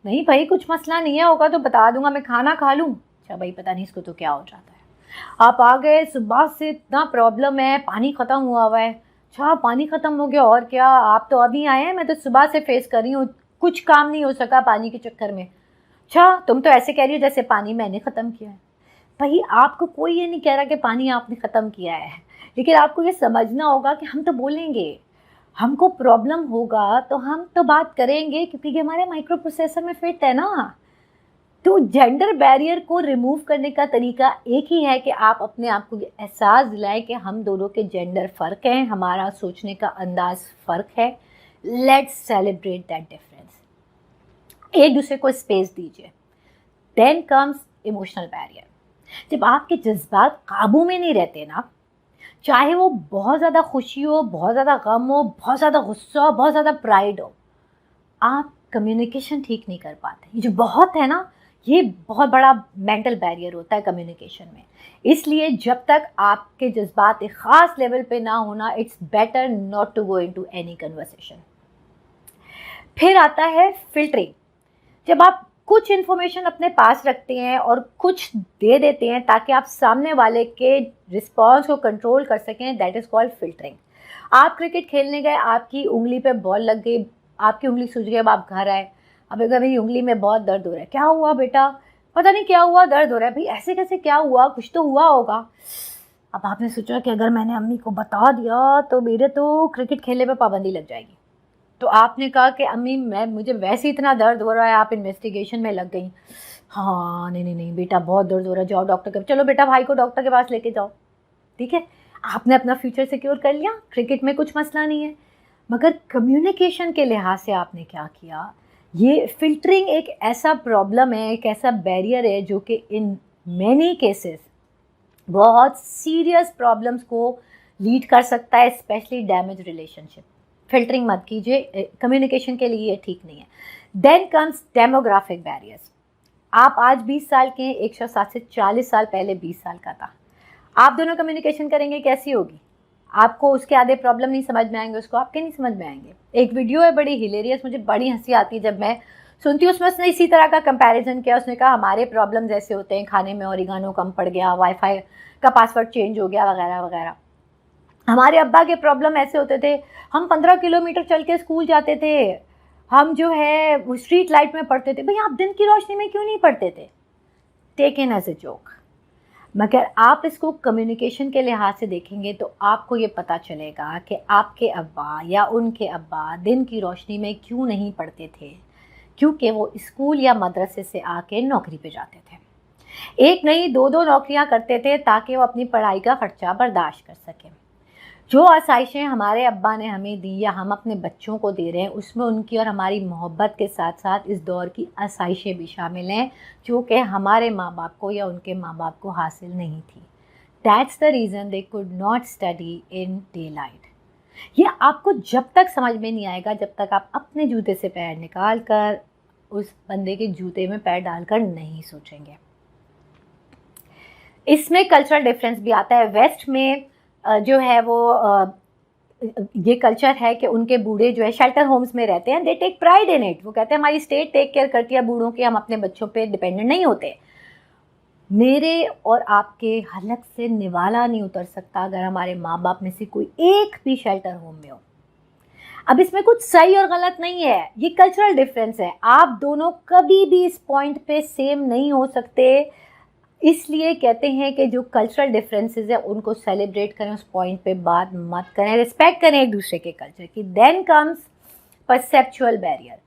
नहीं भाई कुछ मसला नहीं है, होगा तो बता दूंगा, मैं खाना खा लूँ। अच्छा भाई पता नहीं इसको तो क्या हो जाता है। आप आ गए, सुबह से इतना प्रॉब्लम है, पानी ख़त्म हुआ है। अच्छा, पानी ख़त्म हो गया, और क्या, आप तो अभी आए हैं, मैं तो सुबह से फेस कर रही हूँ, कुछ काम नहीं हो सका पानी के चक्कर में। अच्छा, तुम तो ऐसे कह रही हो जैसे पानी मैंने ख़त्म किया है। भाई, आपको कोई ये नहीं कह रहा कि पानी आपने ख़त्म किया है, लेकिन आपको ये समझना होगा कि हम तो बोलेंगे, हमको प्रॉब्लम होगा तो हम तो बात करेंगे, क्योंकि ये हमारे माइक्रो प्रोसेसर में फिट है ना। तो जेंडर बैरियर को रिमूव करने का तरीका एक ही है कि आप अपने आप को ये एहसास दिलाएं कि हम दोनों के जेंडर फ़र्क हैं, हमारा सोचने का अंदाज फ़र्क है। Let's celebrate that difference. एक दूसरे को स्पेस दीजिए। Then comes emotional barrier. जब आपके जज्बात काबू में नहीं रहते ना, चाहे वो बहुत ज़्यादा खुशी हो, बहुत ज़्यादा गम हो, बहुत ज़्यादा गुस्सा हो, बहुत ज़्यादा प्राइड हो, आप कम्युनिकेशन ठीक नहीं कर पाते। ये जो बहुत है ना, ये बहुत बड़ा मेंटल बैरियर होता है कम्युनिकेशन में। इसलिए जब तक आपके जज्बात एक ख़ास लेवल पे ना होना, it's better not to go into any conversation. फिर आता है फिल्टरिंग। जब आप कुछ इन्फॉर्मेशन अपने पास रखते हैं और कुछ दे देते हैं ताकि आप सामने वाले के रिस्पॉन्स को कंट्रोल कर सकें, दैट इज़ कॉल्ड फिल्टरिंग। आप क्रिकेट खेलने गए, आपकी उंगली पे बॉल लग गई, आपकी उंगली सूज गई, अब आप घर आए, अब अगर मेरी उंगली में बहुत दर्द हो रहा है, क्या हुआ बेटा, पता नहीं क्या हुआ, दर्द हो रहा है। भाई, ऐसे कैसे, क्या हुआ, कुछ तो हुआ होगा। अब आपने सोचा कि अगर मैंने अम्मी को बता दिया तो मेरे तो क्रिकेट खेलने पे पाबंदी लग जाएगी। तो आपने कहा कि अम्मी, मुझे वैसे इतना दर्द हो रहा है, आप इन्वेस्टिगेशन में लग गई। हाँ, नहीं नहीं नहीं बेटा, बहुत दर्द हो रहा है, जाओ डॉक्टर के, चलो बेटा भाई को डॉक्टर के पास लेके जाओ। ठीक है, आपने अपना फ्यूचर सिक्योर कर लिया, क्रिकेट में कुछ मसला नहीं है। मगर कम्युनिकेशन के लिहाज से आपने क्या किया? ये फिल्टरिंग एक ऐसा प्रॉब्लम है, एक ऐसा बैरियर है जो कि इन मैनी केसेस बहुत सीरियस प्रॉब्लम्स को लीड कर सकता है, स्पेशली डैमेज रिलेशनशिप। फिल्टरिंग मत कीजिए, कम्युनिकेशन के लिए ये ठीक नहीं है। Then comes demographic barriers. आप आज 20 साल के हैं, एक शख्स आज से 40 साल पहले 20 साल का था। आप दोनों कम्युनिकेशन करेंगे, कैसी होगी? आपको उसके आधे प्रॉब्लम नहीं समझ में आएंगे, उसको आपके नहीं समझ में आएंगे। एक वीडियो है बड़ी हिलेरियस, मुझे बड़ी हंसी आती है जब मैं सुनती हूँ। उसमें उसने इसी तरह का कंपैरिजन किया। उसने कहा हमारे प्रॉब्लम्स ऐसे होते हैं, खाने में ओरिगानो कम पड़ गया, वाईफाई का पासवर्ड चेंज हो गया, वगैरह वगैरह। हमारे अब्बा के प्रॉब्लम ऐसे होते थे, हम 15 किलोमीटर चल के स्कूल जाते थे, हम जो है वो स्ट्रीट लाइट में पढ़ते थे। भाई, आप दिन की रोशनी में क्यों नहीं पढ़ते थे? Taken as a joke. मगर आप इसको कम्युनिकेशन के लिहाज से देखेंगे तो आपको ये पता चलेगा कि आपके अब्बा या उनके अब्बा दिन की रोशनी में क्यों नहीं पढ़ते थे, क्योंकि वो स्कूल या मदरसे से आके नौकरी पे जाते थे। एक नहीं, दो दो नौकरियां करते थे ताकि वो अपनी पढ़ाई का खर्चा बर्दाश्त कर सकें। जो आसाइशें हमारे अब्बा ने हमें दी या हम अपने बच्चों को दे रहे हैं, उसमें उनकी और हमारी मोहब्बत के साथ साथ इस दौर की आसाइशें भी शामिल हैं, जो कि हमारे माँ बाप को या उनके माँ बाप को हासिल नहीं थी। That's the reason they could not study in day light. ये आपको जब तक समझ में नहीं आएगा, जब तक आप अपने जूते से पैर निकाल कर उस बंदे के जूते में पैर डालकर नहीं सोचेंगे। इसमें कल्चरल डिफरेंस भी आता है। वेस्ट में जो है वो ये कल्चर है कि उनके बूढ़े जो है शेल्टर होम्स में रहते हैं, they take pride in it. वो कहते हैं हमारी स्टेट टेक केयर करती है बूढ़ों की, हम अपने बच्चों पे डिपेंडेंट नहीं होते। मेरे और आपके हलक से निवाला नहीं उतर सकता अगर हमारे माँ बाप में से कोई एक भी शेल्टर होम में हो। अब इसमें कुछ सही और गलत नहीं है, ये कल्चरल डिफरेंस है। आप दोनों कभी भी इस पॉइंट पे सेम नहीं हो सकते। इसलिए कहते हैं कि जो कल्चरल डिफरेंसेस है उनको सेलिब्रेट करें, उस पॉइंट पे बात मत करें, रिस्पेक्ट करें एक दूसरे के कल्चर की। Then comes perceptual barrier.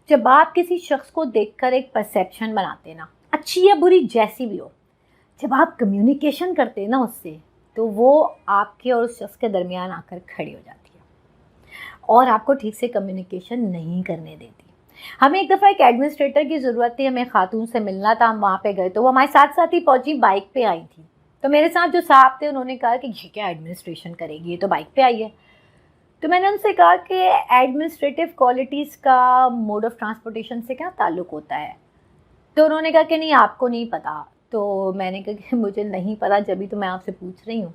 जब आप किसी शख्स को देखकर एक परसेप्शन बनाते हैं ना, अच्छी या बुरी जैसी भी हो, जब आप कम्युनिकेशन करते हैं ना उससे, तो वो आपके और उस शख्स के दरमियान आकर खड़ी हो जाती है और आपको ठीक से कम्युनिकेशन नहीं करने देती। हमें एक दफ़ा एक एडमिनिस्ट्रेटर की ज़रूरत थी, हमें खातून से मिलना था, हम वहाँ पे गए तो वो हमारे साथ साथ ही पहुँची, बाइक पे आई थी। तो मेरे साथ जो साहब थे उन्होंने कहा कि ये क्या एडमिनिस्ट्रेशन करेगी, ये तो बाइक पे आई है। तो मैंने उनसे कहा कि एडमिनिस्ट्रेटिव क्वालिटीज़ का मोड ऑफ़ ट्रांसपोर्टेशन से क्या ताल्लुक़ होता है? तो उन्होंने कहा कि नहीं, आपको नहीं पता। तो मैंने कहा कि मुझे नहीं पता, जब भी तो मैं आपसे पूछ रही हूँ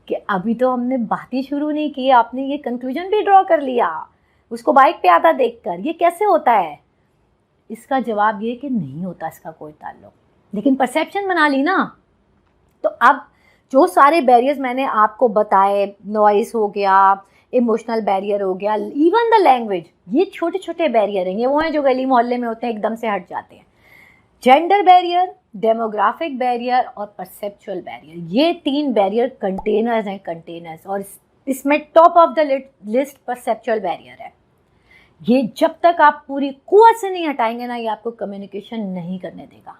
कि अभी तो हमने बात ही शुरू नहीं की, आपने ये कंक्लूजन भी ड्रॉ कर लिया उसको बाइक पे आता देखकर, ये कैसे होता है? इसका जवाब ये कि नहीं होता इसका कोई ताल्लुक, लेकिन परसेप्शन बना ली ना, तो तो अब जो सारे बैरियर्स मैंने आपको बताए, नॉइस हो गया, इमोशनल बैरियर हो गया, इवन द लैंग्वेज, ये छोटे छोटे बैरियर हैं, ये वो हैं जो गली मोहल्ले में होते हैं, एकदम से हट जाते हैं। जेंडर बैरियर, डेमोग्राफिक बैरियर और परसेप्चुअल बैरियर, ये 3 बैरियर कंटेनर्स हैं, कंटेनर्स। और इसमें top of the list perceptual barrier है। ये जब तक आप पूरी कुव्वत से नहीं हटाएंगे ना, ये आपको कम्युनिकेशन नहीं करने देगा।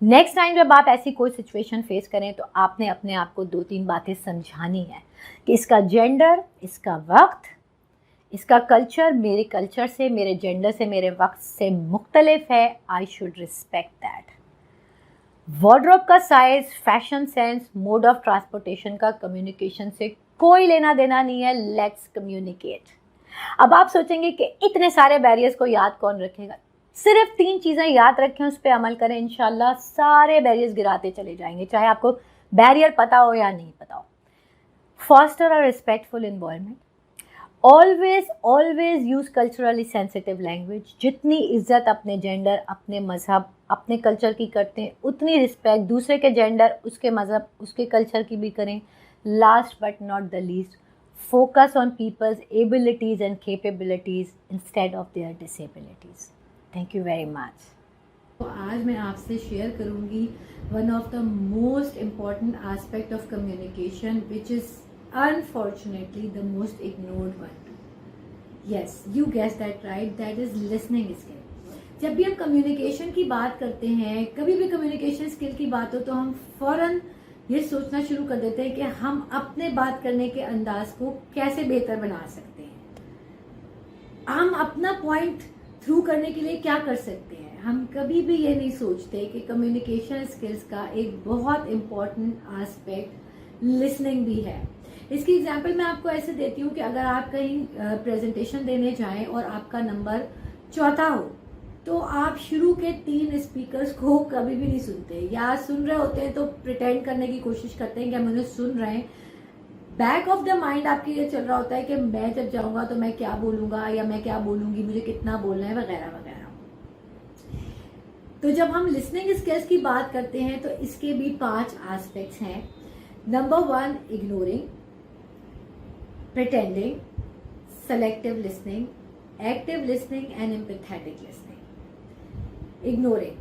नेक्स्ट टाइम जब आप ऐसी कोई सिचुएशन फेस करें तो आपने अपने आप को 2-3 बातें समझानी है कि इसका जेंडर, इसका वक्त, इसका कल्चर मेरे कल्चर से, मेरे जेंडर से, मेरे वक्त से मुख्तलिफ है। I should respect that. Wardrobe का size, fashion sense, mode of transportation का कम्युनिकेशन से कोई लेना देना नहीं है। Let's communicate. अब आप सोचेंगे कि इतने सारे बैरियर्स को याद कौन रखेगा? सिर्फ 3 चीज़ें याद रखें, उस पर अमल करें, इंशाल्लाह सारे बैरियर्स गिराते चले जाएंगे, चाहे आपको बैरियर पता हो या नहीं पता हो। Foster a respectful environment, always use culturally sensitive language. जितनी इज्जत अपने जेंडर, अपने मज़हब, अपने कल्चर की करते हैं, उतनी रिस्पेक्ट दूसरे के जेंडर, उसके मज़हब, उसके कल्चर की भी करें। Last but not the least, focus on people's abilities and capabilities instead of their disabilities. Thank you very much. तो आज मैं आपसे शेयर करूंगी one of the most important aspect of communication which is unfortunately the most ignored one. Yes, you guessed that right, that is listening skill. जब भी हम कम्युनिकेशन की बात करते हैं, कभी भी कम्युनिकेशन स्किल की बात हो तो हम फौरन ये सोचना शुरू कर देते हैं कि हम अपने बात करने के अंदाज को कैसे बेहतर बना सकते हैं, हम अपना पॉइंट थ्रू करने के लिए क्या कर सकते हैं। हम कभी भी ये नहीं सोचते कि कम्युनिकेशन स्किल्स का एक बहुत इम्पॉर्टेंट एस्पेक्ट लिसनिंग भी है। इसकी एग्जांपल मैं आपको ऐसे देती हूँ कि अगर आप कहीं प्रेजेंटेशन देने जाएं और आपका नंबर 4था हो तो आप शुरू के 3 स्पीकर्स को कभी भी नहीं सुनते, या सुन रहे होते हैं तो प्रिटेंड करने की कोशिश करते हैं कि हम उन्हें सुन रहे हैं। बैक ऑफ द माइंड आपके ये चल रहा होता है कि मैं जब जाऊंगा तो मैं क्या बोलूंगा या मैं क्या बोलूंगी, मुझे कितना बोलना है, वगैरह वगैरह। तो जब हम लिसनिंग स्किल्स की बात करते हैं तो इसके भी 5 एस्पेक्ट्स हैं। Number 1, ignoring, pretending, selective listening, active listening and empathetic listening. Ignoring,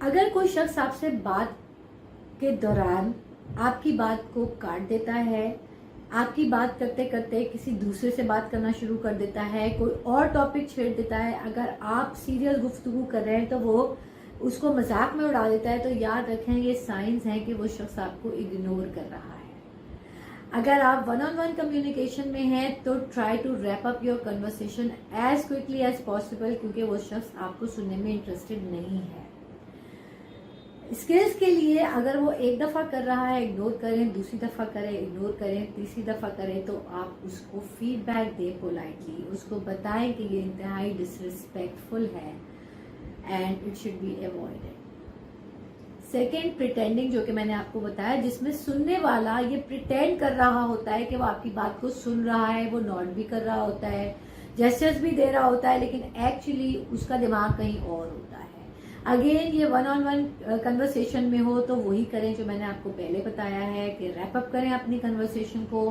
अगर कोई शख्स आपसे बात के दौरान आपकी बात को काट देता है, आपकी बात करते करते किसी दूसरे से बात करना शुरू कर देता है, कोई और टॉपिक छेड़ देता है, अगर आप सीरियस गुफ्तगू कर रहे हैं तो वो उसको मजाक में उड़ा देता है, तो याद रखें ये साइंस है कि वो शख्स आपको इग्नोर कर रहा है। अगर आप 1-on-1 कम्युनिकेशन में हैं तो try to wrap up your conversation as quickly as possible, क्योंकि वो शख्स आपको सुनने में इंटरेस्टेड नहीं है। स्किल्स के लिए अगर वो एक दफ़ा कर रहा है इग्नोर करें, दूसरी दफ़ा करें इग्नोर करें, तीसरी दफ़ा करें तो आप उसको फीडबैक दें पोलाइटली, उसको बताएं कि ये इंतहाई डिसरिस्पेक्टफुल है and it should be avoided. Second, pretending, जो कि मैंने आपको बताया, जिसमें सुनने वाला ये प्रिटेंड कर रहा होता है कि वो आपकी बात को सुन रहा है, वो नॉट भी कर रहा होता है, जेस्चर्स भी दे रहा होता है, लेकिन एक्चुअली उसका दिमाग कहीं और होता है। अगेन ये 1-on-1 कन्वर्सेशन में हो तो वही करें जो मैंने आपको पहले बताया है कि रैप अप करें अपनी कन्वर्सेशन को।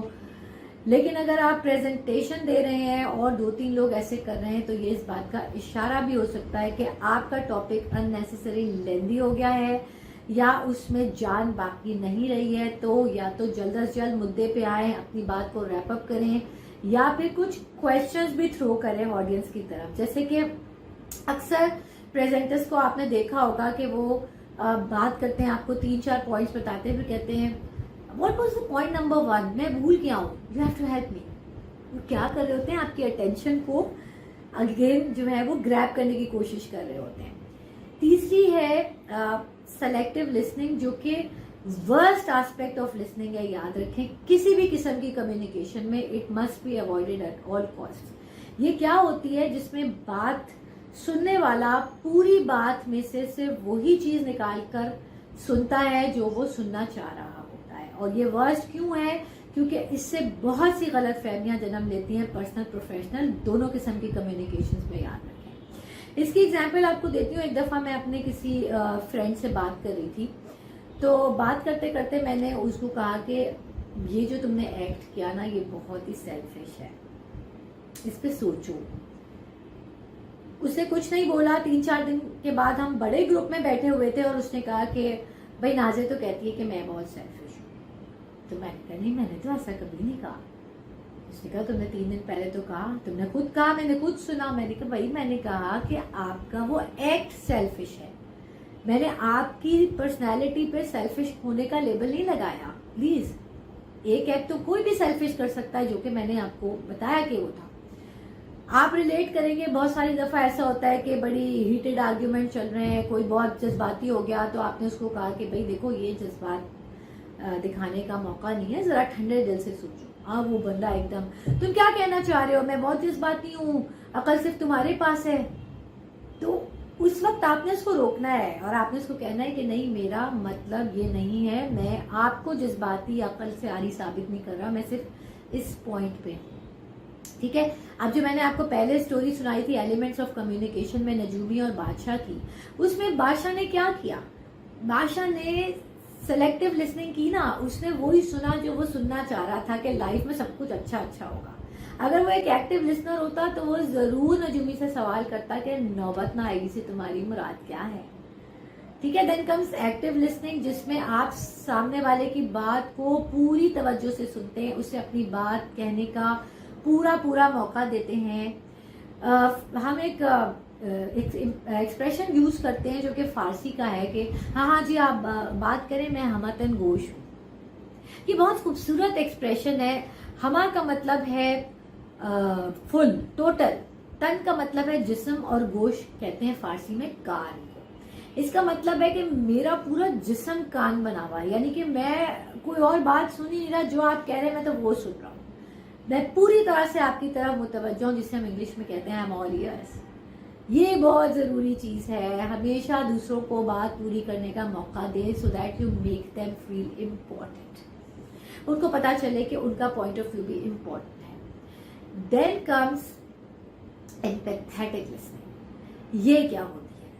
लेकिन अगर आप प्रेजेंटेशन दे रहे हैं और 2-3 लोग ऐसे कर रहे हैं तो ये इस बात का इशारा भी हो सकता है कि आपका टॉपिक अननेसेसरी लेंदी हो गया है या उसमें जान बाकी नहीं रही है। तो या तो जल्द अज जल्द मुद्दे पे आए, अपनी बात को रैप अप करें, या फिर कुछ क्वेश्चंस भी थ्रो करें ऑडियंस की तरफ। जैसे कि अक्सर प्रेजेंटर्स को आपने देखा होगा कि वो बात करते हैं, आपको 3-4 पॉइंट्स बताते हैं, फिर कहते हैं what was the point number 1, मैं भूल गया हूँ, you have to help me. वो क्या कर रहे होते हैं, आपकी अटेंशन को अगेन जो है वो ग्रैब करने की कोशिश कर रहे होते हैं। तीसरी है सेलेक्टिव लिसनिंग, जो कि वर्स्ट एस्पेक्ट ऑफ लिसनिंग है। याद रखें, किसी भी किस्म की कम्युनिकेशन में it must be avoided at all cost. ये क्या होती है जिसमें बात सुनने वाला पूरी बात में से सिर्फ वही चीज निकाल कर सुनता है जो वो सुनना चाह रहा होता है। और ये वर्स्ट क्यों है? क्योंकि इससे बहुत सी गलत फहमियां जन्म लेती हैं पर्सनल प्रोफेशनल दोनों किस्म की कम्युनिकेशंस में। याद रखें। इसकी एग्जांपल आपको देती हूँ। एक दफ़ा मैं अपने किसी फ्रेंड से बात कर रही थी तो बात करते करते मैंने उसको कहा कि ये जो तुमने एक्ट किया ना, ये बहुत ही सेल्फिश है, इस पे सोचो। उसने कुछ नहीं बोला। 3-4 दिन के बाद हम बड़े ग्रुप में बैठे हुए थे और उसने कहा कि भाई नाज़िर तो कहती है कि मैं बहुत सेल्फिश हूँ। तो मैंने कहा नहीं, मैंने तो ऐसा कभी नहीं कहा। उसने कहा तुमने 3 दिन पहले तो कहा, तुमने खुद कहा, मैंने खुद सुना। मैंने कहा भाई मैंने कहा कि आपका वो एक्ट सेल्फिश है, मैंने आपकी पर्सनैलिटी पे सेल्फिश होने का लेबल नहीं लगाया। प्लीज, एक एक्ट तो कोई भी सेल्फिश कर सकता है, जो कि मैंने आपको बताया कि वो था। आप रिलेट करेंगे, बहुत सारी दफा ऐसा होता है कि बड़ी हीटेड आर्ग्यूमेंट चल रहे हैं, कोई बहुत जज्बाती हो गया तो आपने उसको कहा कि भाई देखो ये जज्बात दिखाने का मौका नहीं है, जरा ठंडे दिल से सोचो। हाँ, वो बंदा एकदम तुम क्या कहना चाह रहे हो, मैं बहुत जज्बाती हूँ, अकल सिर्फ तुम्हारे पास है। तो उस वक्त आपने उसको रोकना है और आपने उसको कहना है कि नहीं, मेरा मतलब ये नहीं है, मैं आपको जज्बाती अकल से आरी साबित नहीं कर रहा, मैं सिर्फ इस पॉइंट पे हूँ। ठीक है। अब जो मैंने आपको पहले स्टोरी सुनाई थी एलिमेंट्स ऑफ कम्युनिकेशन में नजूमी और बादशाह की, उसमें बादशाह ने क्या किया, बादशाह ने सेलेक्टिव लिसनिंग की ना, उसने वही सुना जो वो सुनना चाह रहा था कि लाइफ में सब कुछ अच्छा अच्छा होगा। अगर वो एक एक्टिव लिसनर होता तो वो जरूर नजूमी से सवाल करता कि नौबत ना आएगी से तुम्हारी मुराद क्या है। ठीक है। देन कम्स एक्टिव लिसनिंग, जिसमें आप सामने वाले की बात को पूरी तवज्जो से सुनते हैं, उसे अपनी बात कहने का पूरा मौका देते हैं। हम एक एक्सप्रेशन यूज करते हैं जो कि फारसी का है कि हाँ जी आप बात करें, मैं हमतन गोश हूँ। ये बहुत खूबसूरत एक्सप्रेशन है। हमा का मतलब है फुल, टोटल। तन का मतलब है जिस्म और गोश कहते हैं फारसी में कान को। इसका मतलब है कि मेरा पूरा जिस्म कान बना हुआ है, यानी कि मैं कोई और बात सुन ही नहीं रहा, जो आप कह रहे हैं मैं तो वो सुन रहा हूँ, मैं पूरी तरह से आपकी तरफ मुतवज्जो हूं, जिसे हम इंग्लिश में कहते हैं ऑल ईयर्स। ये बहुत जरूरी चीज है। हमेशा दूसरों को बात पूरी करने का मौका दे, so that you make them feel important, उनको पता चले कि उनका पॉइंट ऑफ व्यू भी इम्पोर्टेंट है। Then comes empathetic listening. ये क्या होती है,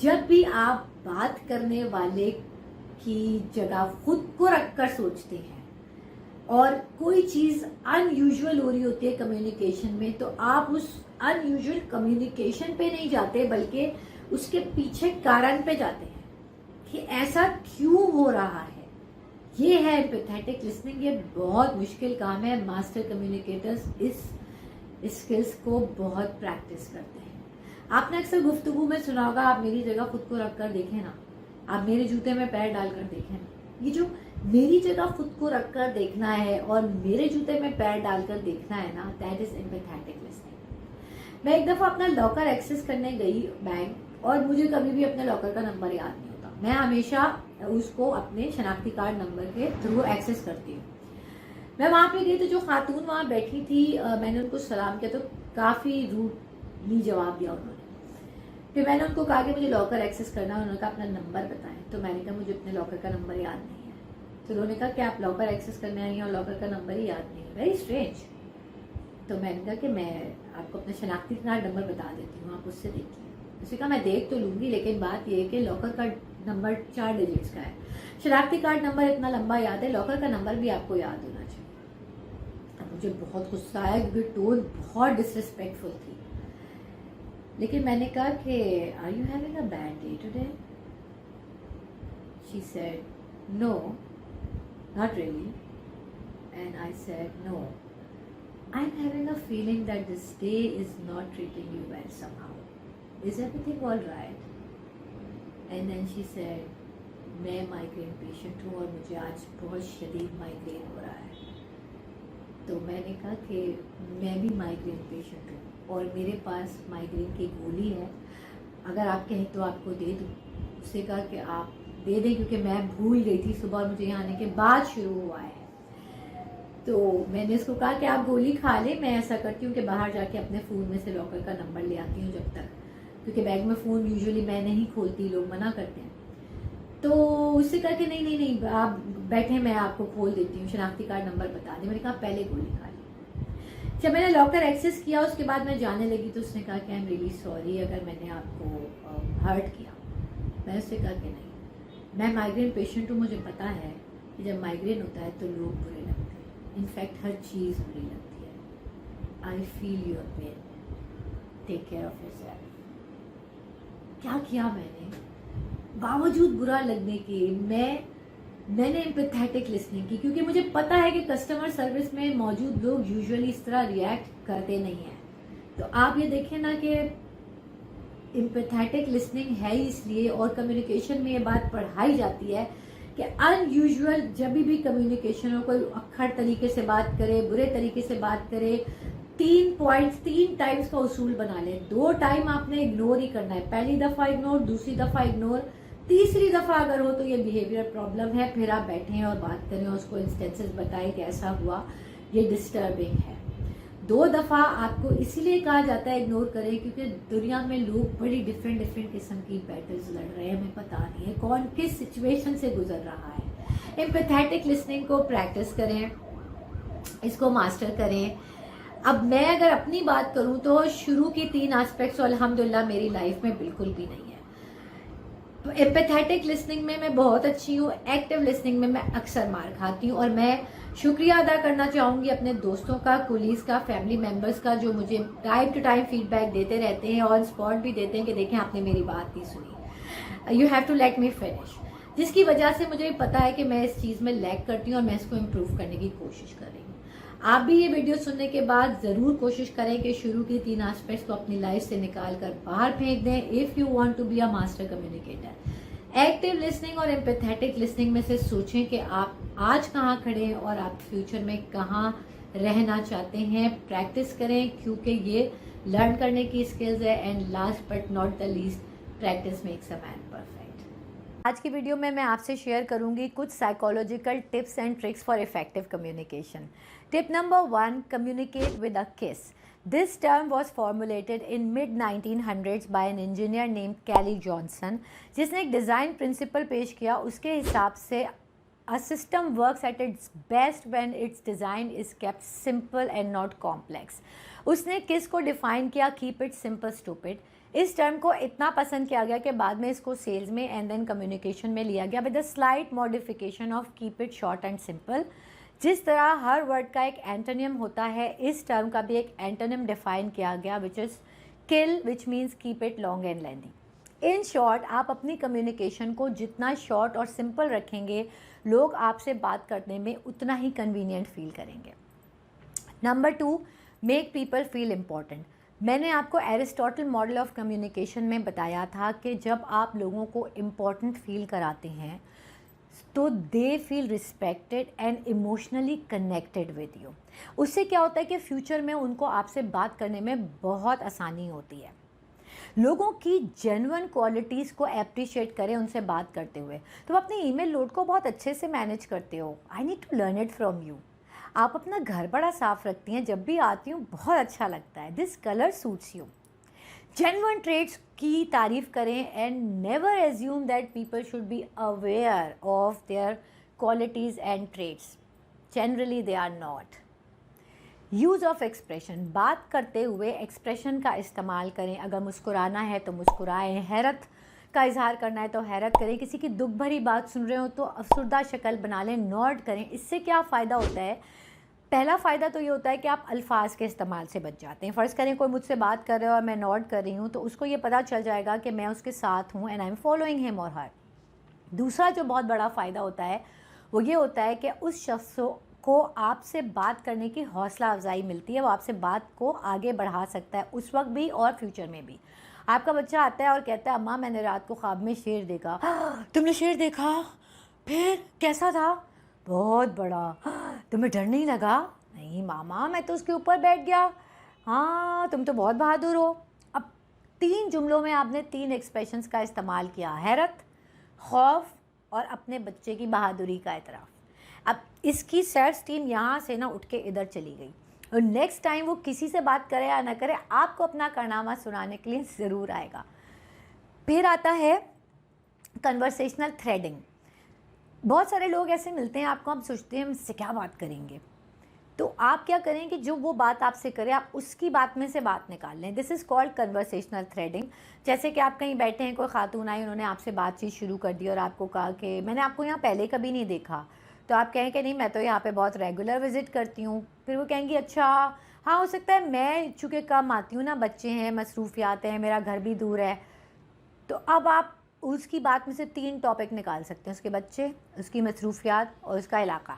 जब भी आप बात करने वाले की जगह खुद को रखकर सोचते हैं और कोई चीज अनयूजुअल हो रही होती है कम्युनिकेशन में, तो आप उस अनयूजुअल कम्युनिकेशन पे नहीं जाते, बल्कि उसके पीछे कारण पे जाते हैं कि ऐसा क्यों हो रहा है। ये है एम्पैथेटिक लिसनिंग। ये बहुत मुश्किल काम है। मास्टर कम्युनिकेटर्स इस स्किल्स को बहुत प्रैक्टिस करते हैं। आपने अक्सर गुफ्तगू में सुना होगा, आप मेरी जगह खुद को रख कर देखें ना, आप मेरे जूते में पैर डालकर देखें ना। ये जो मेरी जगह खुद को रखकर देखना है और मेरे जूते में पैर डालकर देखना है ना, दैट इज एम्पैथेटिक लिसनिंग। मैं एक दफा अपना लॉकर एक्सेस करने गई बैंक, और मुझे कभी भी अपने लॉकर का नंबर याद नहीं होता। मैं हमेशा उसको अपने शनाख्ती कार्ड नंबर के थ्रू एक्सेस करती हूँ। मैं वहां पे गई तो जो खातून वहां बैठी थी, मैंने उनको सलाम किया तो काफी रूडली जवाब दिया उन्होंने। फिर मैंने उनको कहा कि मुझे लॉकर एक्सेस करना है, उन्होंने कहा अपना नंबर बताएं। तो मैंने कहा मुझे अपने लॉकर का नंबर याद नहीं है। तो उन्होंने कहा कि आप लॉकर एक्सेस करने आई हैं और लॉकर का नंबर ही याद नहीं है, वेरी स्ट्रेंज। तो मैंने कहा कि मैं आपको अपना शनाख्ती कार्ड नंबर बता देती हूँ, आप उससे देखिए। उसने कहा मैं देख तो लूंगी, लेकिन बात यह है कि लॉकर का नंबर 4 डिजिट्स का है, शनाख्ती कार्ड नंबर इतना लंबा याद है, लॉकर का नंबर भी आपको याद होना चाहिए। अब मुझे बहुत गुस्सा आया क्योंकि टोन बहुत डिसरिस्पेक्टफुल थी। लेकिन मैंने कहा कि are you having a bad day today? She said no, not really. And I said, no, I'm having a feeling that this day is not treating you well somehow. Is everything all right? And then she said, मैं माइग्रेन पेशेंट हूँ और मुझे आज बहुत शदीद माइग्रेन हो रहा है। तो मैंने कहा कि मैं भी माइग्रेन पेशेंट हूँ और मेरे पास माइग्रेन की गोली है, अगर आप कहें तो आपको दे दूँ। उससे कहा कि आप दे दें, क्योंकि मैं भूल गई थी, सुबह मुझे यहाँ आने के बाद शुरू हुआ है। तो मैंने इसको कहा कि आप गोली खा लें, मैं ऐसा करती हूँ कि बाहर जाके अपने फ़ोन में से लॉकर का नंबर ले आती हूँ जब तक, क्योंकि बैग में फ़ोन यूजुअली मैं नहीं खोलती, लोग मना करते हैं। तो उससे कहा कि नहीं आप बैठे, मैं आपको खोल देती हूँ, शनाख्ती कार्ड नंबर बता दें। मैंने कहा पहले गोली खा ली। जब मैंने लॉकर एक्सेस किया उसके बाद मैं जाने लगी तो उसने कहा कि आई एम रियली सॉरी अगर मैंने आपको हर्ट किया। मैंने उससे कहा कि नहीं, मैं माइग्रेन पेशेंट हूँ, मुझे पता है कि जब माइग्रेन होता है तो लोग बुरे लगते हैं, इनफैक्ट हर चीज़ बुरी लगती है। I feel your pain, take care of yourself. क्या किया मैंने, बावजूद बुरा लगने के मैंने एम्पैथेटिक लिसनिंग की, क्योंकि मुझे पता है कि कस्टमर सर्विस में मौजूद लोग यूजुअली इस तरह रिएक्ट करते नहीं हैं। तो आप ये देखें ना कि एम्पैथेटिक लिसनिंग है ही इसलिए, और कम्युनिकेशन में ये बात पढ़ाई जाती है कि अनयूजुअल जब भी कम्युनिकेशन हो, कोई अक्खड़ तरीके से बात करे, बुरे तरीके से बात करे, 3 टाइम्स का उसूल बना ले। 2 टाइम आपने इग्नोर ही करना है, पहली दफा इग्नोर, दूसरी दफा इग्नोर, तीसरी दफा अगर हो तो ये बिहेवियर प्रॉब्लम है, फिर आप बैठें और बात करें, उसको इंस्टेंसेस बताएं कि ऐसा हुआ, ये डिस्टर्बिंग है। 2 दफा आपको इसीलिए कहा जाता है इग्नोर करें, क्योंकि दुनिया में लोग बड़ी डिफरेंट किस्म की बैटल्स लड़ रहे हैं, हमें पता नहीं है कौन किस सिचुएशन से गुजर रहा है। एम्पैथेटिक लिसनिंग को प्रैक्टिस करें, इसको मास्टर करें। अब मैं अगर अपनी बात करूं तो शुरू की 3 एस्पेक्ट्स अल्हम्दुलिल्लाह मेरी लाइफ में बिल्कुल भी नहीं है। एम्पैथेटिक लिसनिंग में मैं बहुत अच्छी हूँ, एक्टिव लिसनिंग में मैं अक्सर मार खाती हूँ, और मैं शुक्रिया अदा करना चाहूँगी अपने दोस्तों का, कुलीज का, फैमिली मेम्बर्स का, जो मुझे टाइम टू टाइम फीडबैक देते रहते हैं, ऑन स्पॉट भी देते हैं कि देखें आपने मेरी बात नहीं सुनी, you have to let me finish, जिसकी वजह से मुझे पता है कि मैं इस चीज़ में लैग करती हूँ और मैं इसको इम्प्रूव करने की कोशिश कर रही हूँ। आप भी ये वीडियो सुनने के बाद ज़रूर कोशिश करें कि शुरू की 3 एस्पेक्ट्स को अपनी लाइफ से निकाल कर बाहर फेंक दें, if you want to be a master communicator. Active listening और एम्पैथेटिक लिसनिंग में से सोचें कि आप आज कहाँ खड़े हैं और आप फ्यूचर में कहाँ रहना चाहते हैं। प्रैक्टिस करें, क्योंकि ये लर्न करने की स्किल्स है, and last but not the least, practice makes a man perfect. आज की वीडियो में मैं आपसे शेयर करूंगी कुछ psychological tips and tricks for effective communication. Tip number 1, communicate with a किस। This term was formulated in mid-1900s by an engineer named Kelly Johnson, जिसने एक डिज़ाइन प्रिंसिपल पेश किया। उसके हिसाब से a system works at its best when its design is kept simple and not complex. उसने किस को डिफाइन किया, कीप इट सिंपल स्टूपिड। इस टर्म को इतना पसंद किया गया कि बाद में इसको सेल्स में एंड देन कम्युनिकेशन में लिया गया with a slight modification of keep it short and simple. जिस तरह हर वर्ड का एक एंटोनिम होता है, इस टर्म का भी एक एंटोनिम डिफाइन किया गया, which is kill, which means keep it long and lengthy. In short, आप अपनी कम्युनिकेशन को जितना शॉर्ट और सिंपल रखेंगे, लोग आपसे बात करने में उतना ही कन्वीनियंट फील करेंगे। Number 2, make people feel important. मैंने आपको एरिस्टोटल मॉडल ऑफ कम्युनिकेशन में बताया था कि जब आप लोगों को इम्पॉर्टेंट फील कराते हैं तो they feel respected and emotionally connected with you. उससे क्या होता है कि फ्यूचर में उनको आपसे बात करने में बहुत आसानी होती है। लोगों की जेन्युइन क्वालिटीज़ को अप्रिशिएट करें उनसे बात करते हुए। तो अपने ईमेल लोड को बहुत अच्छे से मैनेज करते हो, I need to learn it from you. आप अपना घर बड़ा साफ़ रखती हैं, जब भी आती हूँ बहुत अच्छा लगता है, this colour suits you. Genuine traits की तारीफ करें and never assume that people should be aware of their qualities and traits, generally they are not. Use of expression, बात करते हुए एक्सप्रेशन का इस्तेमाल करें। अगर मुस्कुराना है तो मुस्कुराएं, हैरत का इजहार करना है तो हैरत करें, किसी की दुख भरी बात सुन रहे हो तो अफसरदा शक्ल बना लें, नॉड करें। इससे क्या फ़ायदा होता है? पहला फ़ायदा तो ये होता है कि आप अल्फाज के इस्तेमाल से बच जाते हैं। फ़र्ज़ करें कोई मुझसे बात कर रहे हो और मैं नॉड कर रही हूँ, तो उसको ये पता चल जाएगा कि मैं उसके साथ हूँ and I am following him और हर। दूसरा जो बहुत बड़ा फ़ायदा होता है वो ये होता है कि उस शख्स को आपसे बात करने की हौसला अफजाई मिलती है, वो आपसे बात को आगे बढ़ा सकता है उस वक्त भी और फ्यूचर में भी। आपका बच्चा आता है और कहता है अम्मा मैंने रात को ख्वाब में शेर देखा। तुमने शेर देखा? फिर कैसा था? बहुत बड़ा। तुम्हें डर नहीं लगा? नहीं मामा, मैं तो उसके ऊपर बैठ गया। हाँ, तुम तो बहुत बहादुर हो। अब 3 जुमलों में आपने 3 एक्सप्रेशंस का इस्तेमाल किया, हैरत, खौफ और अपने बच्चे की बहादुरी का एतराफ़। अब इसकी सेल्फ टीम यहाँ से ना उठ के इधर चली गई, और नेक्स्ट टाइम वो किसी से बात करे या ना करे, आपको अपना कारनामा सुनाने के लिए ज़रूर आएगा। फिर आता है कन्वर्सेशनल थ्रेडिंग। बहुत सारे लोग ऐसे मिलते हैं आपको, आप सोचते हैं हमसे क्या बात करेंगे, तो आप क्या करें कि जो वो बात आपसे करे आप उसकी बात में से बात निकाल लें। This is called conversational threading. जैसे कि आप कहीं बैठे हैं, कोई खातून आई, उन्होंने आपसे बातचीत शुरू कर दी और आपको कहा कि मैंने आपको यहाँ पहले कभी नहीं देखा, तो आप कहें कि नहीं मैं तो यहाँ पे बहुत रेगुलर विज़िट करती हूँ। फिर वो कहेंगी अच्छा हाँ हो सकता है, मैं चूँकि कम आती हूँ ना, बच्चे हैं, मसरूफियात हैं, मेरा घर भी दूर है। तो अब आप उसकी बात में से 3 टॉपिक निकाल सकते हैं, उसके बच्चे, उसकी मसरूफियात और उसका इलाका,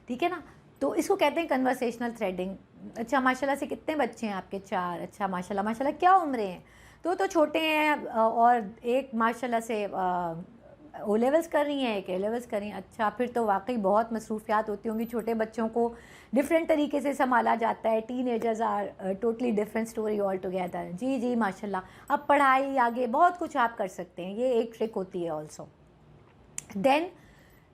ठीक है ना। तो इसको कहते हैं कन्वर्सेशनल थ्रेडिंग। अच्छा माशाल्लाह से कितने बच्चे हैं आपके? 4। अच्छा माशाल्लाह माशाल्लाह, क्या उम्रें हैं? तो छोटे हैं, और एक माशाल्लाह से ओ लेवल्स कर रही हैं, एक ए लेवल्स कर रही हैं। अच्छा फिर तो वाकई बहुत मसरूफियात होती होंगी, छोटे बच्चों को डिफरेंट तरीके से संभाला जाता है। Teenagers are totally different story all together. जी जी माशाल्लाह। अब पढ़ाई आगे बहुत कुछ आप कर सकते हैं, ये एक ट्रिक होती है ऑल्सो। देन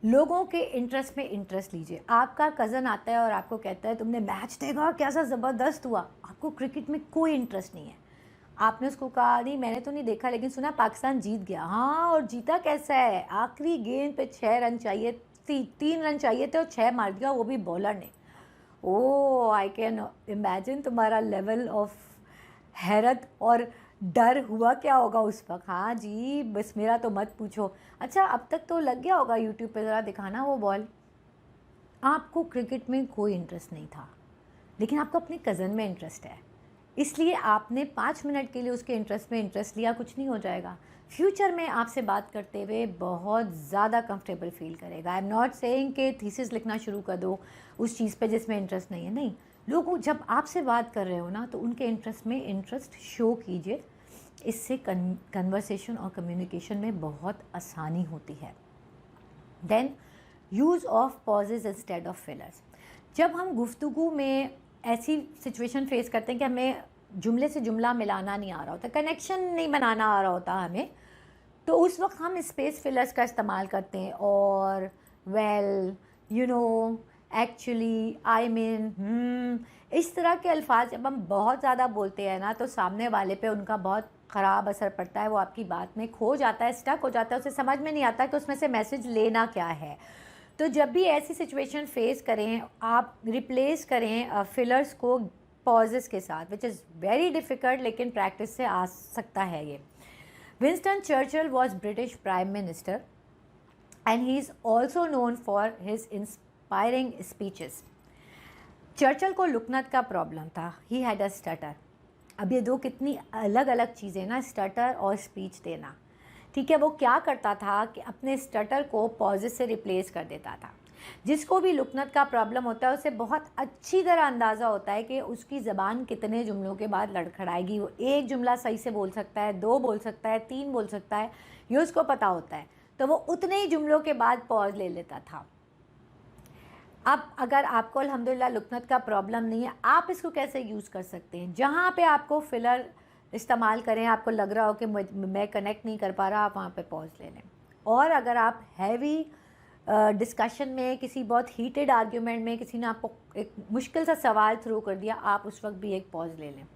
लोगों के इंटरेस्ट में इंटरेस्ट लीजिए। आपका कज़न आता है और आपको कहता है तुमने मैच देखा कैसा ज़बरदस्त हुआ, आपको क्रिकेट में कोई इंटरेस्ट नहीं है। आपने उसको कहा नहीं मैंने तो नहीं देखा, लेकिन सुना पाकिस्तान जीत गया। हाँ और जीता कैसा है? आखिरी गेंद पे 6 रन चाहिए, 3 रन चाहिए थे और 6 मार दिया, वो भी बॉलर ने। ओह आई कैन इमेजिन तुम्हारा लेवल ऑफ हैरत और डर हुआ क्या होगा उस वक्त। हाँ जी बस मेरा तो मत पूछो। अच्छा अब तक तो लग गया होगा यूट्यूब पे, ज़रा दिखाना वो बॉल। आपको क्रिकेट में कोई इंटरेस्ट नहीं था, लेकिन आपको अपने कज़न में इंटरेस्ट है, इसलिए आपने 5 मिनट के लिए उसके इंटरेस्ट में इंटरेस्ट लिया, कुछ नहीं हो जाएगा। फ्यूचर में आपसे बात करते हुए बहुत ज़्यादा कंफर्टेबल फील करेगा। आई एम नॉट सेइंग कि थीसिस लिखना शुरू कर दो उस चीज़ पे जिसमें इंटरेस्ट नहीं है, नहीं। लोग जब आपसे बात कर रहे हो ना, तो उनके इंटरेस्ट में इंटरेस्ट शो कीजिए। इससे कन्वर्सेशन और कम्युनिकेशन में बहुत आसानी होती है। Then use of pauses instead of fillers. जब हम गुफ्तगू में ऐसी सिचुएशन फेस करते हैं कि हमें जुमले से जुमला मिलाना नहीं आ रहा होता, कनेक्शन नहीं बनाना आ रहा होता हमें, तो उस वक्त हम स्पेस फिलर्स का इस्तेमाल करते हैं। और well, you know, actually, I mean, इस तरह के अल्फाज जब हम बहुत ज़्यादा बोलते हैं ना, तो सामने वाले पे उनका बहुत ख़राब असर पड़ता है। वो आपकी बात में खो जाता है, स्टक हो जाता है, उसे समझ में नहीं आता कि उसमें से मैसेज लेना क्या है। तो जब भी ऐसी सिचुएशन फेस करें, आप रिप्लेस करें फिलर्स को पॉजेस के साथ, विच इज़ वेरी डिफ़िकल्ट, लेकिन प्रैक्टिस से आ सकता है ये। Winston Churchill was British prime minister and he is also known for his inspiring speeches. Churchill को लुकनत का प्रॉब्लम था, ही हैड अ स्टटर। अब ये दो कितनी अलग अलग चीज़ें ना, स्टटर और स्पीच देना, ठीक है। वो क्या करता था कि अपने स्टटर को पॉजेस से रिप्लेस कर देता था। जिसको भी लुकनत का प्रॉब्लम होता है उसे बहुत अच्छी तरह अंदाज़ा होता है कि उसकी ज़बान कितने जुमलों के बाद लड़खड़ाएगी। वो एक जुमला सही से बोल सकता है, 2 बोल सकता है, 3 बोल सकता है, ये उसको पता होता है। तो वो उतने ही जुमलों के बाद पॉज ले लेता था। अब अगर आपको अल्हम्दुलिल्लाह लुकनत का प्रॉब्लम नहीं है, आप इसको कैसे यूज़ कर सकते हैं? जहाँ पे आपको फिलर इस्तेमाल करें, आपको लग रहा हो कि मैं कनेक्ट नहीं कर पा रहा, आप वहाँ पे पॉज ले लें। और अगर आप हैवी डिस्कशन में, किसी बहुत हीटेड आर्ग्यूमेंट में किसी ने आपको एक मुश्किल सा सवाल थ्रो कर दिया, आप उस वक्त भी एक पॉज ले लें।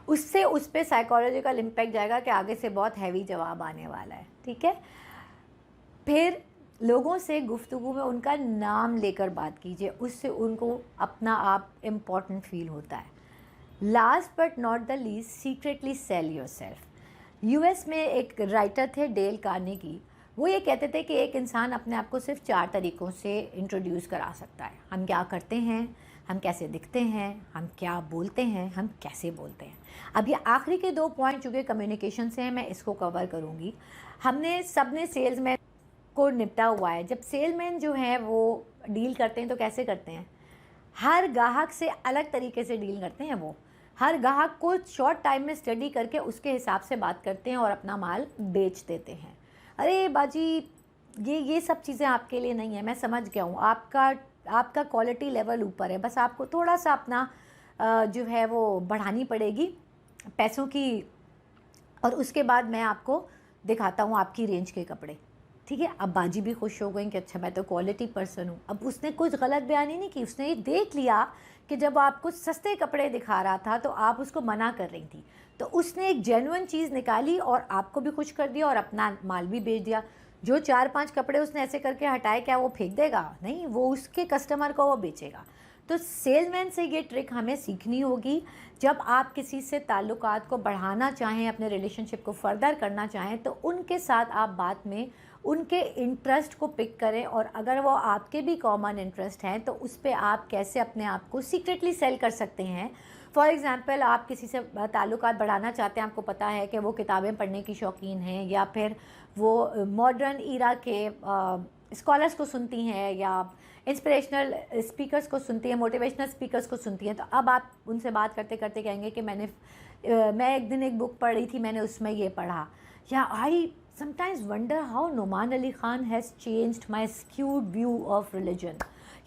उससे उस पर साइकोलॉजिकल इम्पैक्ट जाएगा कि आगे से बहुत हैवी जवाब आने वाला है, ठीक है। फिर लोगों से गुफ्तगू में उनका नाम लेकर बात कीजिए, उससे उनको अपना आप इम्पॉर्टेंट फील होता है। Last but not the least, secretly cell yourself. US में एक राइटर थे डेल कार्नेगी, वो ये कहते थे कि एक इंसान अपने आप को सिर्फ 4 तरीक़ों से इंट्रोड्यूस करा सकता है। हम क्या करते हैं, हम कैसे दिखते हैं, हम क्या बोलते हैं, हम कैसे बोलते हैं। अब ये आखिरी के 2 पॉइंट चूँकि कम्युनिकेशन से हैं, मैं इसको कवर करूँगी। हमने सब ने सेल्समैन को निपटा हुआ है। जब सेलमैन जो हैं वो डील करते हैं तो कैसे करते हैं? हर ग्राहक से अलग तरीके से डील करते हैं। वो हर ग्राहक को शॉर्ट टाइम में स्टडी करके उसके हिसाब से बात करते हैं और अपना माल बेच देते हैं। अरे बाजी ये सब चीज़ें आपके लिए नहीं है, मैं समझ गया हूँ, आपका क्वालिटी लेवल ऊपर है, बस आपको थोड़ा सा अपना जो है वो बढ़ानी पड़ेगी पैसों की, और उसके बाद मैं आपको दिखाता हूँ आपकी रेंज के कपड़े, ठीक है। अब बाजी भी खुश हो गई कि अच्छा मैं तो क्वालिटी पर्सन हूँ। अब उसने कुछ गलत बयानी नहीं की, उसने ये देख लिया कि जब आपको सस्ते कपड़े दिखा रहा था तो आप उसको मना कर रही थी, तो उसने एक जेन्युइन चीज़ निकाली और आपको भी खुश कर दिया और अपना माल भी बेच दिया। जो 4-5 कपड़े उसने ऐसे करके हटाए, क्या वो फेंक देगा? नहीं, वो उसके कस्टमर को वो बेचेगा। तो सेलमैन से ये ट्रिक हमें सीखनी होगी। जब आप किसी से ताल्लुकात को बढ़ाना चाहें, अपने रिलेशनशिप को फर्दर करना चाहें, तो उनके साथ आप बात में उनके इंटरेस्ट को पिक करें, और अगर वो आपके भी कॉमन इंटरेस्ट हैं तो उस पर आप कैसे अपने आप को सीक्रेटली सेल कर सकते हैं। फॉर एग्ज़ाम्पल, आप किसी से ताल्लुकात बढ़ाना चाहते हैं, आपको पता है कि वो किताबें पढ़ने की शौकीन हैं, या फिर वो मॉडर्न ईरा के स्कॉलर्स को सुनती हैं, या इंस्पिरेशनल स्पीकर्स को सुनती हैं, मोटिवेशनल स्पीकर्स को सुनती हैं। तो अब आप उनसे बात करते करते कहेंगे कि मैं एक दिन एक बुक पढ़ रही थी, मैंने उसमें ये पढ़ा, या I sometimes wonder how Nouman Ali Khan has changed my skewed view of religion,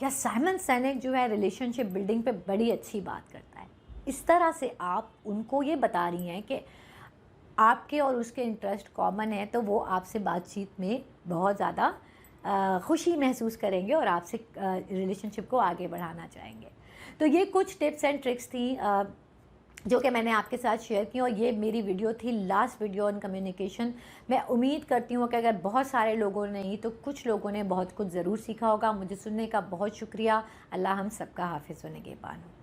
या साइमन सैनेक जो है रिलेशनशिप बिल्डिंग पे बड़ी अच्छी बात करता है। इस तरह से आप उनको ये बता रही हैं कि आपके और उसके इंटरेस्ट कॉमन है, तो वो आपसे बातचीत में बहुत ज़्यादा खुशी महसूस करेंगे और आपसे रिलेशनशिप को आगे बढ़ाना चाहेंगे। तो ये कुछ टिप्स एंड ट्रिक्स थी जो कि मैंने आपके साथ शेयर की, और ये मेरी वीडियो थी, लास्ट वीडियो ऑन कम्युनिकेशन। मैं उम्मीद करती हूँ कि अगर बहुत सारे लोगों ने नहीं तो कुछ लोगों ने बहुत कुछ ज़रूर सीखा होगा। मुझे सुनने का बहुत शुक्रिया। अल्लाह हम सबका हाफिज़ व निगहबान हो।